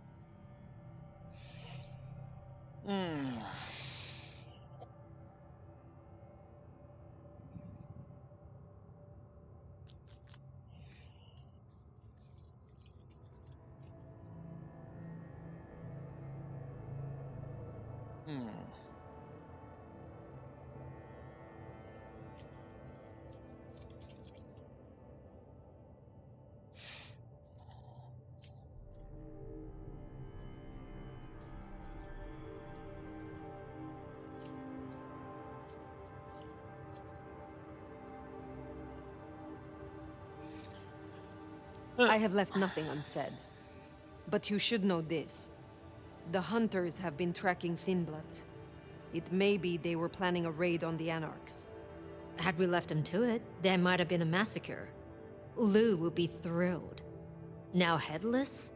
I have left nothing unsaid. But you should know this. The hunters have been tracking Thinbloods. It may be they were planning a raid on the Anarchs. Had we left them to it, there might have been a massacre. Lou would be thrilled. Now headless?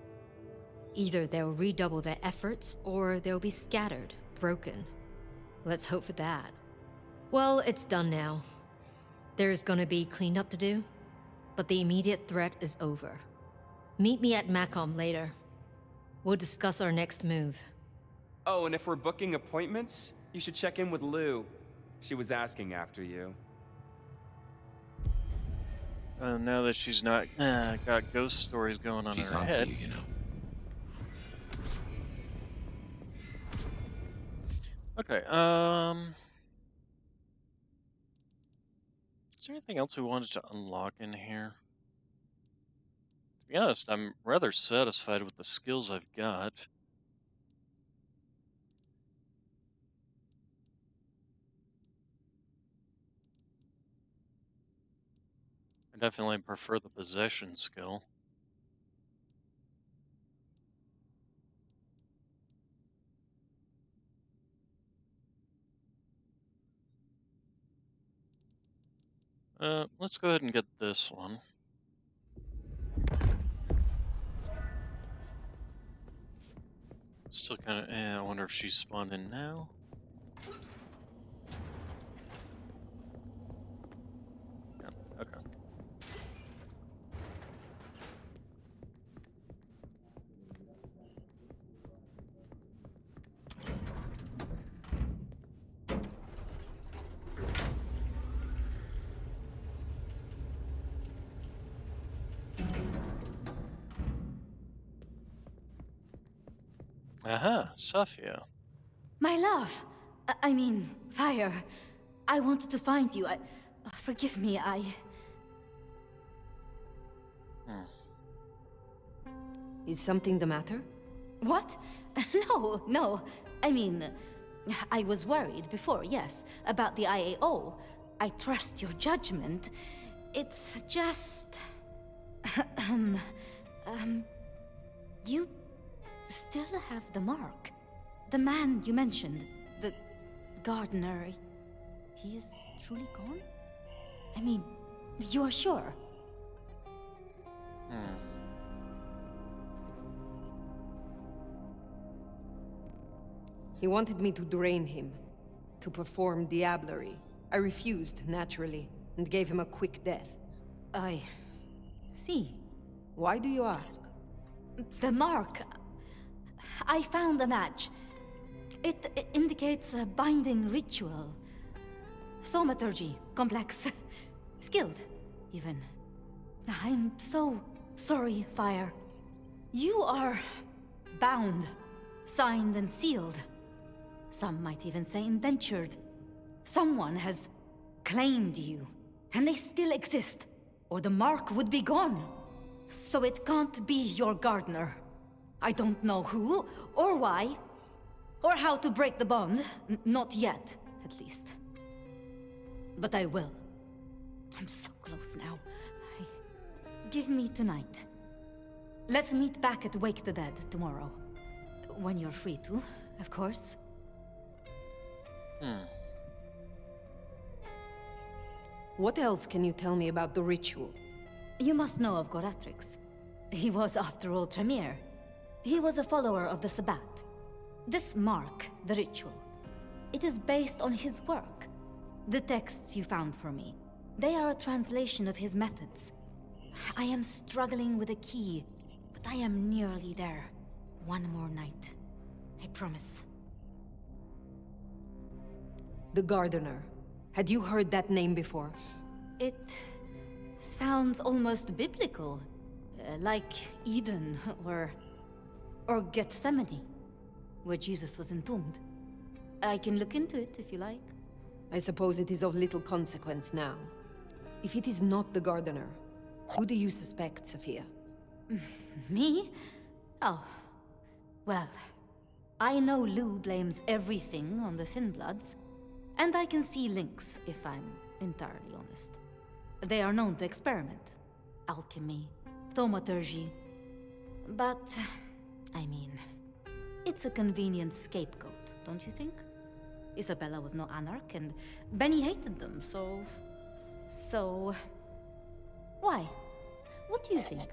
Either they'll redouble their efforts, or they'll be scattered, broken. Let's hope for that. Well, it's done now. There's gonna be cleanup to do, but the immediate threat is over. Meet me at Macom later. We'll discuss our next move. Oh, and if we're booking appointments, you should check in with Lou. She was asking after you. Now that she's not got ghost stories going on in her head. You know. Okay, is there anything else we wanted to unlock in here? To be honest, I'm rather satisfied with the skills I've got. I definitely prefer the possession skill. Let's go ahead and get this one. Still kind of, I wonder if she's spawned in now. Yeah, okay. Aha, Safia. My love! I mean, Fire. I wanted to find you. Forgive me, Is something the matter? What? No. I mean, I was worried before, yes, about the IAO. I trust your judgment. It's just... you still have the mark. The man you mentioned, the gardener, he is truly gone? I mean, you are sure? He wanted me to drain him, to perform diablerie. I refused, naturally, and gave him a quick death. I see. Why do you ask? The mark. I found a match. It indicates a binding ritual. Thaumaturgy, complex. Skilled, even. I'm so sorry, Fire. You are bound, signed and sealed. Some might even say indentured. Someone has claimed you, and they still exist, or the mark would be gone. So it can't be your gardener. I don't know who, or why, or how to break the bond. Not yet, at least. But I will. I'm so close now. Give me tonight. Let's meet back at Wake the Dead tomorrow. When you're free to, of course. What else can you tell me about the ritual? You must know of Goratrix. He was, after all, Tremere. He was a follower of the Sabbat. This mark, the ritual, it is based on his work. The texts you found for me, they are a translation of his methods. I am struggling with a key, but I am nearly there. One more night. I promise. The Gardener. Had you heard that name before? It sounds almost biblical. Like Eden or Gethsemane, where Jesus was entombed. I can look into it if you like. I suppose it is of little consequence now. If it is not the Gardener, who do you suspect, Sophia? Me? Oh. Well, I know Lou blames everything on the Thin Bloods, and I can see links, if I'm entirely honest. They are known to experiment. Alchemy, thaumaturgy. But, I mean, it's a convenient scapegoat, don't you think? Isabella was no anarch, and Benny hated them, so... Why? What do you think?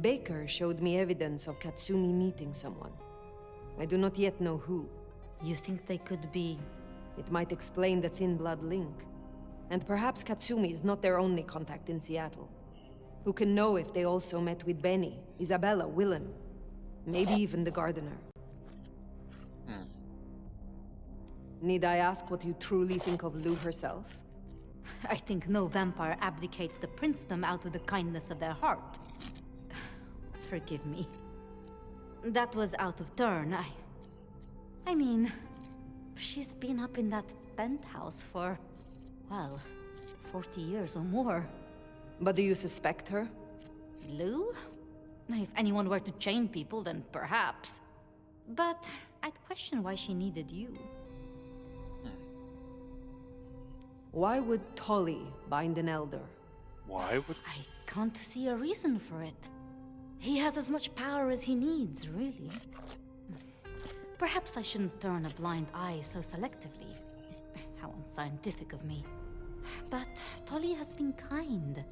Baker showed me evidence of Katsumi meeting someone. I do not yet know who. You think they could be... It might explain the Thin Blood link. And perhaps Katsumi is not their only contact in Seattle. Who can know if they also met with Benny, Isabella, Willem, maybe even the Gardener. Need I ask what you truly think of Lou herself? I think no vampire abdicates the princedom out of the kindness of their heart. Forgive me. That was out of turn. I mean, she's been up in that penthouse for, well, 40 years or more. But do you suspect her? Lou? If anyone were to chain people, then perhaps. But I'd question why she needed you. Why would Tolly bind an elder? Why would... I can't see a reason for it. He has as much power as he needs, really. Perhaps I shouldn't turn a blind eye so selectively. How unscientific of me. But Tolly has been kind.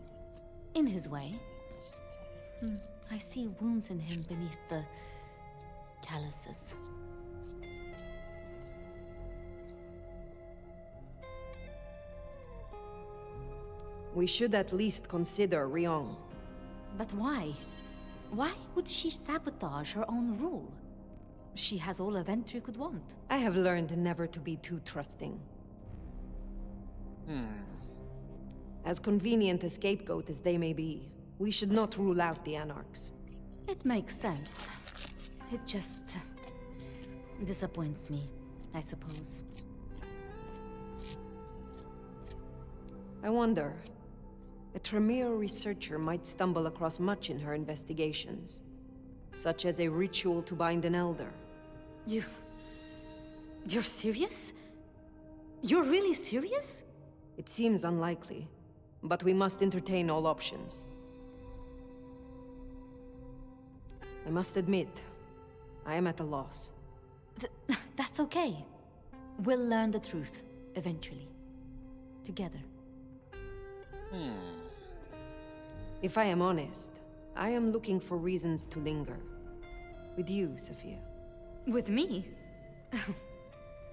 In his way. I see wounds in him beneath the calluses. We should at least consider Ryong. But why? Why would she sabotage her own rule? She has all a Ventry could want. I have learned never to be too trusting. As convenient a scapegoat as they may be, we should not rule out the Anarchs. It makes sense. It just... disappoints me, I suppose. I wonder... A Tremere researcher might stumble across much in her investigations, such as a ritual to bind an elder. You're serious? You're really serious? It seems unlikely, but we must entertain all options. I must admit, I am at a loss. That's okay. We'll learn the truth, eventually. Together. If I am honest, I am looking for reasons to linger. With you, Sophia. With me?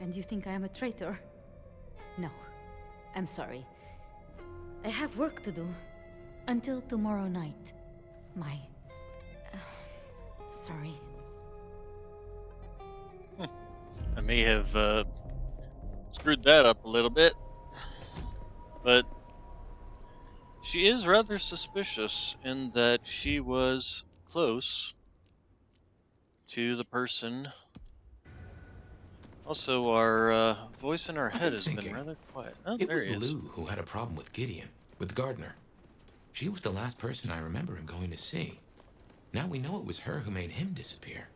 And you think I am a traitor? No. I'm sorry. I have work to do. Until tomorrow night. Sorry. I may have screwed that up a little bit. But she is rather suspicious in that she was close to the person. Also, our voice in our head has been rather quiet. Oh, It there was he is. Lou who had a problem with Gideon, with Gardner. She was the last person I remember him going to see. Now we know it was her who made him disappear.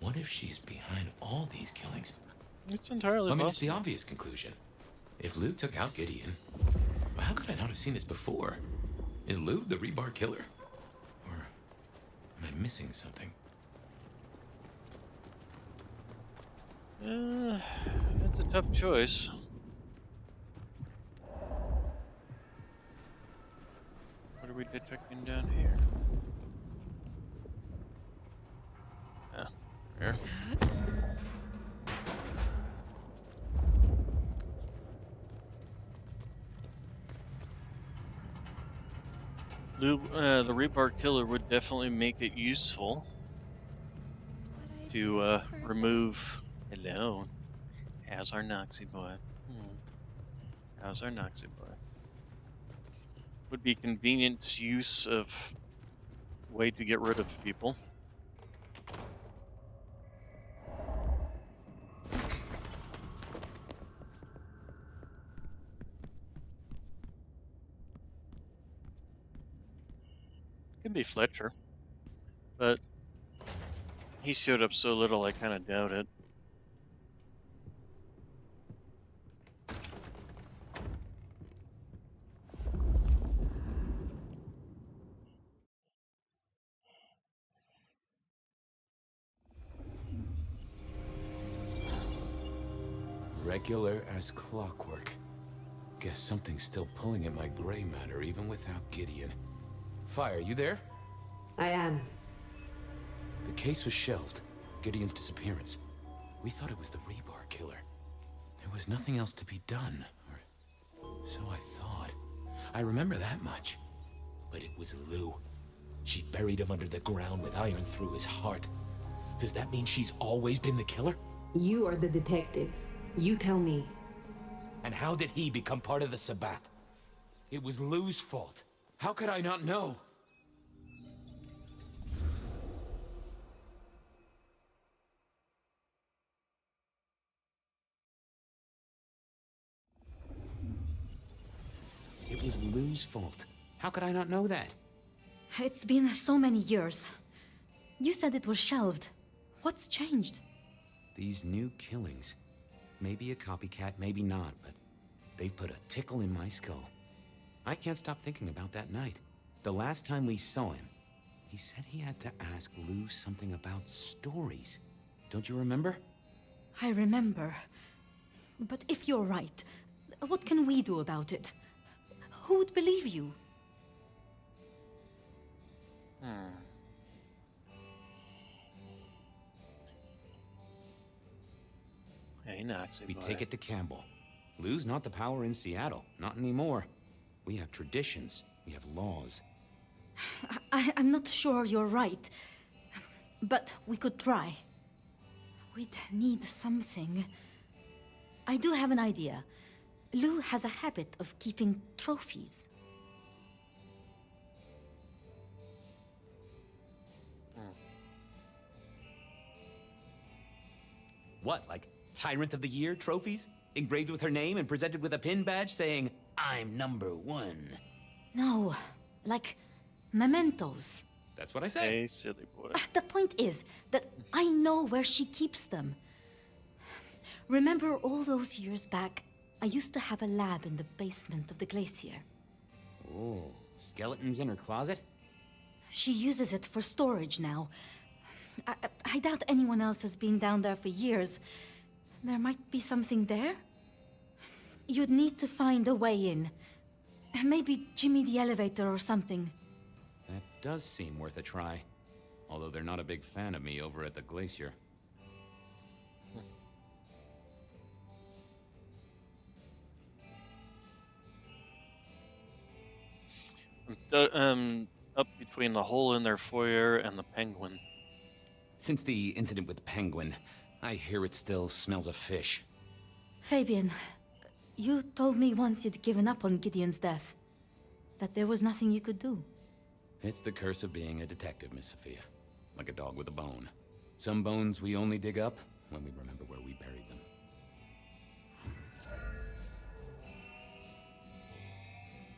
What if she's behind all these killings? It's entirely I mean, it's the possible. obvious conclusion. If Lou took out Gideon, well, how could I not have seen this before? Is Lou the rebar killer? Or am I missing something? That's a tough choice. What are we detecting down here? Ah, there. The rebar killer would definitely make it useful to remove. Hello, how's our Noxy boy? How's our Noxy boy? Would be convenient use of way to get rid of people. Could be Fletcher, but he showed up so little I kind of doubt it. Regular as clockwork. Guess something's still pulling at my gray matter even without Gideon. Fire, you there? I am. The case was shelved. Gideon's disappearance. We thought it was the rebar killer. There was nothing else to be done. Or so I thought. I remember that much. But it was Lou. She buried him under the ground with iron through his heart. Does that mean she's always been the killer? You are the detective. You tell me. And how did he become part of the Sabbath? It was Lou's fault. How could I not know? It was Lou's fault. How could I not know that? It's been so many years. You said it was shelved. What's changed? These new killings. Maybe a copycat, maybe not, but they've put a tickle in my skull. I can't stop thinking about that night. The last time we saw him, he said he had to ask Lou something about stories. Don't you remember? I remember. But if you're right, what can we do about it? Who would believe you? Hey, Noxy We boy. take it to Campbell. Lou's not the power in Seattle. Not anymore. We have traditions. We have laws. I'm not sure you're right. But we could try. We'd need something. I do have an idea. Lou has a habit of keeping trophies. What, like Tyrant of the Year trophies? Engraved with her name and presented with a pin badge saying, I'm #1. No, like mementos. That's what I said. Hey, silly boy. The point is that I know where she keeps them. Remember all those years back, I used to have a lab in the basement of the glacier. Oh, skeletons in her closet? She uses it for storage now. I doubt anyone else has been down there for years. There might be something there. You'd need to find a way in. Maybe Jimmy the elevator or something. That does seem worth a try. Although they're not a big fan of me over at the glacier. Up between the hole in their foyer and the penguin. Since the incident with the penguin, I hear it still smells of fish. Fabian, you told me once you'd given up on Gideon's death. That there was nothing you could do. It's the curse of being a detective, Miss Sophia. Like a dog with a bone. Some bones we only dig up when we remember where we buried them.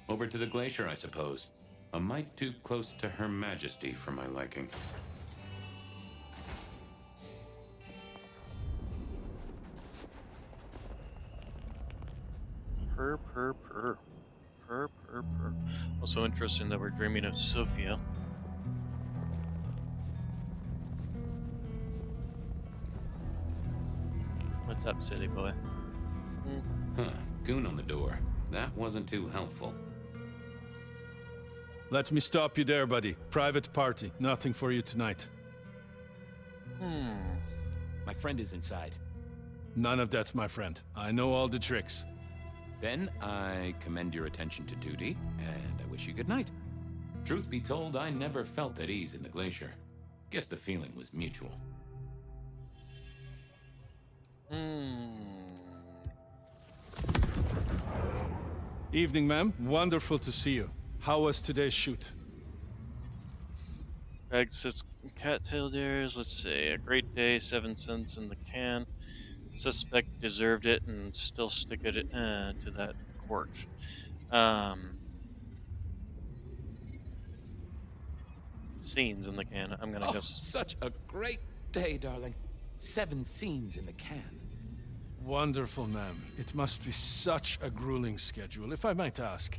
Over to the glacier, I suppose. A mite too close to Her Majesty for my liking. Purr, purr, purr. Purr, purr, purr. Also interesting that we're dreaming of Sophia. What's up, silly boy? Huh. Goon on the door. That wasn't too helpful. Let me stop you there, buddy. Private party. Nothing for you tonight. My friend is inside. None of that, my friend. I know all the tricks. Then I commend your attention to duty, and I wish you good night. Truth be told, I never felt at ease in the glacier. Guess the feeling was mutual. Evening, ma'am. Wonderful to see you. How was today's shoot? Greg says cattail dares. Let's see. A great day, 7 cents in the can. Suspect deserved it and still stick it to that court. Scenes in the can. I'm gonna guess. Such a great day, darling. 7 scenes in the can. Wonderful, ma'am. It must be such a grueling schedule. If I might ask,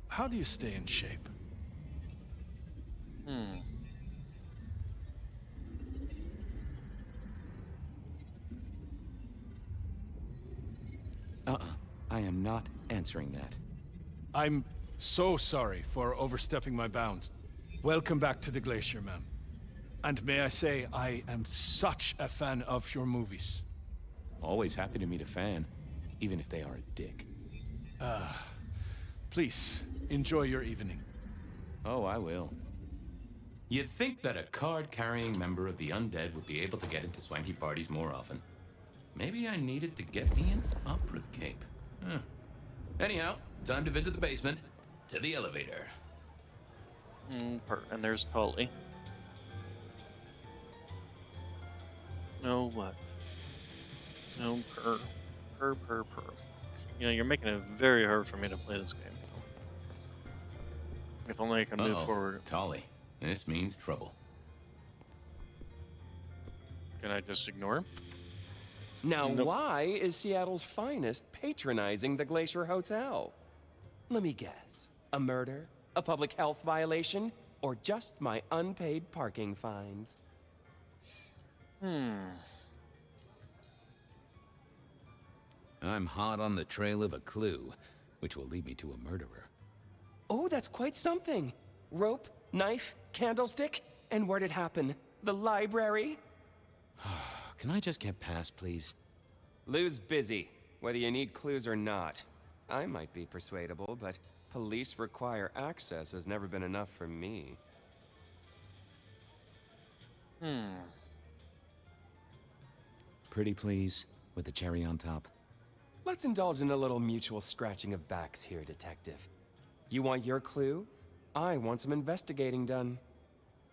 how do you stay in shape? I am not answering that. I'm so sorry for overstepping my bounds. Welcome back to the glacier, ma'am. And may I say, I am such a fan of your movies. Always happy to meet a fan, even if they are a dick. Please, enjoy your evening. Oh, I will. You'd think that a card-carrying member of the undead would be able to get into swanky parties more often. Maybe I needed to get me an opera cape. Anyhow, time to visit the basement. To the elevator. And there's Polly. No what? No purr. Purr, purr, purr. You know, you're making it very hard for me to play this game. If only I can move forward. Tolly, this means trouble. Can I just ignore him? Now, why is Seattle's finest patronizing the Glacier Hotel? Let me guess. A murder? A public health violation? Or just my unpaid parking fines? I'm hot on the trail of a clue, which will lead me to a murderer. Oh, that's quite something. Rope, knife, candlestick, and where'd it happen? The library? Can I just get past, please? Lou's busy, whether you need clues or not. I might be persuadable, but police require access has never been enough for me. Pretty please, with the cherry on top. Let's indulge in a little mutual scratching of backs here, Detective. You want your clue? I want some investigating done.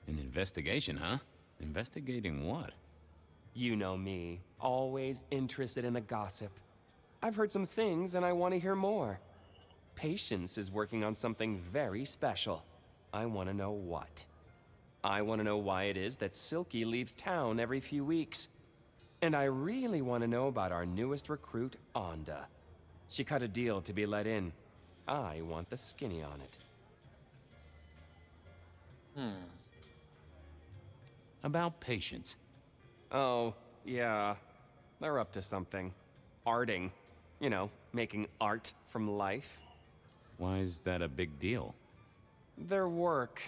An investigation, huh? Investigating what? You know me, always interested in the gossip. I've heard some things and I want to hear more. Patience is working on something very special. I want to know what. I want to know why it is that Silky leaves town every few weeks. And I really want to know about our newest recruit, Onda. She cut a deal to be let in. I want the skinny on it. About Patience. Oh, yeah. They're up to something. Arting. You know, making art from life. Why is that a big deal? Their work.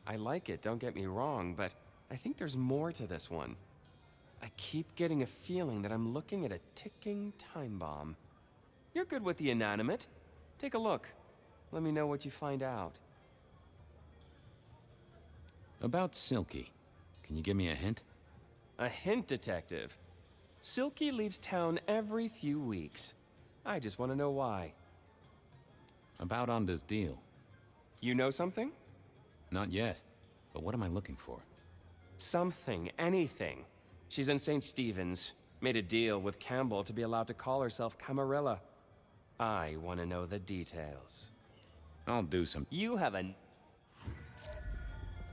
I like it, don't get me wrong, but I think there's more to this one. I keep getting a feeling that I'm looking at a ticking time bomb. You're good with the inanimate. Take a look. Let me know what you find out. About Silky. Can you give me a hint? A hint, Detective. Silky leaves town every few weeks. I just want to know why. About Onda's deal. You know something? Not yet. But what am I looking for? Something, anything. She's in St. Stephen's. Made a deal with Campbell to be allowed to call herself Camarilla. I want to know the details. I'll do some. You have a...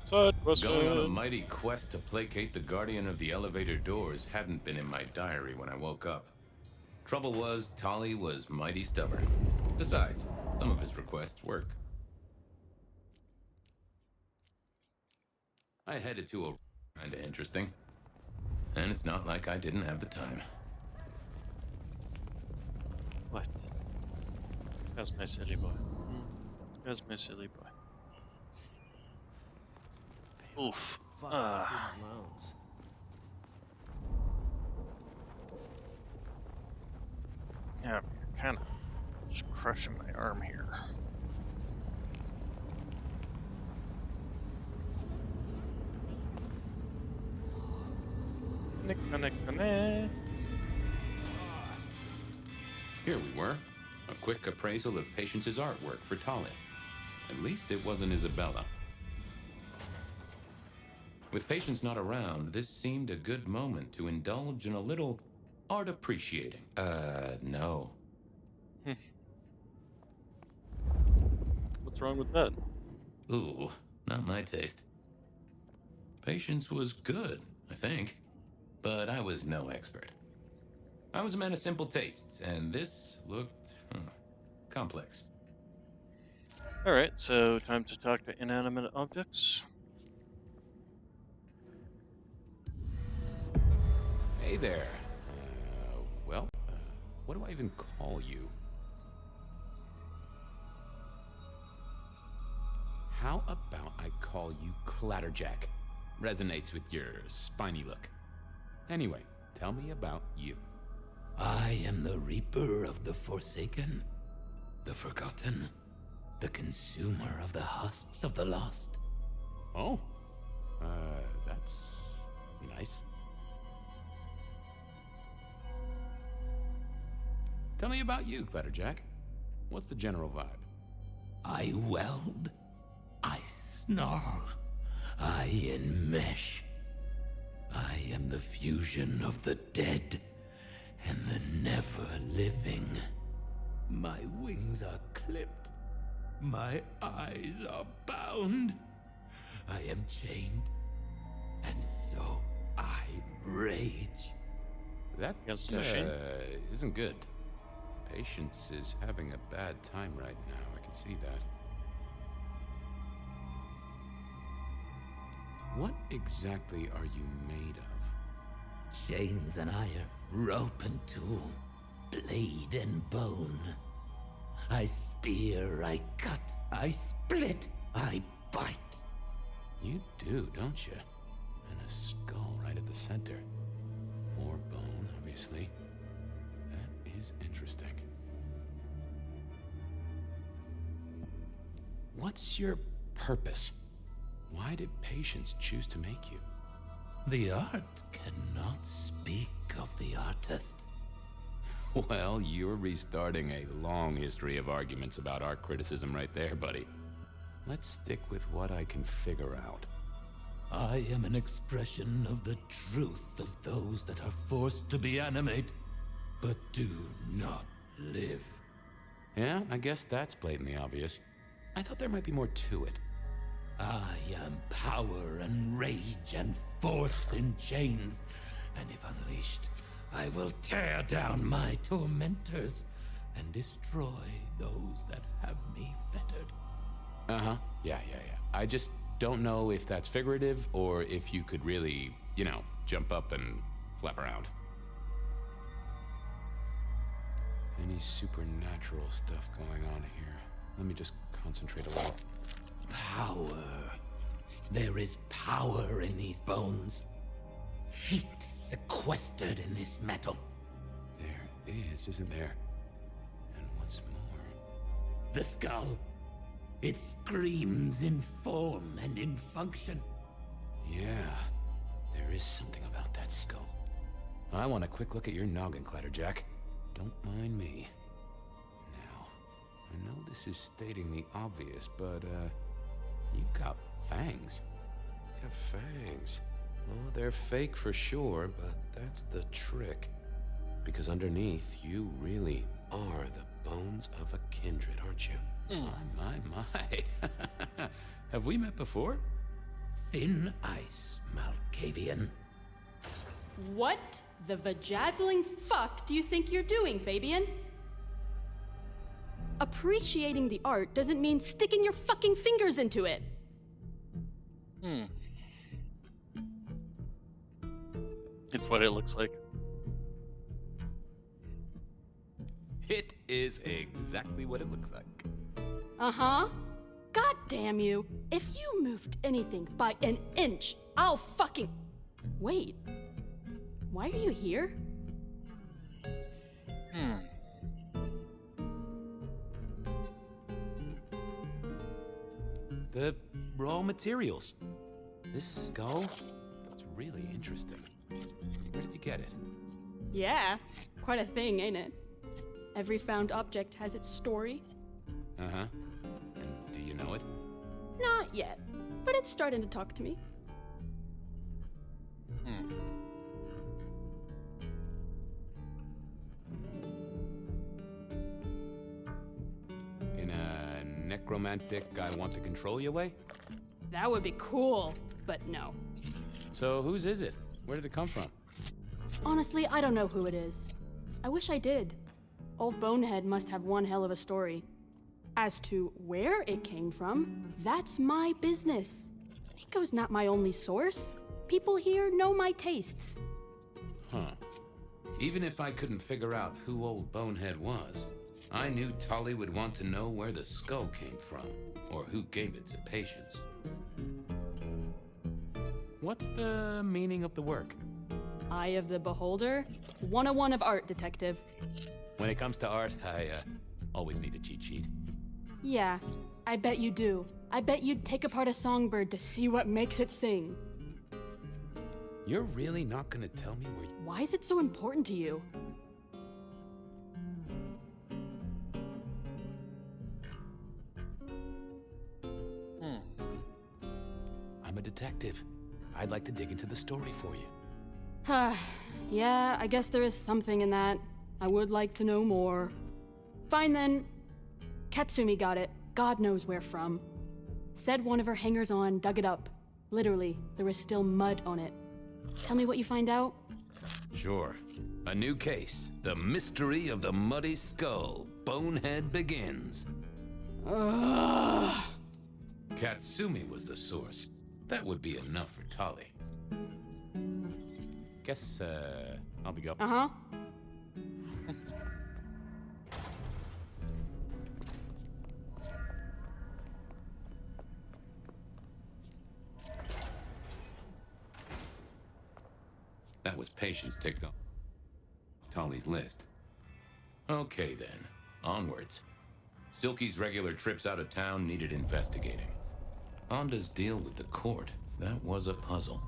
Side question. Going on a mighty quest to placate the guardian of the elevator doors hadn't been in my diary when I woke up. Trouble was, Tolly was mighty stubborn. Besides, some of his requests work. I headed to a kinda interesting. And it's not like I didn't have the time. What? That's my silly boy. That's my silly boy. Oof. Loans. Yeah, you're kind of just crushing my arm here. Here we were. A quick appraisal of Patience's artwork for Tali. At least it wasn't Isabella. With Patience not around, this seemed a good moment to indulge in a little art appreciating. No. What's wrong with that? Ooh, not my taste. Patience was good, I think. But I was no expert. I was a man of simple tastes, and this looked complex. Alright, so time to talk to inanimate objects. Hey there. Well, what do I even call you? How about I call you Clatterjack? Resonates with your spiny look. Anyway, tell me about you. I am the Reaper of the Forsaken, the Forgotten, the Consumer of the Husks of the Lost. Oh, that's nice. Tell me about you, Clatterjack. What's the general vibe? I weld, I snarl, I enmesh. I am the fusion of the dead and the never-living. My wings are clipped, my eyes are bound. I am chained, and so I rage. That Against the machine? isn't good. Patience is having a bad time right now. I can see that. What exactly are you made of? Chains and iron, rope and tool, blade and bone. I spear, I cut, I split, I bite. You do, don't you? And a skull right at the center. More bone, obviously. That is interesting. What's your purpose? Why did Patience choose to make you? The art cannot speak of the artist. Well, you're restarting a long history of arguments about art criticism right there, buddy. Let's stick with what I can figure out. I am an expression of the truth of those that are forced to be animate, but do not live. Yeah, I guess that's blatantly obvious. I thought there might be more to it. I am power and rage and force in chains, and if unleashed, I will tear down my tormentors and destroy those that have me fettered. Uh-huh. Yeah. I just don't know if that's figurative or if you could really, jump up and flap around. Any supernatural stuff going on here? Let me just concentrate a little. Power. There is power in these bones. Heat sequestered in this metal. There is, isn't there? And what's more? The skull. It screams in form and in function. Yeah, there is something about that skull. I want a quick look at your noggin, Clatterjack. Don't mind me. Now, I know this is stating the obvious, but, you've got fangs. You have fangs. Oh, they're fake for sure, but that's the trick. Because underneath, you really are the bones of a kindred, aren't you? My. Have we met before? Thin ice, Malkavian. What the vajazzling fuck do you think you're doing, Fabian? Appreciating the art doesn't mean sticking your fucking fingers into it. It's what it looks like. It is exactly what it looks like. Uh-huh. God damn you. If you moved anything by an inch, I'll fucking... Wait. Why are you here? The raw materials. This skull, it's really interesting. Where did you get it? Yeah, quite a thing, ain't it? Every found object has its story. Uh-huh. And do you know it? Not yet, but it's starting to talk to me. In a necromantic I want to control you way? That would be cool, but no. So whose is it? Where did it come from? Honestly, I don't know who it is. I wish I did. Old Bonehead must have one hell of a story. As to where it came from, that's my business. Nico's not my only source. People here know my tastes. Huh. Even if I couldn't figure out who old Bonehead was, I knew Tolly would want to know where the skull came from, or who gave it to patients. What's the meaning of the work? Eye of the Beholder? 101 of art, detective. When it comes to art, I always need a cheat sheet. Yeah, I bet you do. I bet you'd take apart a songbird to see what makes it sing. You're really not gonna tell me where you... Why is it so important to you? I'm a detective. I'd like to dig into the story for you. Yeah, I guess there is something in that. I would like to know more. Fine then. Katsumi got it. God knows where from. Said one of her hangers-on dug it up. Literally, there was still mud on it. Tell me what you find out. Sure. A new case. The mystery of the muddy skull. Bonehead begins. Ugh. Katsumi was the source. That would be enough for Tolly. Guess, I'll be going. Uh-huh. That was patients ticked off Tolly's list. Okay then, onwards. Silky's regular trips out of town needed investigating. Onda's deal with the court, that was a puzzle.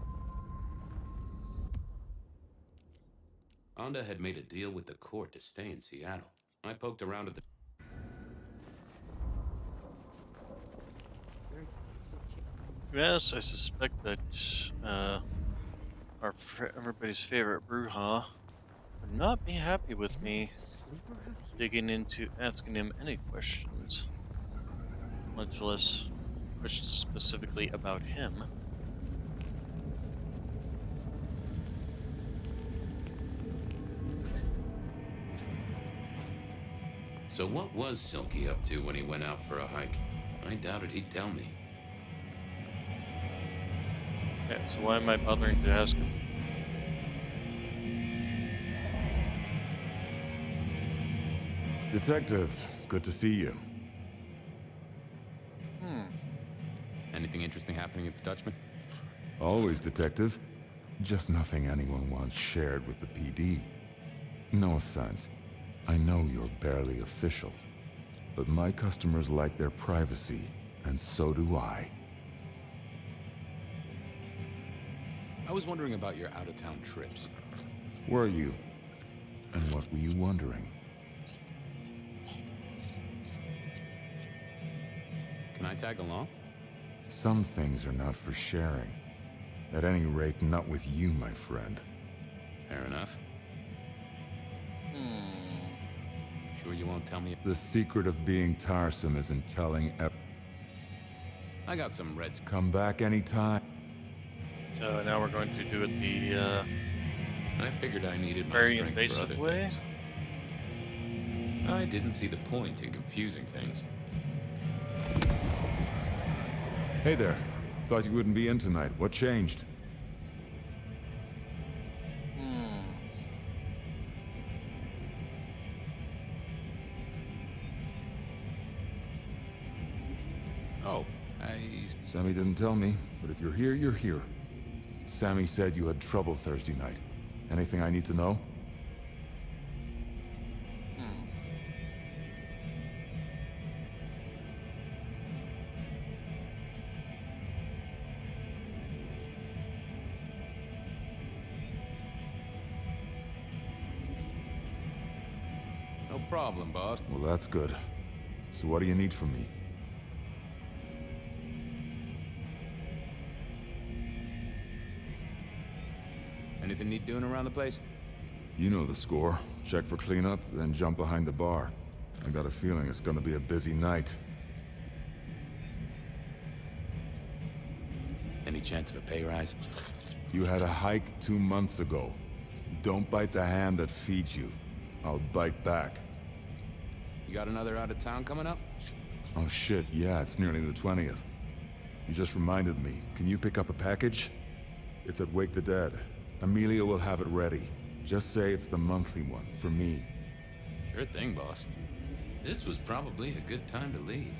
Onda had made a deal with the court to stay in Seattle. I poked around at the... Yes, I suspect that everybody's favorite Bruja would not be happy with me digging into asking him any questions, much less questions specifically about him. So what was Silky up to when he went out for a hike? I doubted he'd tell me. Yeah, so why am I bothering to ask him? Detective, good to see you. Anything interesting happening at the Dutchman? Always, Detective. Just nothing anyone wants shared with the PD. No offense. I know you're barely official, but my customers like their privacy, and so do I. I was wondering about your out-of-town trips. Were you? And what were you wondering? Can I tag along? Some things are not for sharing. At any rate, not with you, my friend. Fair enough. Sure you won't tell me? The secret of being tiresome isn't telling I got some reds. Come back anytime. So now we're going to do it the I figured I needed my very strength for invasive other way. things. I didn't see the point in confusing things. Hey there. Thought you wouldn't be in tonight. What changed? Oh, Sammy didn't tell me, but if you're here, you're here. Sammy said you had trouble Thursday night. Anything I need to know? no problem, boss. Well, that's good. So what do you need from me? Anything need doing around the place? You know the score. Check for cleanup, then jump behind the bar. I got a feeling it's gonna be a busy night. Any chance of a pay rise? You had a hike 2 months ago. Don't bite the hand that feeds you. I'll bite back. You got another out of town coming up? Oh shit, yeah, it's nearly the 20th. You just reminded me. Can you pick up a package? It's at Wake the Dead. Amelia will have it ready. Just say it's the monthly one, for me. Sure thing, boss. This was probably a good time to leave.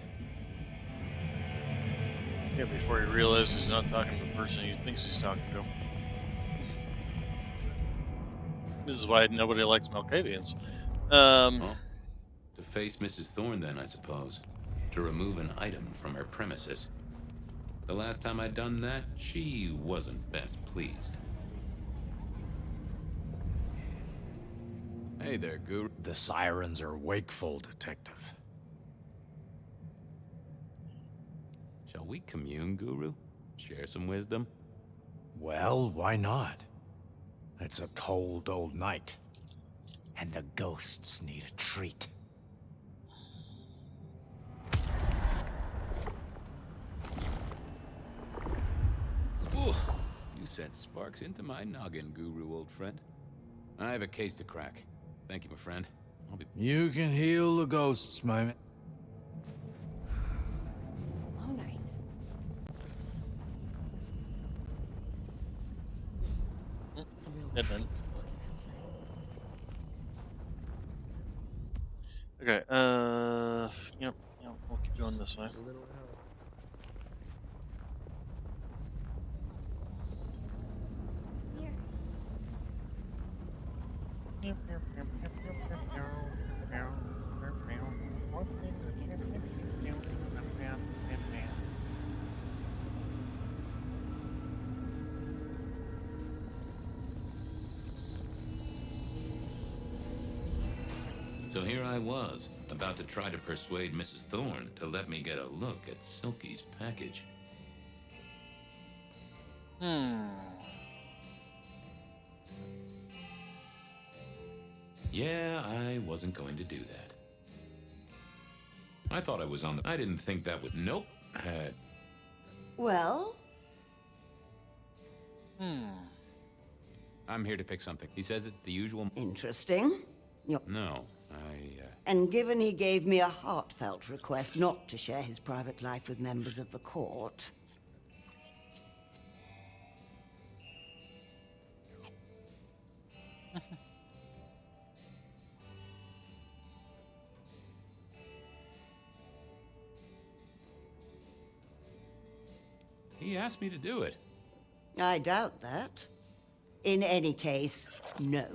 Yeah, before he realizes he's not talking to the person he thinks he's talking to. This is why nobody likes Malkavians. Well, to face Mrs. Thorne then, I suppose. To remove an item from her premises. The last time I'd done that, she wasn't best pleased. Hey there, Guru. The sirens are wakeful, Detective. Shall we commune, Guru? Share some wisdom? Well, why not? It's a cold old night, and the ghosts need a treat. Ooh, you sent sparks into my noggin, Guru, old friend. I have a case to crack. Thank you, my friend. I'll be... You can heal the ghosts, my man. Slow night. Some real Edmund. creeps working out tonight. Okay, yep, we'll keep going this way. So here I was, about to try to persuade Mrs. Thorne to let me get a look at Silky's package. Yeah, I wasn't going to do that. I thought I was on the... I didn't think that would... Nope. Well? I'm here to pick something. He says it's the usual... Interesting. No, And given he gave me a heartfelt request not to share his private life with members of the court... He asked me to do it. I doubt that. In any case, no.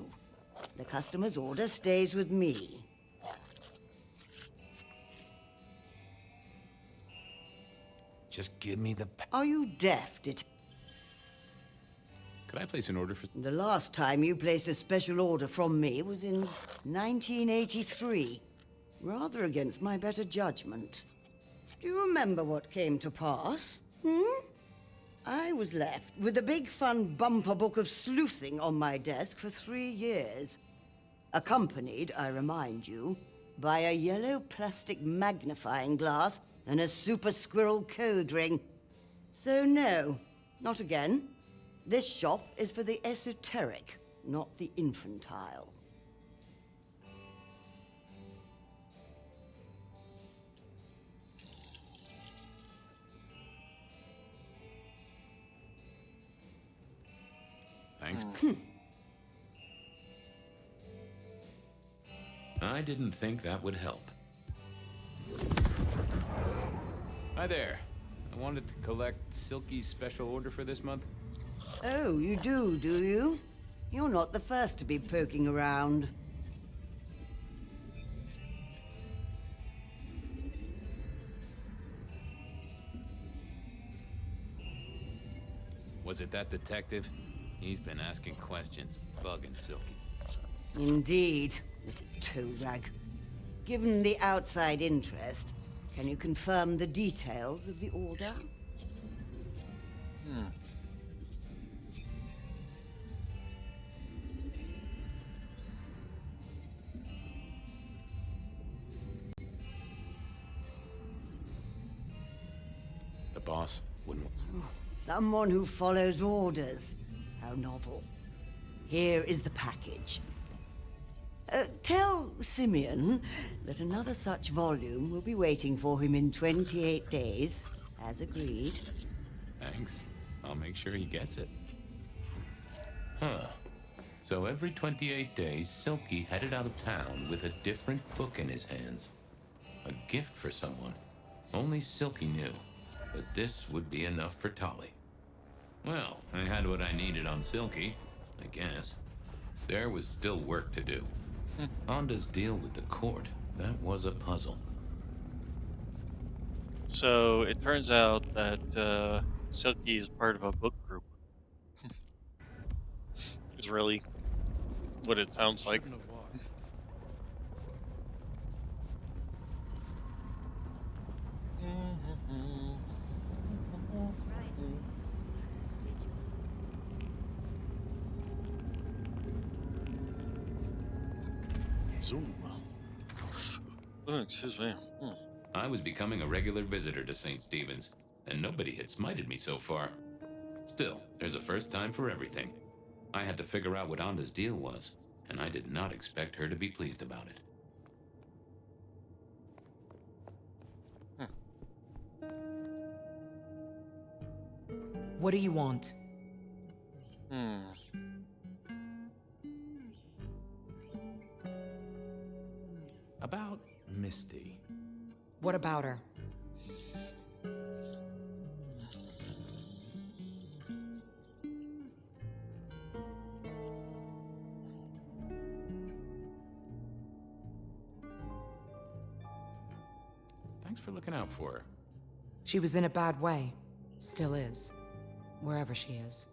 The customer's order stays with me. Just give me the... Are you deaf, Could I place an order for... The last time you placed a special order from me was in 1983. Rather against my better judgment. Do you remember what came to pass? I was left with a big fun bumper book of sleuthing on my desk for 3 years. Accompanied, I remind you, by a yellow plastic magnifying glass and a super squirrel code ring. So no, not again. This shop is for the esoteric, not the infantile. Thanks. I didn't think that would help. Hi there. I wanted to collect Silky's special order for this month. Oh, you do you? You're not the first to be poking around. Was it that detective? He's been asking questions, bugging Silky. Indeed, little toe rag. Given the outside interest, can you confirm the details of the order? The boss wouldn't... Someone who follows orders. How novel. Here is the package. Tell Simeon that another such volume will be waiting for him in 28 days, as agreed. Thanks. I'll make sure he gets it. Huh. So every 28 days, Silky headed out of town with a different book in his hands. A gift for someone. Only Silky knew. But this would be enough for Tolly. Well, I had what I needed on Silky, I guess. There was still work to do. Honda's deal with the court, that was a puzzle. So it turns out that Silky is part of a book group. Is really what it sounds like. Zoom. Oh, excuse me. I was becoming a regular visitor to St. Stephen's, and nobody had smited me so far. Still, there's a first time for everything. I had to figure out what Honda's deal was, and I did not expect her to be pleased about it. What do you want? About Misty. What about her? Thanks for looking out for her. She was in a bad way. Still is. Wherever she is.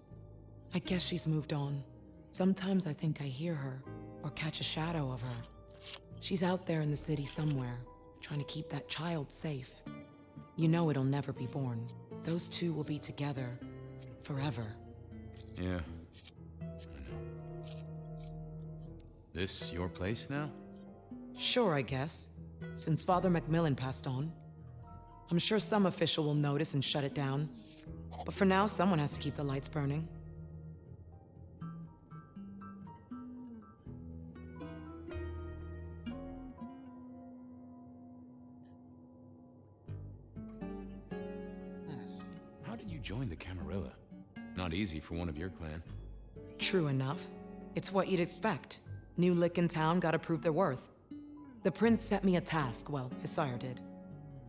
I guess she's moved on. Sometimes I think I hear her, or catch a shadow of her. She's out there in the city somewhere, trying to keep that child safe. You know it'll never be born. Those two will be together. Forever. Yeah, I know. This your place now? Sure, I guess. Since Father Macmillan passed on. I'm sure some official will notice and shut it down. But for now, someone has to keep the lights burning. How did you join the Camarilla? Not easy for one of your clan. True enough. It's what you'd expect. New lick in town gotta prove their worth. The prince set me a task, well, his sire did.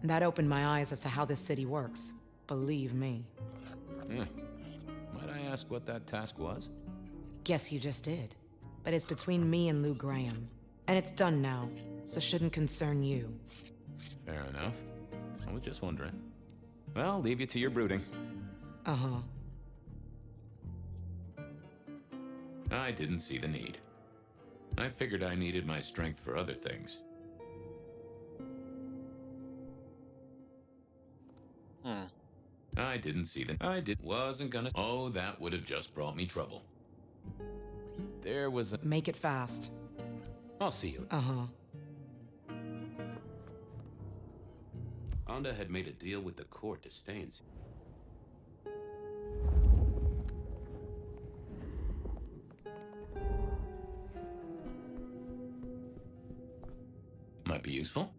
And that opened my eyes as to how this city works. Believe me. Might I ask what that task was? Guess you just did. But it's between me and Lou Graham. And it's done now, so shouldn't concern you. Fair enough. I was just wondering. Well, I'll leave you to your brooding. Uh-huh. I didn't see the need. I figured I needed my strength for other things. I didn't see the... Wasn't gonna... Oh, that would have just brought me trouble. There was a... Make it fast. I'll see you. Uh-huh. Honda had made a deal with the court to stay in... Might be useful.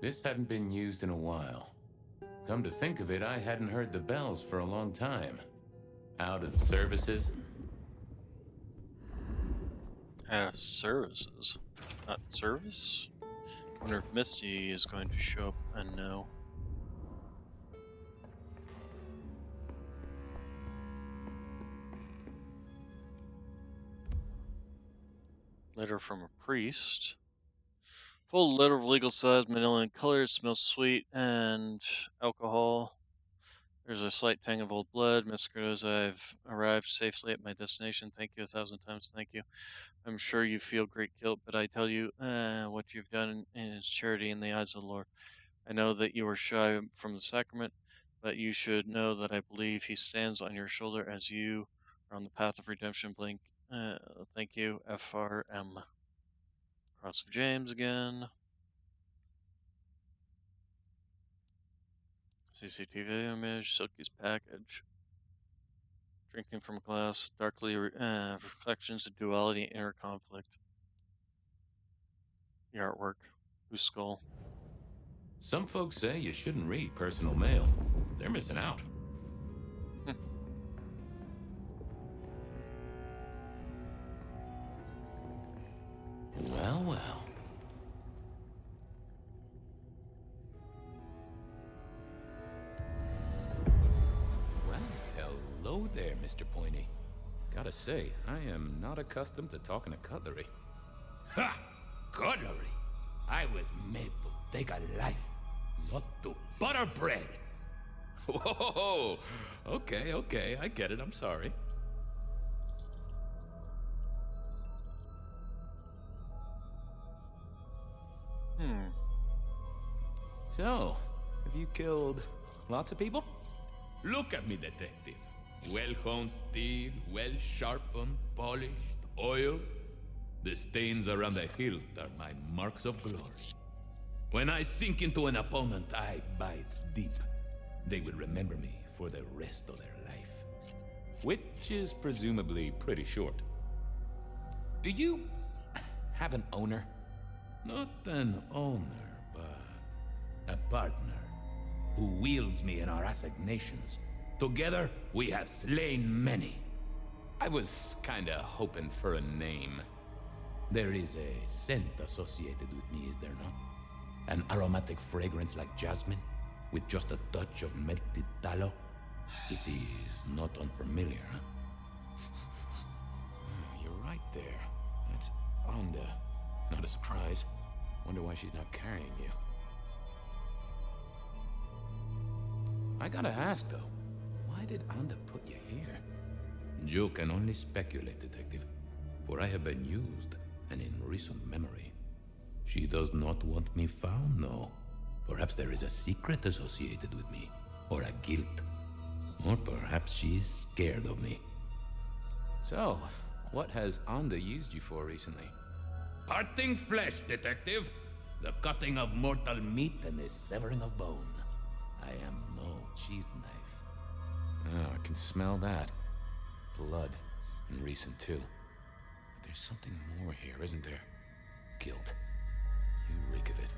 This hadn't been used in a while. Come to think of it, I hadn't heard the bells for a long time. Out of services? Services. Not service? Wonder if Misty is going to show up and know. Letter from a priest. Full letter of legal size, manila in color, it smells sweet and alcohol. There's a slight tang of old blood. Miss Cruz, I've arrived safely at my destination. Thank you 1,000 times. Thank you. I'm sure you feel great guilt, but I tell you, what you've done is charity in the eyes of the Lord. I know that you are shy from the sacrament, but you should know that I believe He stands on your shoulder as you are on the path of redemption. Blink. Thank you, FRM. Cross of James again. CCTV image, Silky's package. Drinking from a glass, darkly reflections of duality and inner conflict. The artwork. Whose skull? Some folks say you shouldn't read personal mail. They're missing out. Well, well. Well, hello there, Mr. Pointy. Gotta say, I am not accustomed to talking to cutlery. Ha! Cutlery! I was made to take a life, not to butter bread. Whoa! Okay, I get it. I'm sorry. So, have you killed lots of people? Look at me, detective. Well-honed steel, well-sharpened, polished, oil. The stains around the hilt are my marks of glory. When I sink into an opponent, I bite deep. They will remember me for the rest of their life. Which is presumably pretty short. Do you have an owner? Not an owner, but a partner who wields me in our assignations. Together, we have slain many. I was kinda hoping for a name. There is a scent associated with me, is there not? An aromatic fragrance like jasmine, with just a touch of melted tallow. It is not unfamiliar, huh? You're right there. That's Onda. Not a surprise. Wonder why she's not carrying you. I gotta ask, though. Why did Onda put you here? You can only speculate, detective. For I have been used, and in recent memory. She does not want me found, no. Perhaps there is a secret associated with me, or a guilt. Or perhaps she is scared of me. So, what has Onda used you for recently? Parting flesh, detective. The cutting of mortal meat and the severing of bone. I am no cheese knife. Oh, I can smell that. Blood. And recent, too. But there's something more here, isn't there? Guilt. You reek of it.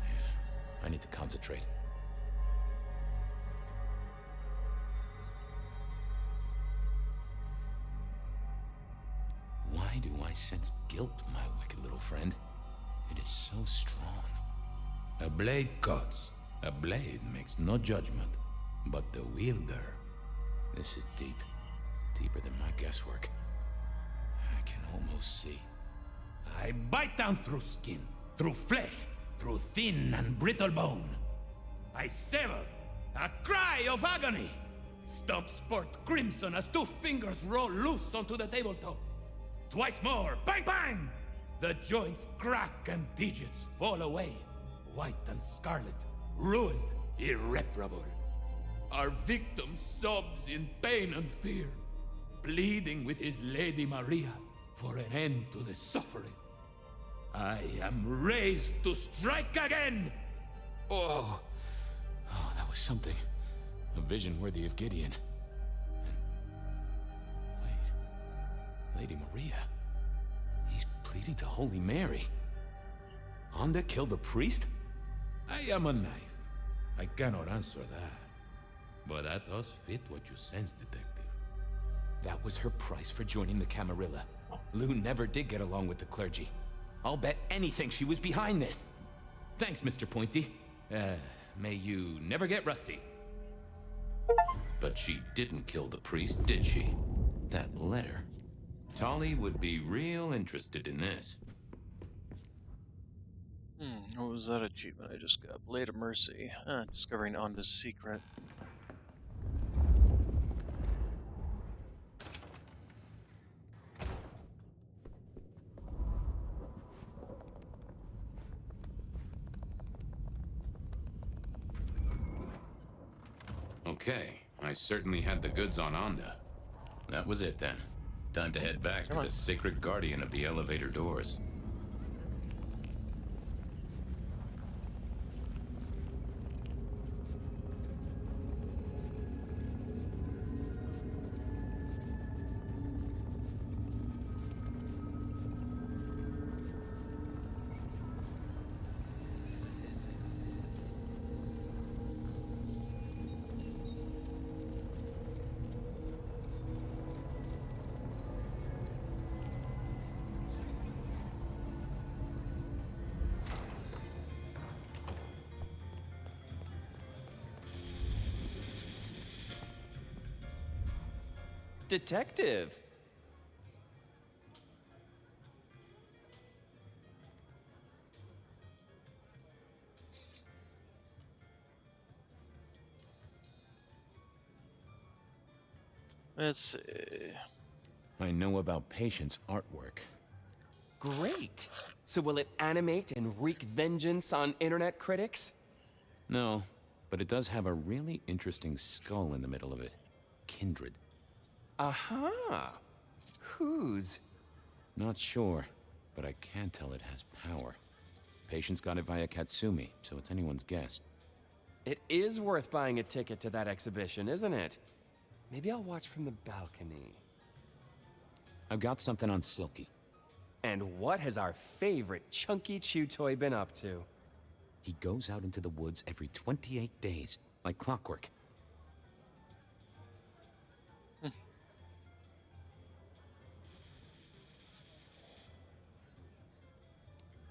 Yeah, I need to concentrate. Why do I sense guilt, my wicked little friend? It is so strong. A blade cuts. A blade makes no judgment. But the wielder... This is deep. Deeper than my guesswork. I can almost see. I bite down through skin, through flesh, through thin and brittle bone. I sever, a cry of agony. Stumps spurt crimson as 2 fingers roll loose onto the tabletop. Twice more, bang bang! The joints crack and digits fall away. White and scarlet, ruined, irreparable. Our victim sobs in pain and fear, pleading with his Lady Maria for an end to the suffering. I am raised to strike again! Oh, that was something. A vision worthy of Gideon. And... wait. Lady Maria. He's pleading to Holy Mary. Onda killed the priest? I am a knife. I cannot answer that. But that does fit what you sense, Detective. That was her price for joining the Camarilla. Lou never did get along with the clergy. I'll bet anything she was behind this. Thanks, Mr. Pointy. May you never get rusty. But she didn't kill the priest, did she? That letter. Tolly would be real interested in this. What was that achievement I just got? Blade of Mercy. Discovering Onda's secret. Okay, I certainly had the goods on Onda. That was it then. Time to head back to the sacred guardian of the elevator doors. Detective! Let's see. I know about Patience artwork. Great! So will it animate and wreak vengeance on internet critics? No, but it does have a really interesting skull in the middle of it. Kindred. Aha! Whose? Not sure, but I can tell it has power. Patience got it via Katsumi, so it's anyone's guess. It is worth buying a ticket to that exhibition, isn't it? Maybe I'll watch from the balcony. I've got something on Silky. And what has our favorite chunky chew toy been up to? He goes out into the woods every 28 days, like clockwork.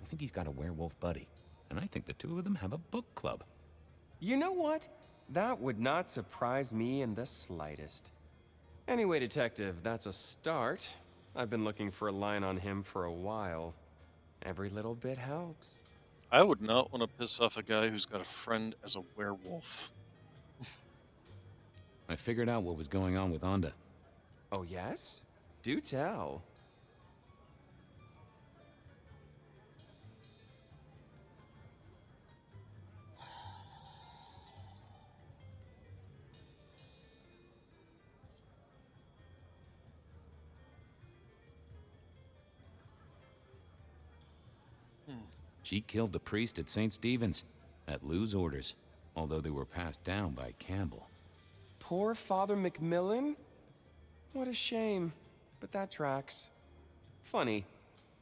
I think he's got a werewolf buddy, and I think the two of them have a book club. You know what? That would not surprise me in the slightest. Anyway, Detective, that's a start. I've been looking for a line on him for a while. Every little bit helps. I would not want to piss off a guy who's got a friend as a werewolf. I figured out what was going on with Onda. Oh, yes? Do tell. She killed the priest at St. Stephen's, at Lou's orders, although they were passed down by Campbell. Poor Father Macmillan? What a shame, but that tracks. Funny,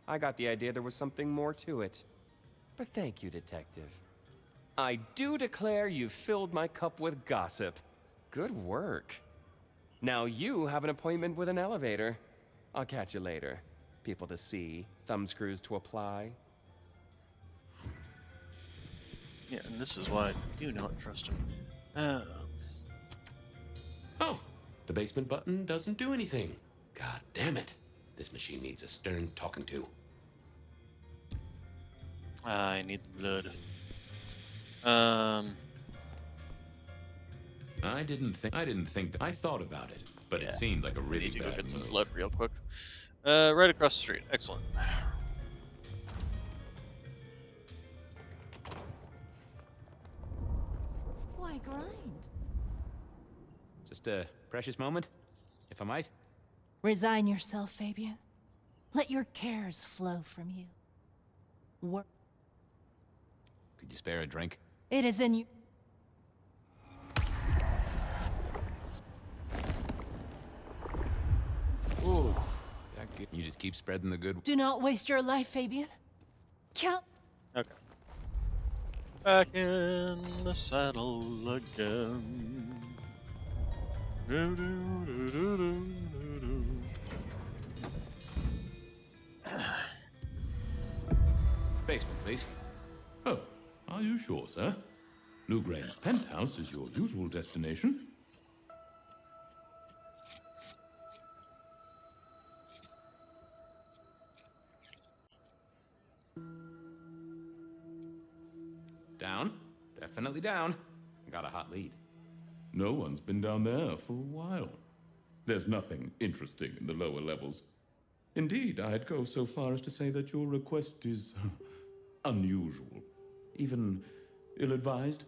I got the idea there was something more to it. But thank you, Detective. I do declare you've filled my cup with gossip. Good work. Now you have an appointment with an elevator. I'll catch you later. People to see, thumbscrews to apply. Yeah, and this is why I do not trust him. Oh, the basement button doesn't do anything. God damn it. This machine needs a stern talking to. I need the blood. I didn't think I thought about it, but yeah, it seemed like a really need to bad go get some move. blood real quick. Right across the street. Excellent. Why grind? Just a precious moment, if I might. Resign yourself, Fabian. Let your cares flow from you. Work. Could you spare a drink? It is in you. Ooh, that good. You just keep spreading the good. Do not waste your life, Fabian. Count. Okay. Back in the saddle again. Do, do, do, do, do, do. Basement, please. Oh, are you sure, sir? New Graham's penthouse is your usual destination. Down. Definitely down. Got a hot lead. No one's been down there for a while. There's nothing interesting in the lower levels. Indeed, I'd go so far as to say that your request is unusual. Even ill-advised.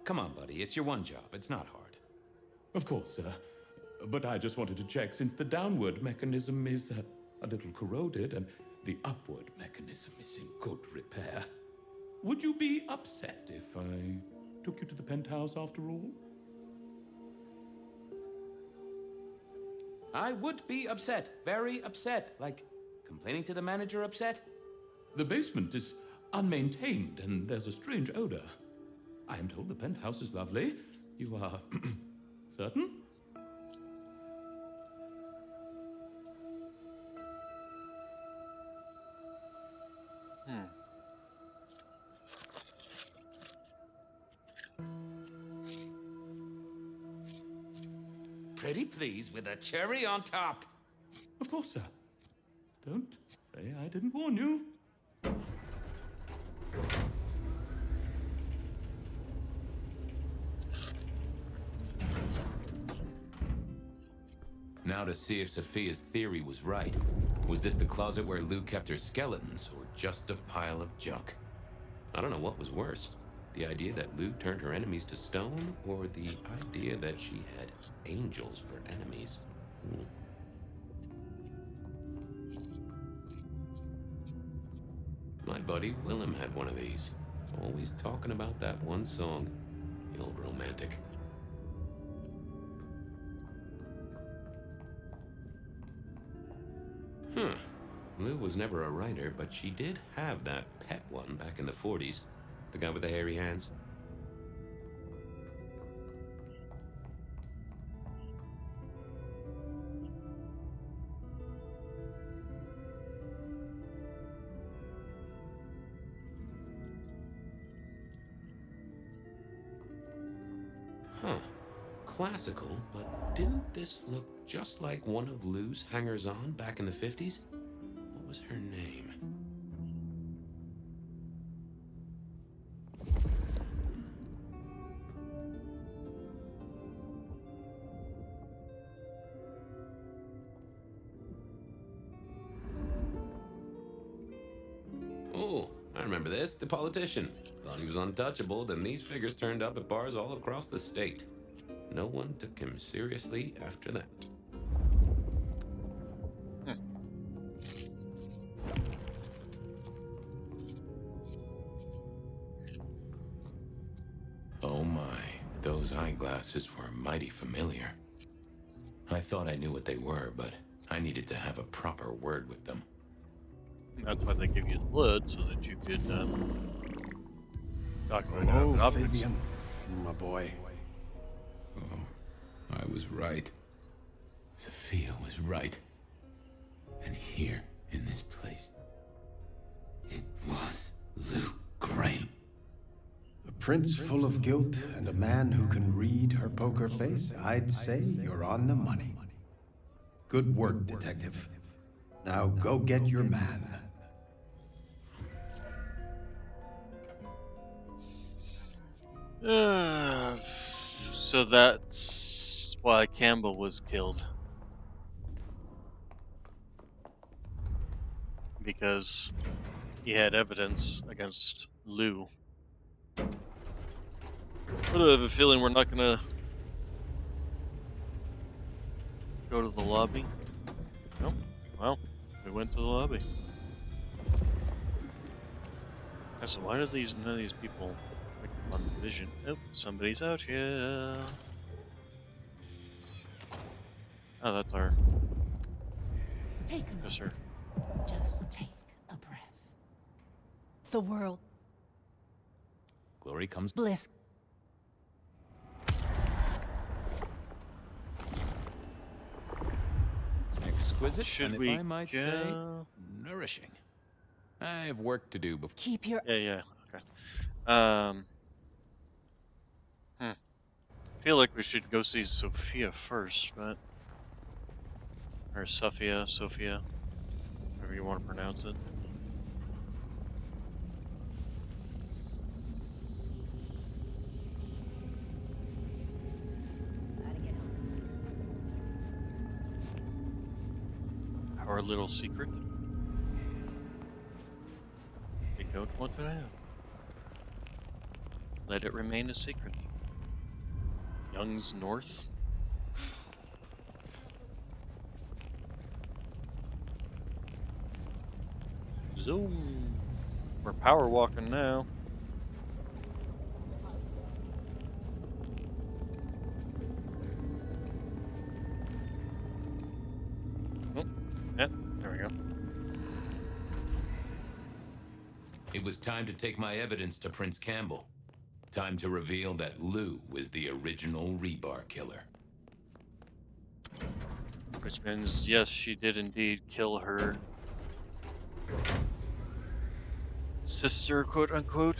Come on, buddy. It's your one job. It's not hard. Of course, sir. But I just wanted to check since the downward mechanism is a little corroded and the upward mechanism is in good repair. Would you be upset if I took you to the penthouse after all? I would be upset. Very upset. Like, complaining to the manager upset? The basement is unmaintained and there's a strange odor. I am told the penthouse is lovely. You are certain? Pretty please with a cherry on top. Of course, sir. Don't say I didn't warn you. Now to see if Sophia's theory was right. Was this the closet where Lou kept her skeletons, or just a pile of junk? I don't know what was worse. The idea that Lou turned her enemies to stone, or the idea that she had angels for enemies? My buddy Willem had one of these. Always talking about that one song. The old romantic. Huh. Lou was never a writer, but she did have that pet one back in the 40s. The guy with the hairy hands. Huh. Classical, but didn't this look just like one of Lou's hangers-on back in the 50s? What was her name? Oh, I remember this. The politician. Thought he was untouchable, then these figures turned up at bars all across the state. No one took him seriously after that. Oh my, those eyeglasses were mighty familiar. I thought I knew what they were, but I needed to have a proper word with them. That's why they give you the blood, so that you could document Hello, objects. Fabian, my boy. Oh, I was right. Sophia was right. And here, in this place, it was Lou Graham. A prince full of guilt and a man who can read her poker face, I'd say you're on the money. Good work, detective. Now go get your man. So that's why Campbell was killed. Because he had evidence against Lou. But I have a feeling we're not gonna go to the lobby. No? Well, we went to the lobby. So why do none of these people pick up on the vision? Oh, somebody's out here. Oh, that's our... Take them. Yes, sir. Just take The world. Glory comes. Bliss. Exquisite, Should and if we I might say, nourishing. I have work to do before. Keep your. Yeah. Okay. Feel like we should go see Sophia first, but or Sophia, however you want to pronounce it. Our little secret. We don't want to know. Let it remain a secret. Young's North. Zoom. We're power walking now. Oh, yeah, there we go. It was time to take my evidence to Prince Campbell. Time to reveal that Lou was the original rebar killer. Which means, yes, she did indeed kill her sister, quote unquote.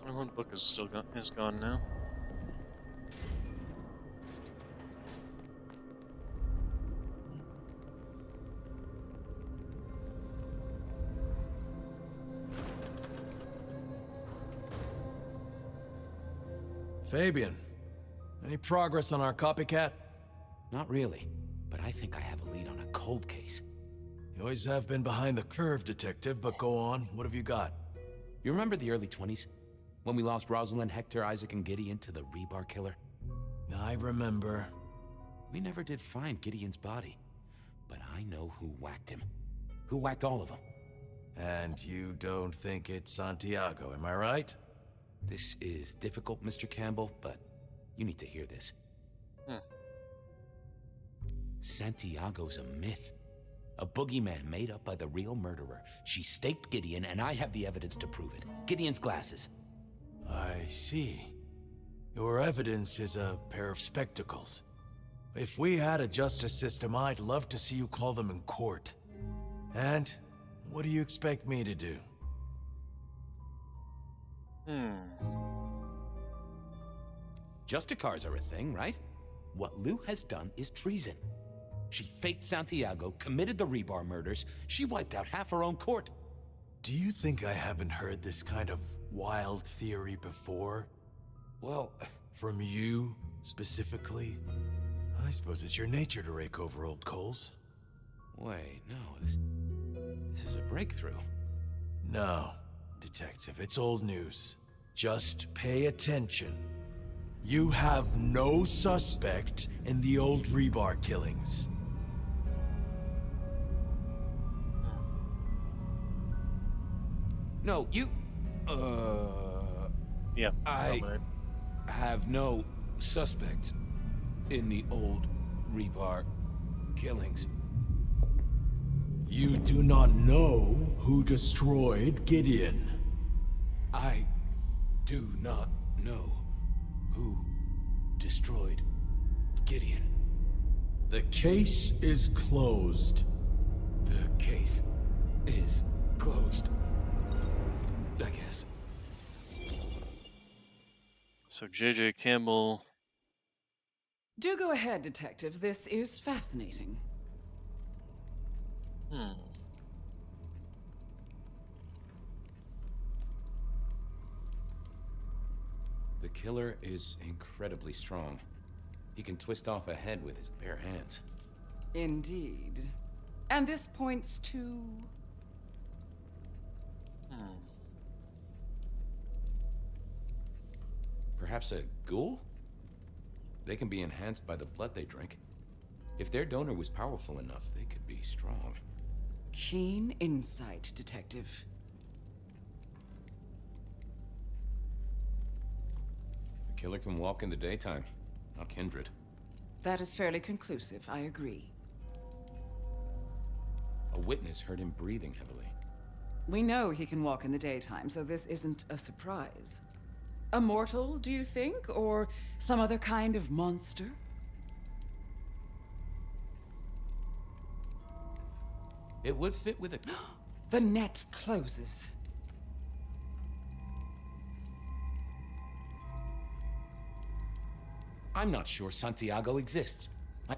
One book is gone now. Fabian, any progress on our copycat? Not really, but I think I have a lead on a cold case. You always have been behind the curve, Detective, but go on. What have you got? You remember the early 20s? When we lost Rosalind, Hector, Isaac, and Gideon to the rebar killer? I remember. We never did find Gideon's body, but I know who whacked him. Who whacked all of them. And you don't think it's Santiago, am I right? This is difficult, Mr. Campbell, but you need to hear this. Santiago's a myth. A boogeyman made up by the real murderer. She staked Gideon, and I have the evidence to prove it. Gideon's glasses. I see. Your evidence is a pair of spectacles. If we had a justice system, I'd love to see you call them in court. And what do you expect me to do? Justicars are a thing, right? What Lou has done is treason. She faked Santiago, committed the rebar murders. She wiped out half her own court. Do you think I haven't heard this kind of wild theory before? Well, from you, specifically? I suppose it's your nature to rake over old coals. Wait, no, this is a breakthrough. No, Detective, it's old news. Just pay attention. You have no suspect in the old rebar killings. No, you... Yeah. I have no suspect in the old rebar killings. You do not know who destroyed Gideon. I do not know who destroyed Gideon. The case is closed. The case is closed. I guess. So J.J. Campbell. Do go ahead, Detective. This is fascinating. The killer is incredibly strong. He can twist off a head with his bare hands. Indeed. And this points to... Perhaps a ghoul? They can be enhanced by the blood they drink. If their donor was powerful enough, they could be strong. Keen insight, Detective. The killer can walk in the daytime, not Kindred. That is fairly conclusive, I agree. A witness heard him breathing heavily. We know he can walk in the daytime, so this isn't a surprise. A mortal, do you think? Or some other kind of monster? It would fit with a... The net closes. I'm not sure Santiago exists.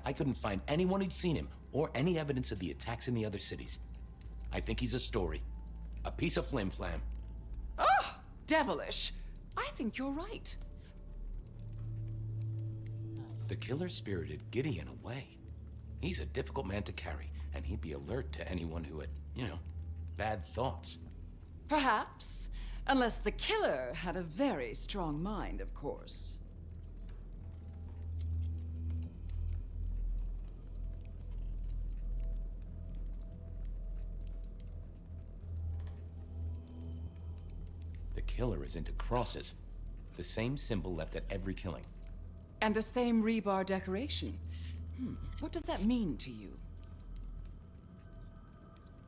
I couldn't find anyone who'd seen him, or any evidence of the attacks in the other cities. I think he's a story. A piece of flim-flam. Ah! Devilish! I think you're right. The killer spirited Gideon away. He's a difficult man to carry, and he'd be alert to anyone who had, bad thoughts. Perhaps. Unless the killer had a very strong mind, of course. The killer is into crosses. The same symbol left at every killing. And the same rebar decoration. What does that mean to you?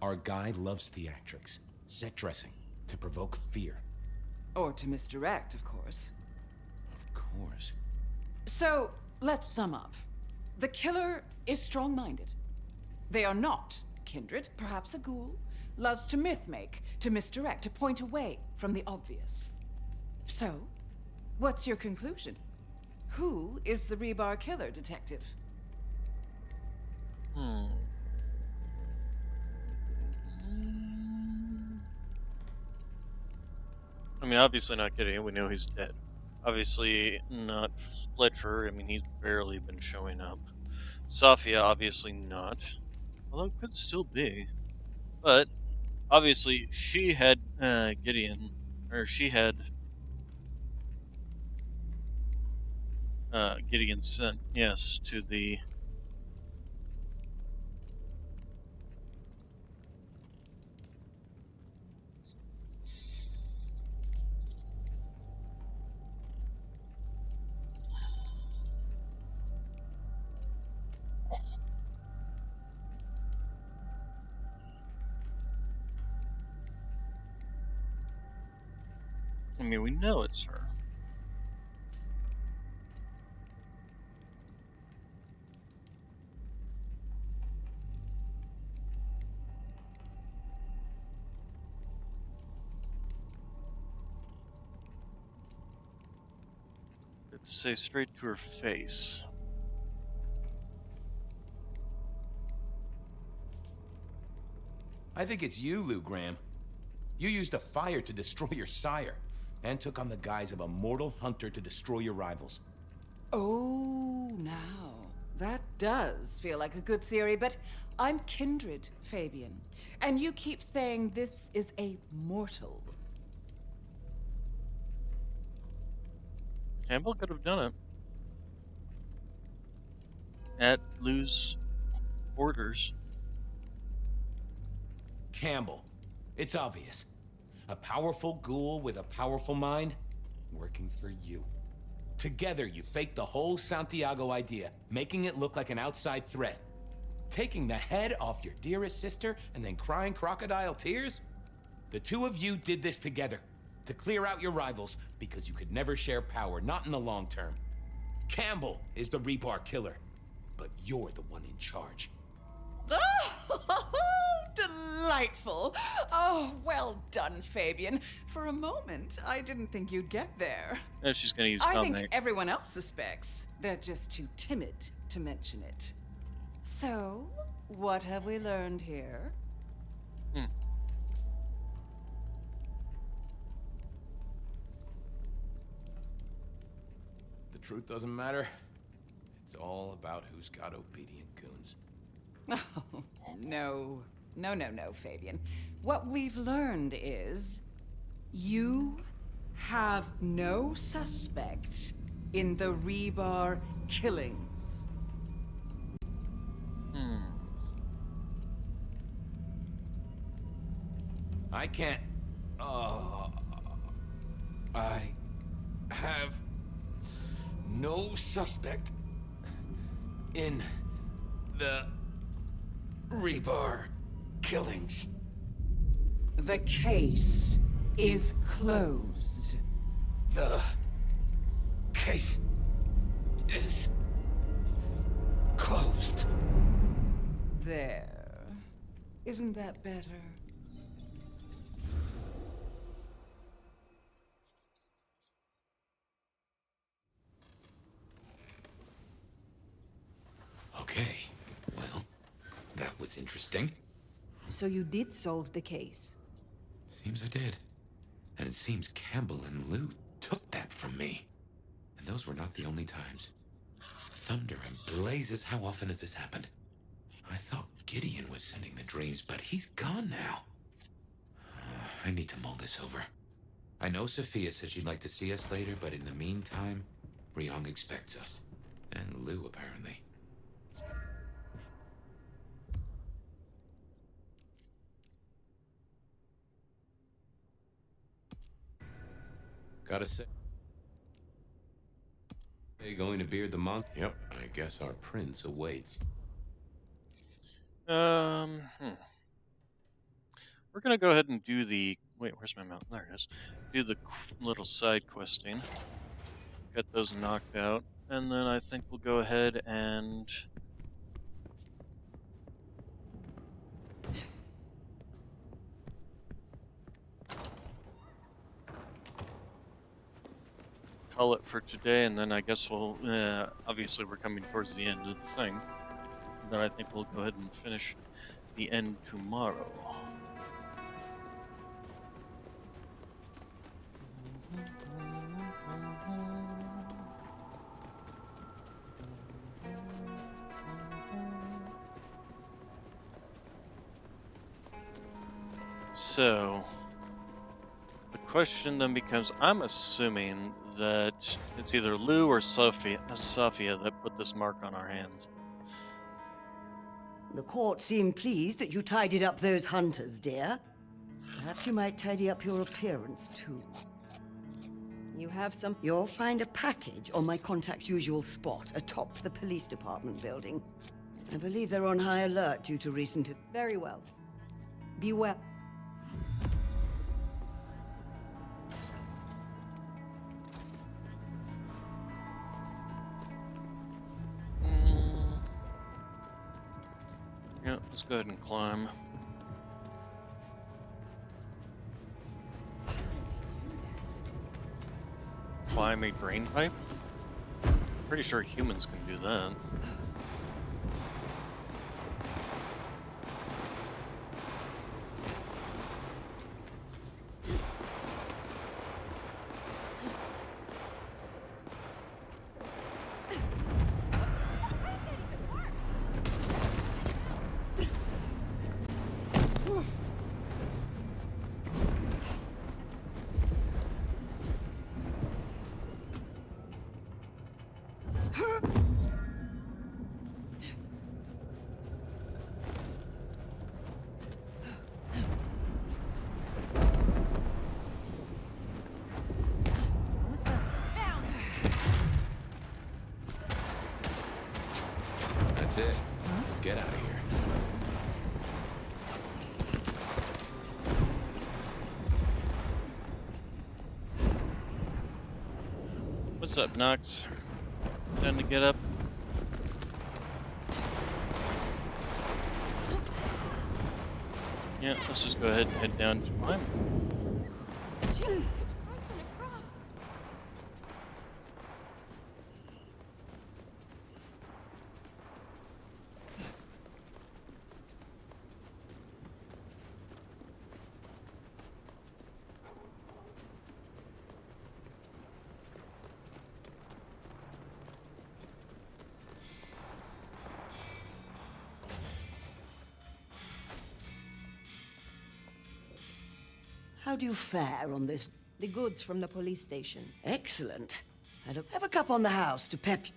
Our guy loves theatrics, set dressing, to provoke fear. Or to misdirect, of course. Of course. So, let's sum up. The killer is strong-minded. They are not kindred, perhaps a ghoul, loves to myth-make, to misdirect, to point away from the obvious. So, what's your conclusion? Who is the rebar killer, Detective? I mean, obviously not Gideon. We know he's dead. Obviously not Fletcher. I mean, he's barely been showing up. Safia, obviously not. Although it could still be. But, obviously, she had Gideon, or she had Gideon sent, yes, to the... I mean, we know it's her. Let's say straight to her face. I think it's you, Lou Graham. You used a fire to destroy your sire, and took on the guise of a mortal hunter to destroy your rivals. Oh, now. That does feel like a good theory, but I'm kindred, Fabian. And you keep saying this is a mortal. Campbell could have done it. At Lou's orders. Campbell. It's obvious. A powerful ghoul with a powerful mind, working for you. Together, you faked the whole Santiago idea, making it look like an outside threat. Taking the head off your dearest sister and then crying crocodile tears? The two of you did this together, to clear out your rivals, because you could never share power, not in the long term. Campbell is the rebar killer, but you're the one in charge. Oh, delightful. Oh, well done, Fabian. For a moment, I didn't think you'd get there. No, she's gonna use I dominate. think everyone else suspects. They're just too timid to mention it. So, what have we learned here? The truth doesn't matter. It's all about who's got obedient goons. Oh, no. No, Fabian. What we've learned is you have no suspect in the rebar killings. I can't... I have no suspect in the rebar killings. The case is closed. The case is closed. There. Isn't that better? Okay, well, that was interesting. So you did solve the case. Seems I did. And it seems Campbell and Lou took that from me. And those were not the only times. Thunder and blazes, how often has this happened? I thought Gideon was sending the dreams, but he's gone now. I need to mull this over. I know Sophia said she'd like to see us later, but in the meantime, Ryong expects us. And Lou, apparently. Gotta say, going to beard the monk? Yep, I guess our prince awaits. We're gonna go ahead and do the... Wait, where's my mount? There it is. Do the little side questing. Get those knocked out. And then I think we'll go ahead and... call it for today, and then I guess we'll... obviously we're coming towards the end of the thing. And then I think we'll go ahead and finish the end tomorrow. So, the question then becomes, I'm assuming that it's either Lou or Sophia that put this mark on our hands. The court seemed pleased that you tidied up those hunters, dear. Perhaps you might tidy up your appearance, too. You have some... You'll find a package on my contact's usual spot, atop the police department building. I believe they're on high alert due to recent... Very well. Be well. Yeah, let's go ahead and climb. Climb a drain pipe? Pretty sure humans can do that. That's it. Let's get out of here. What's up, Nox? Time to get up? Yeah, let's just go ahead and head down to mine. How do you fare on this? The goods from the police station. Excellent. I'll have a cup on the house to pep...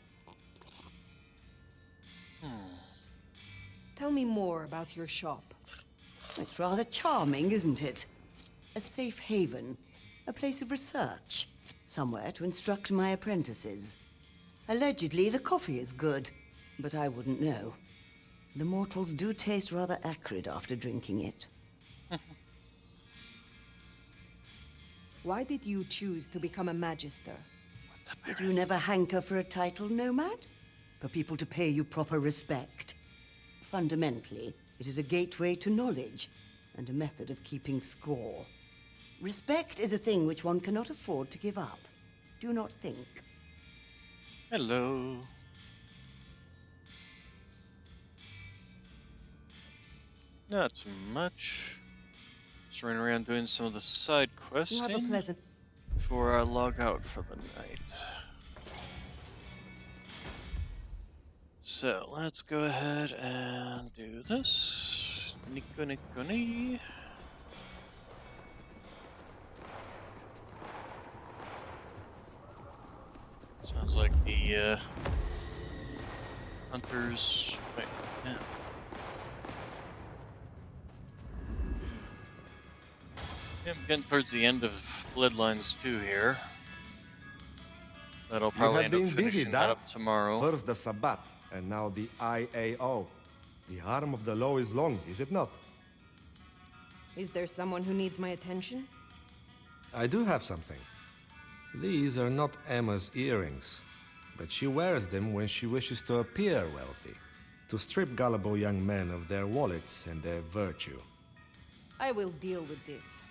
Tell me more about your shop. It's rather charming, isn't it? A safe haven. A place of research. Somewhere to instruct my apprentices. Allegedly, the coffee is good, but I wouldn't know. The mortals do taste rather acrid after drinking it. Why did you choose to become a magister? Did you never hanker for a title, Nomad? For people to pay you proper respect? Fundamentally, it is a gateway to knowledge, and a method of keeping score. Respect is a thing which one cannot afford to give up. Do you not think? Hello. Not too much. Just running around doing some of the side You have a questing pleasant... before I log out for the night. So let's go ahead and do this. Nico Nico ni. Sounds like the hunters. Wait, yeah. Yeah, I'm getting towards the end of Bloodlines 2 here. But I'll You probably have end up been busy, finishing that Dad. up tomorrow. First the Sabbat, and now the IAO. The arm of the law is long, is it not? Is there someone who needs my attention? I do have something. These are not Emma's earrings, but she wears them when she wishes to appear wealthy, to strip gullible young men of their wallets and their virtue. I will deal with this.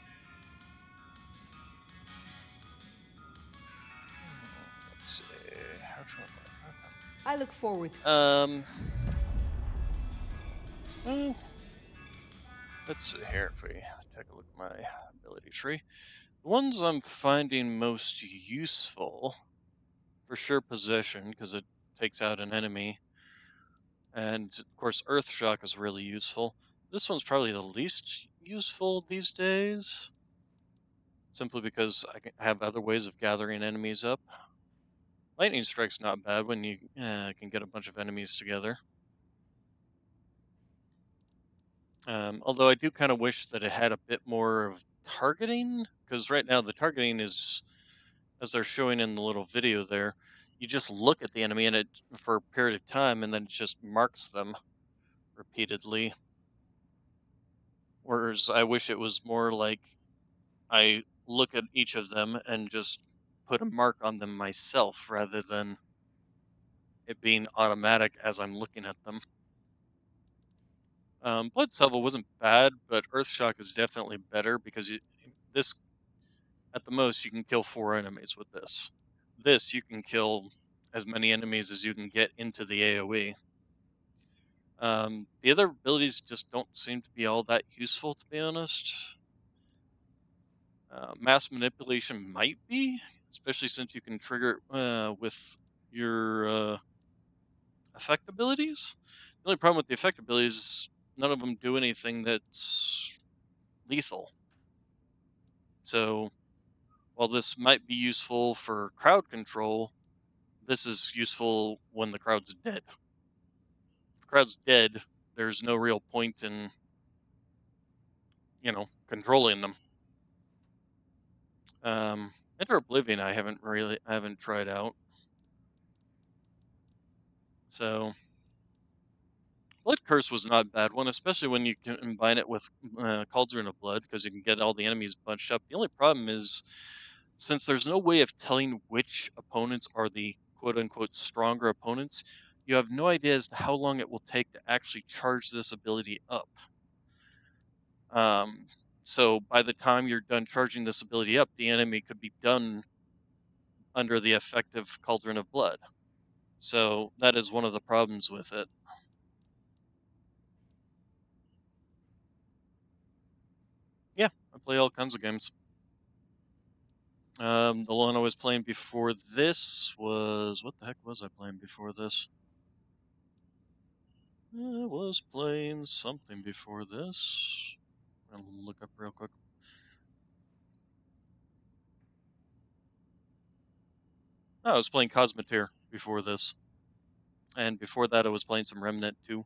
Let's see. I look forward to... Well, let's see here if we take a look at my ability tree. The ones I'm finding most useful, for sure possession, because it takes out an enemy. And, of course, Earth Shock is really useful. This one's probably the least useful these days, simply because I can have other ways of gathering enemies up. Lightning Strike's not bad when you can get a bunch of enemies together. Although I do kind of wish that it had a bit more of targeting, because right now the targeting is, as they're showing in the little video there, you just look at the enemy and it for a period of time, and then it just marks them repeatedly. Whereas I wish it was more like I look at each of them and just put a mark on them myself, rather than it being automatic as I'm looking at them. Blood Salvo wasn't bad, but Earthshock is definitely better because this, at the most, you can kill 4 enemies with this. This, you can kill as many enemies as you can get into the AoE. The other abilities just don't seem to be all that useful, to be honest. Mass Manipulation might be, especially since you can trigger it with your effect abilities. The only problem with the effect abilities is none of them do anything that's lethal. So, while this might be useful for crowd control, this is useful when the crowd's dead. If the crowd's dead, there's no real point in, controlling them. Enter Oblivion I haven't tried out. So, Blood Curse was not a bad one, especially when you can combine it with Cauldron of Blood, because you can get all the enemies bunched up. The only problem is, since there's no way of telling which opponents are the quote-unquote stronger opponents, you have no idea as to how long it will take to actually charge this ability up. So by the time you're done charging this ability up, the enemy could be done under the effective Cauldron of Blood. So that is one of the problems with it. Yeah, I play all kinds of games. The one I was playing before this was... What the heck was I playing before this? I was playing something before this. I'll look up real quick. Oh, I was playing Cosmeteer before this. And before that, I was playing some Remnant 2.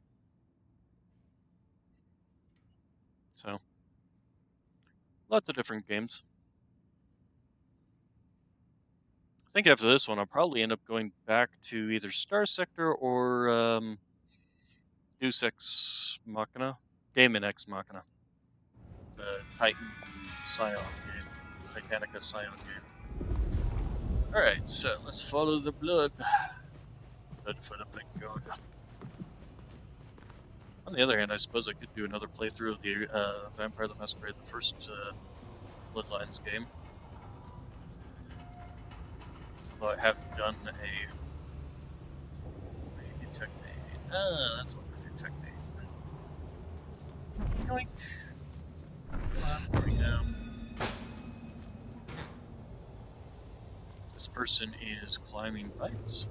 So, Lots of different games. I think after this one, I'll probably end up going back to either Star Sector or Deus Ex Machina, Daemon X Machina, the Titan Scion game, Titanica Scion game. All right, so let's follow the blood. Blood for the big god. On the other hand, I suppose I could do another playthrough of the Vampire the Masquerade, the first Bloodlines game. Although I haven't done a detect aid. That's what the detect aid. Yoink. Come on, where are we now? This person is climbing pipes.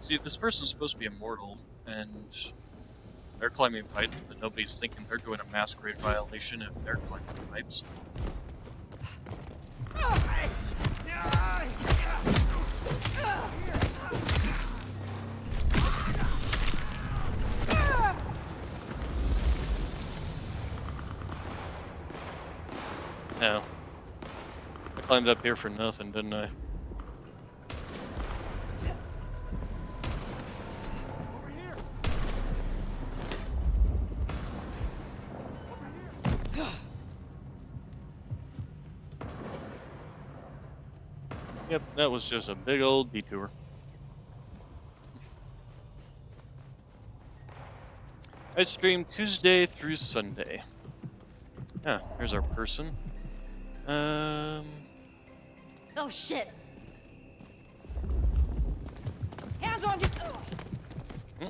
See, this person's supposed to be immortal, and they're climbing pipes, but nobody's thinking they're doing a masquerade violation if they're climbing pipes. No. I climbed up here for nothing, didn't I? Yep, that was just a big old detour. I stream Tuesday through Sunday. Ah, here's our person. Oh shit! Hands on you!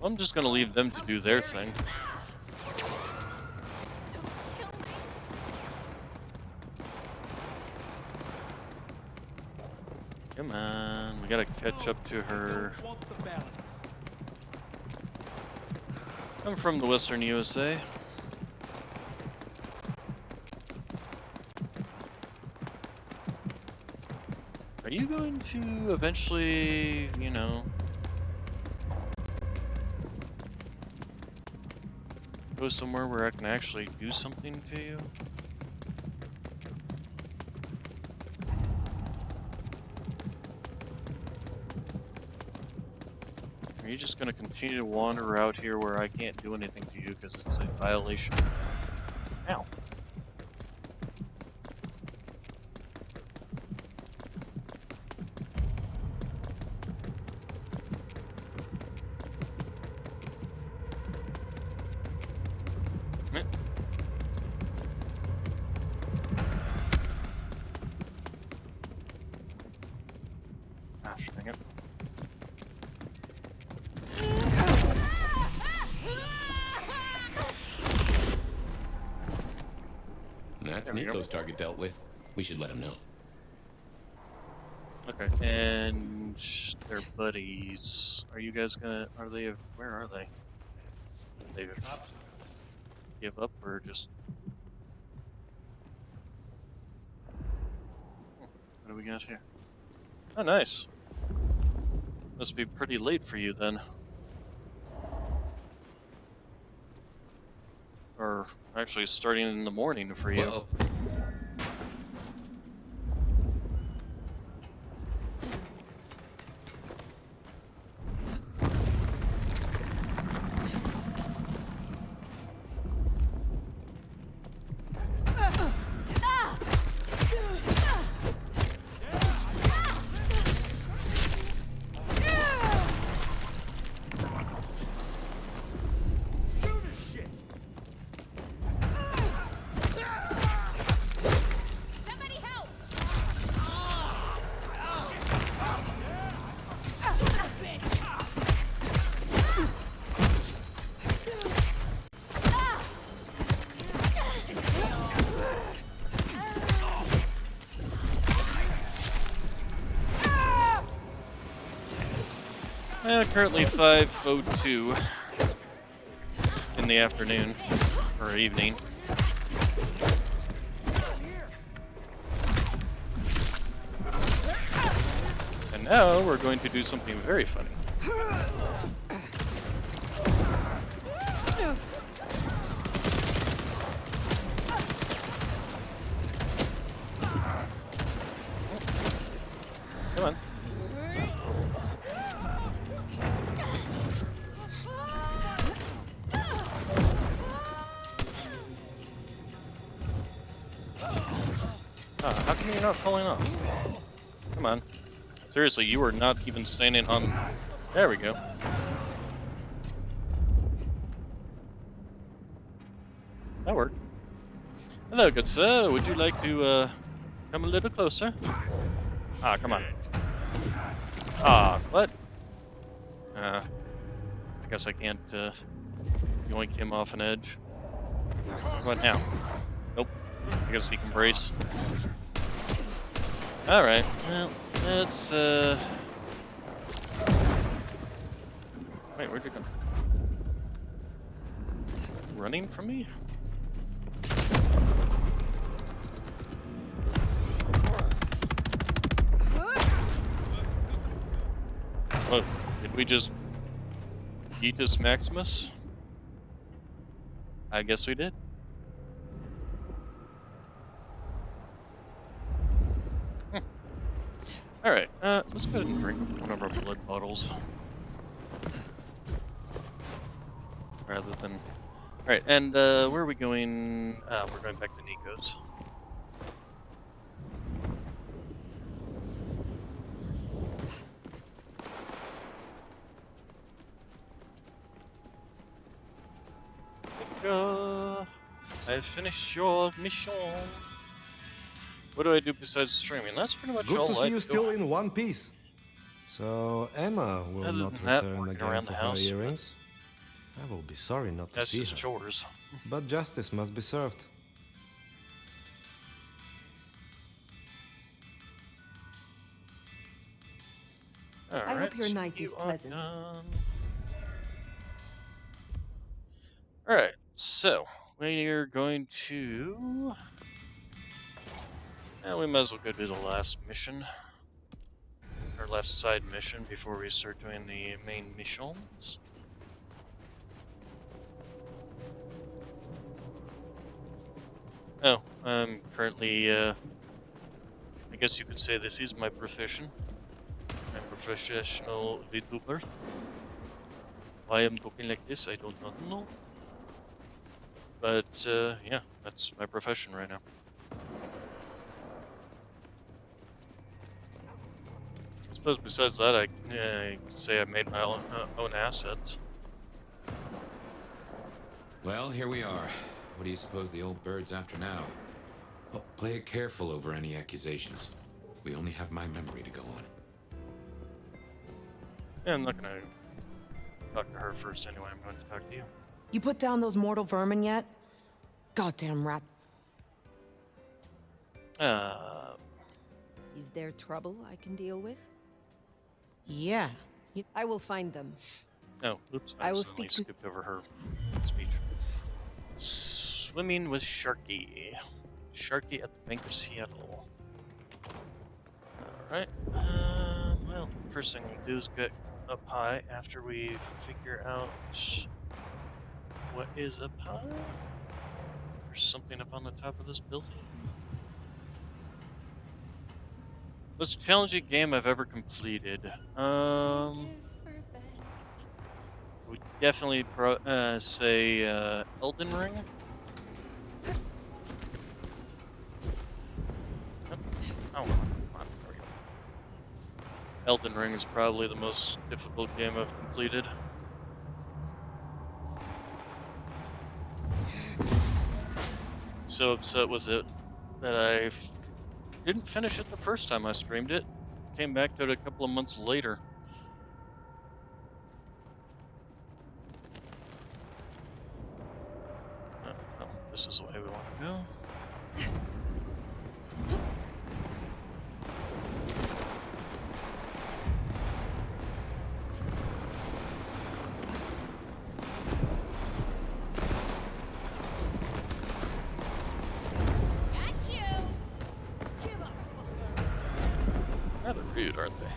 I'm just gonna leave them to do their thing. Come on, we gotta catch up to her. I'm from the Western USA. Are you going to eventually, you know, go somewhere where I can actually do something to you? Are you just going to continue to wander out here where I can't do anything to you because it's a violation? Ow. Gosh, dang it. That's Nico's target dealt with. We should let him know. Okay, and their buddies. Are you guys gonna? Are they? Where are they? They give up or just? What do we got here? Oh, nice. Must be pretty late for you then. Or actually starting in the morning for you. Whoa. Currently 5:02 in the afternoon or evening. And now we're going to do something very funny. come are you not falling off? Come on. Seriously, you are not even standing on... There we go. That worked. Hello, good sir. Would you like to, come a little closer? Ah, come on. Ah, what? I guess I can't, yoink him off an edge. What now? Nope. I guess he can brace. Alright, well, let's, Wait, where'd you go? Running from me? Oh, did we just Yeetus Maximus? I guess we did. Alright, let's go ahead and drink one of our blood bottles. Rather than... Alright, and where are we going? We're going back to Nico's. Nico, I finished your mission. What do I do besides streaming? That's pretty much all Good to I see do. you still in one piece. So Emma will Other not than that, return working again around for the her house, earrings. I will be sorry not to That's see just her. chores. But justice must be served. I hope your night is pleasant. Alright, so we're going to... we might as well go do the last mission. Our last side mission before we start doing the main missions. Oh, I'm currently, I guess you could say this is my profession. I'm a professional VTuber. Why I'm talking like this, I don't know. But, yeah, that's my profession right now. I suppose besides that, I could say I made my own assets. Well, here we are. What do you suppose the old bird's after now? Oh, play it careful over any accusations. We only have my memory to go on. Yeah, I'm not gonna talk to her first anyway. I'm going to talk to you. You put down those mortal vermin yet? Goddamn rat. Is there trouble I can deal with? Yeah. I will find them. Oh, oops. I will accidentally speak to... skipped over her speech. Swimming with Sharky. Sharky at the Bank of Seattle. Alright. Well, first thing we'll do is get up high after we figure out what is up high. There's something up on the top of this building. Most challenging game I've ever completed. Would definitely say Elden Ring. Oh, come on. There we go. Elden Ring is probably the most difficult game I've completed. So upset with it that I didn't finish it the first time I streamed it. Came back to it a couple of months later. Oh, this is the way we want to go. Rather rude, aren't they?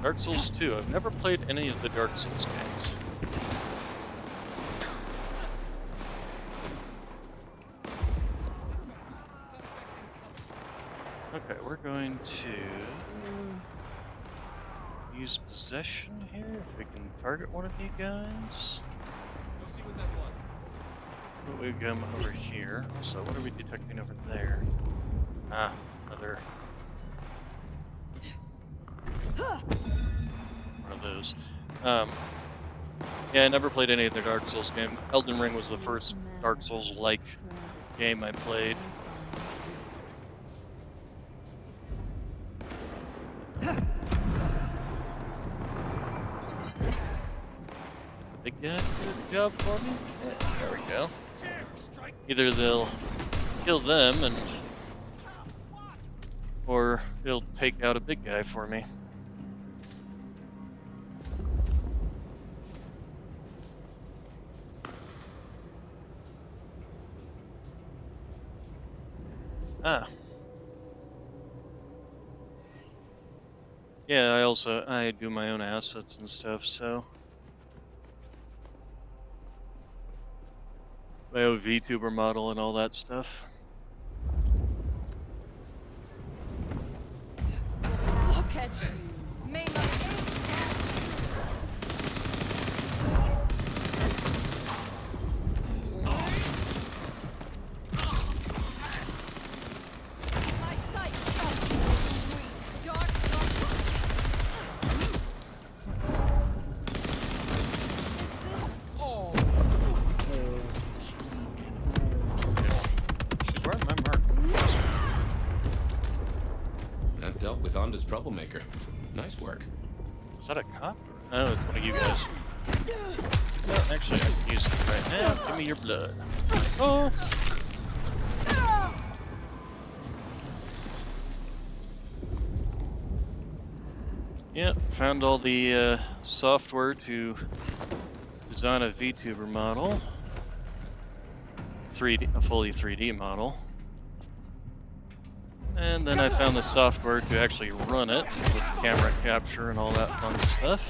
Dark Souls 2. I've never played any of the Dark Souls games. Okay, we're going to use possession here if we can target one of you guys. Go see what that was. We come over here. So what are we detecting over there? Ah, another one of those. Yeah, I never played any of the Dark Souls game. Elden Ring was the first Dark Souls-like game I played. Big guy do the job for me? Yeah, there we go. Either they'll kill them or it'll take out a big guy for me. Ah. Yeah, I do my own assets and stuff, so my own VTuber model and all that stuff. Look at you. May my my sight. Dark oh. She's wearing my mark. That dealt with Onda's troublemaker. Nice work. Is that a cop? Oh, it's one of you guys. No, actually, I can use it right now. Give me your blood. Oh! Yep, found all the software to design a VTuber model. A fully 3D model. And then I found the software to actually run it with camera capture and all that fun stuff.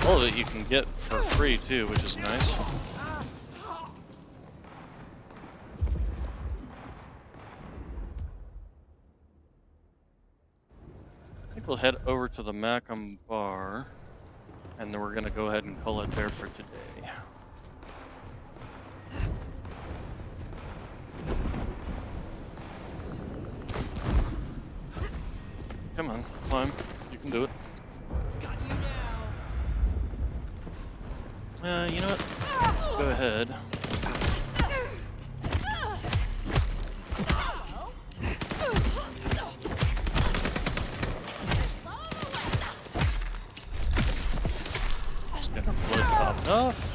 All of it you can get for free too, which is nice. I think we'll head over to the Macam Bar, and then we're gonna go ahead and call it there for today. Come on, climb. You can do it. You know what? Let's go ahead. Just gonna blood popped off.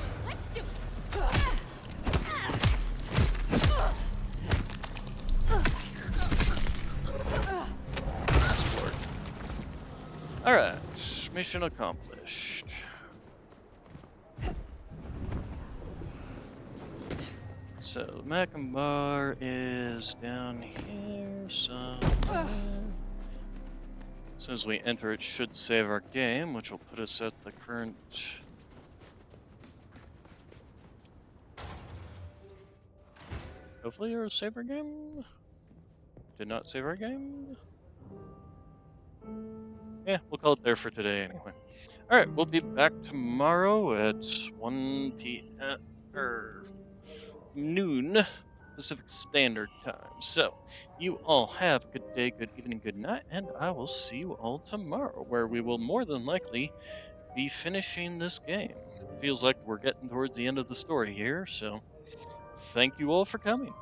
Alright, mission accomplished. So, Macam Bar is down here somewhere. As soon as we enter, it should save our game, which will put us at the current... Hopefully it'll save our game? Did not save our game? Yeah, we'll call it there for today anyway. Alright, we'll be back tomorrow at 1 p.m. Noon Pacific Standard Time. So, you all have a good day, good evening, good night, and I will see you all tomorrow, where we will more than likely be finishing this game. Feels like we're getting towards the end of the story here, so thank you all for coming.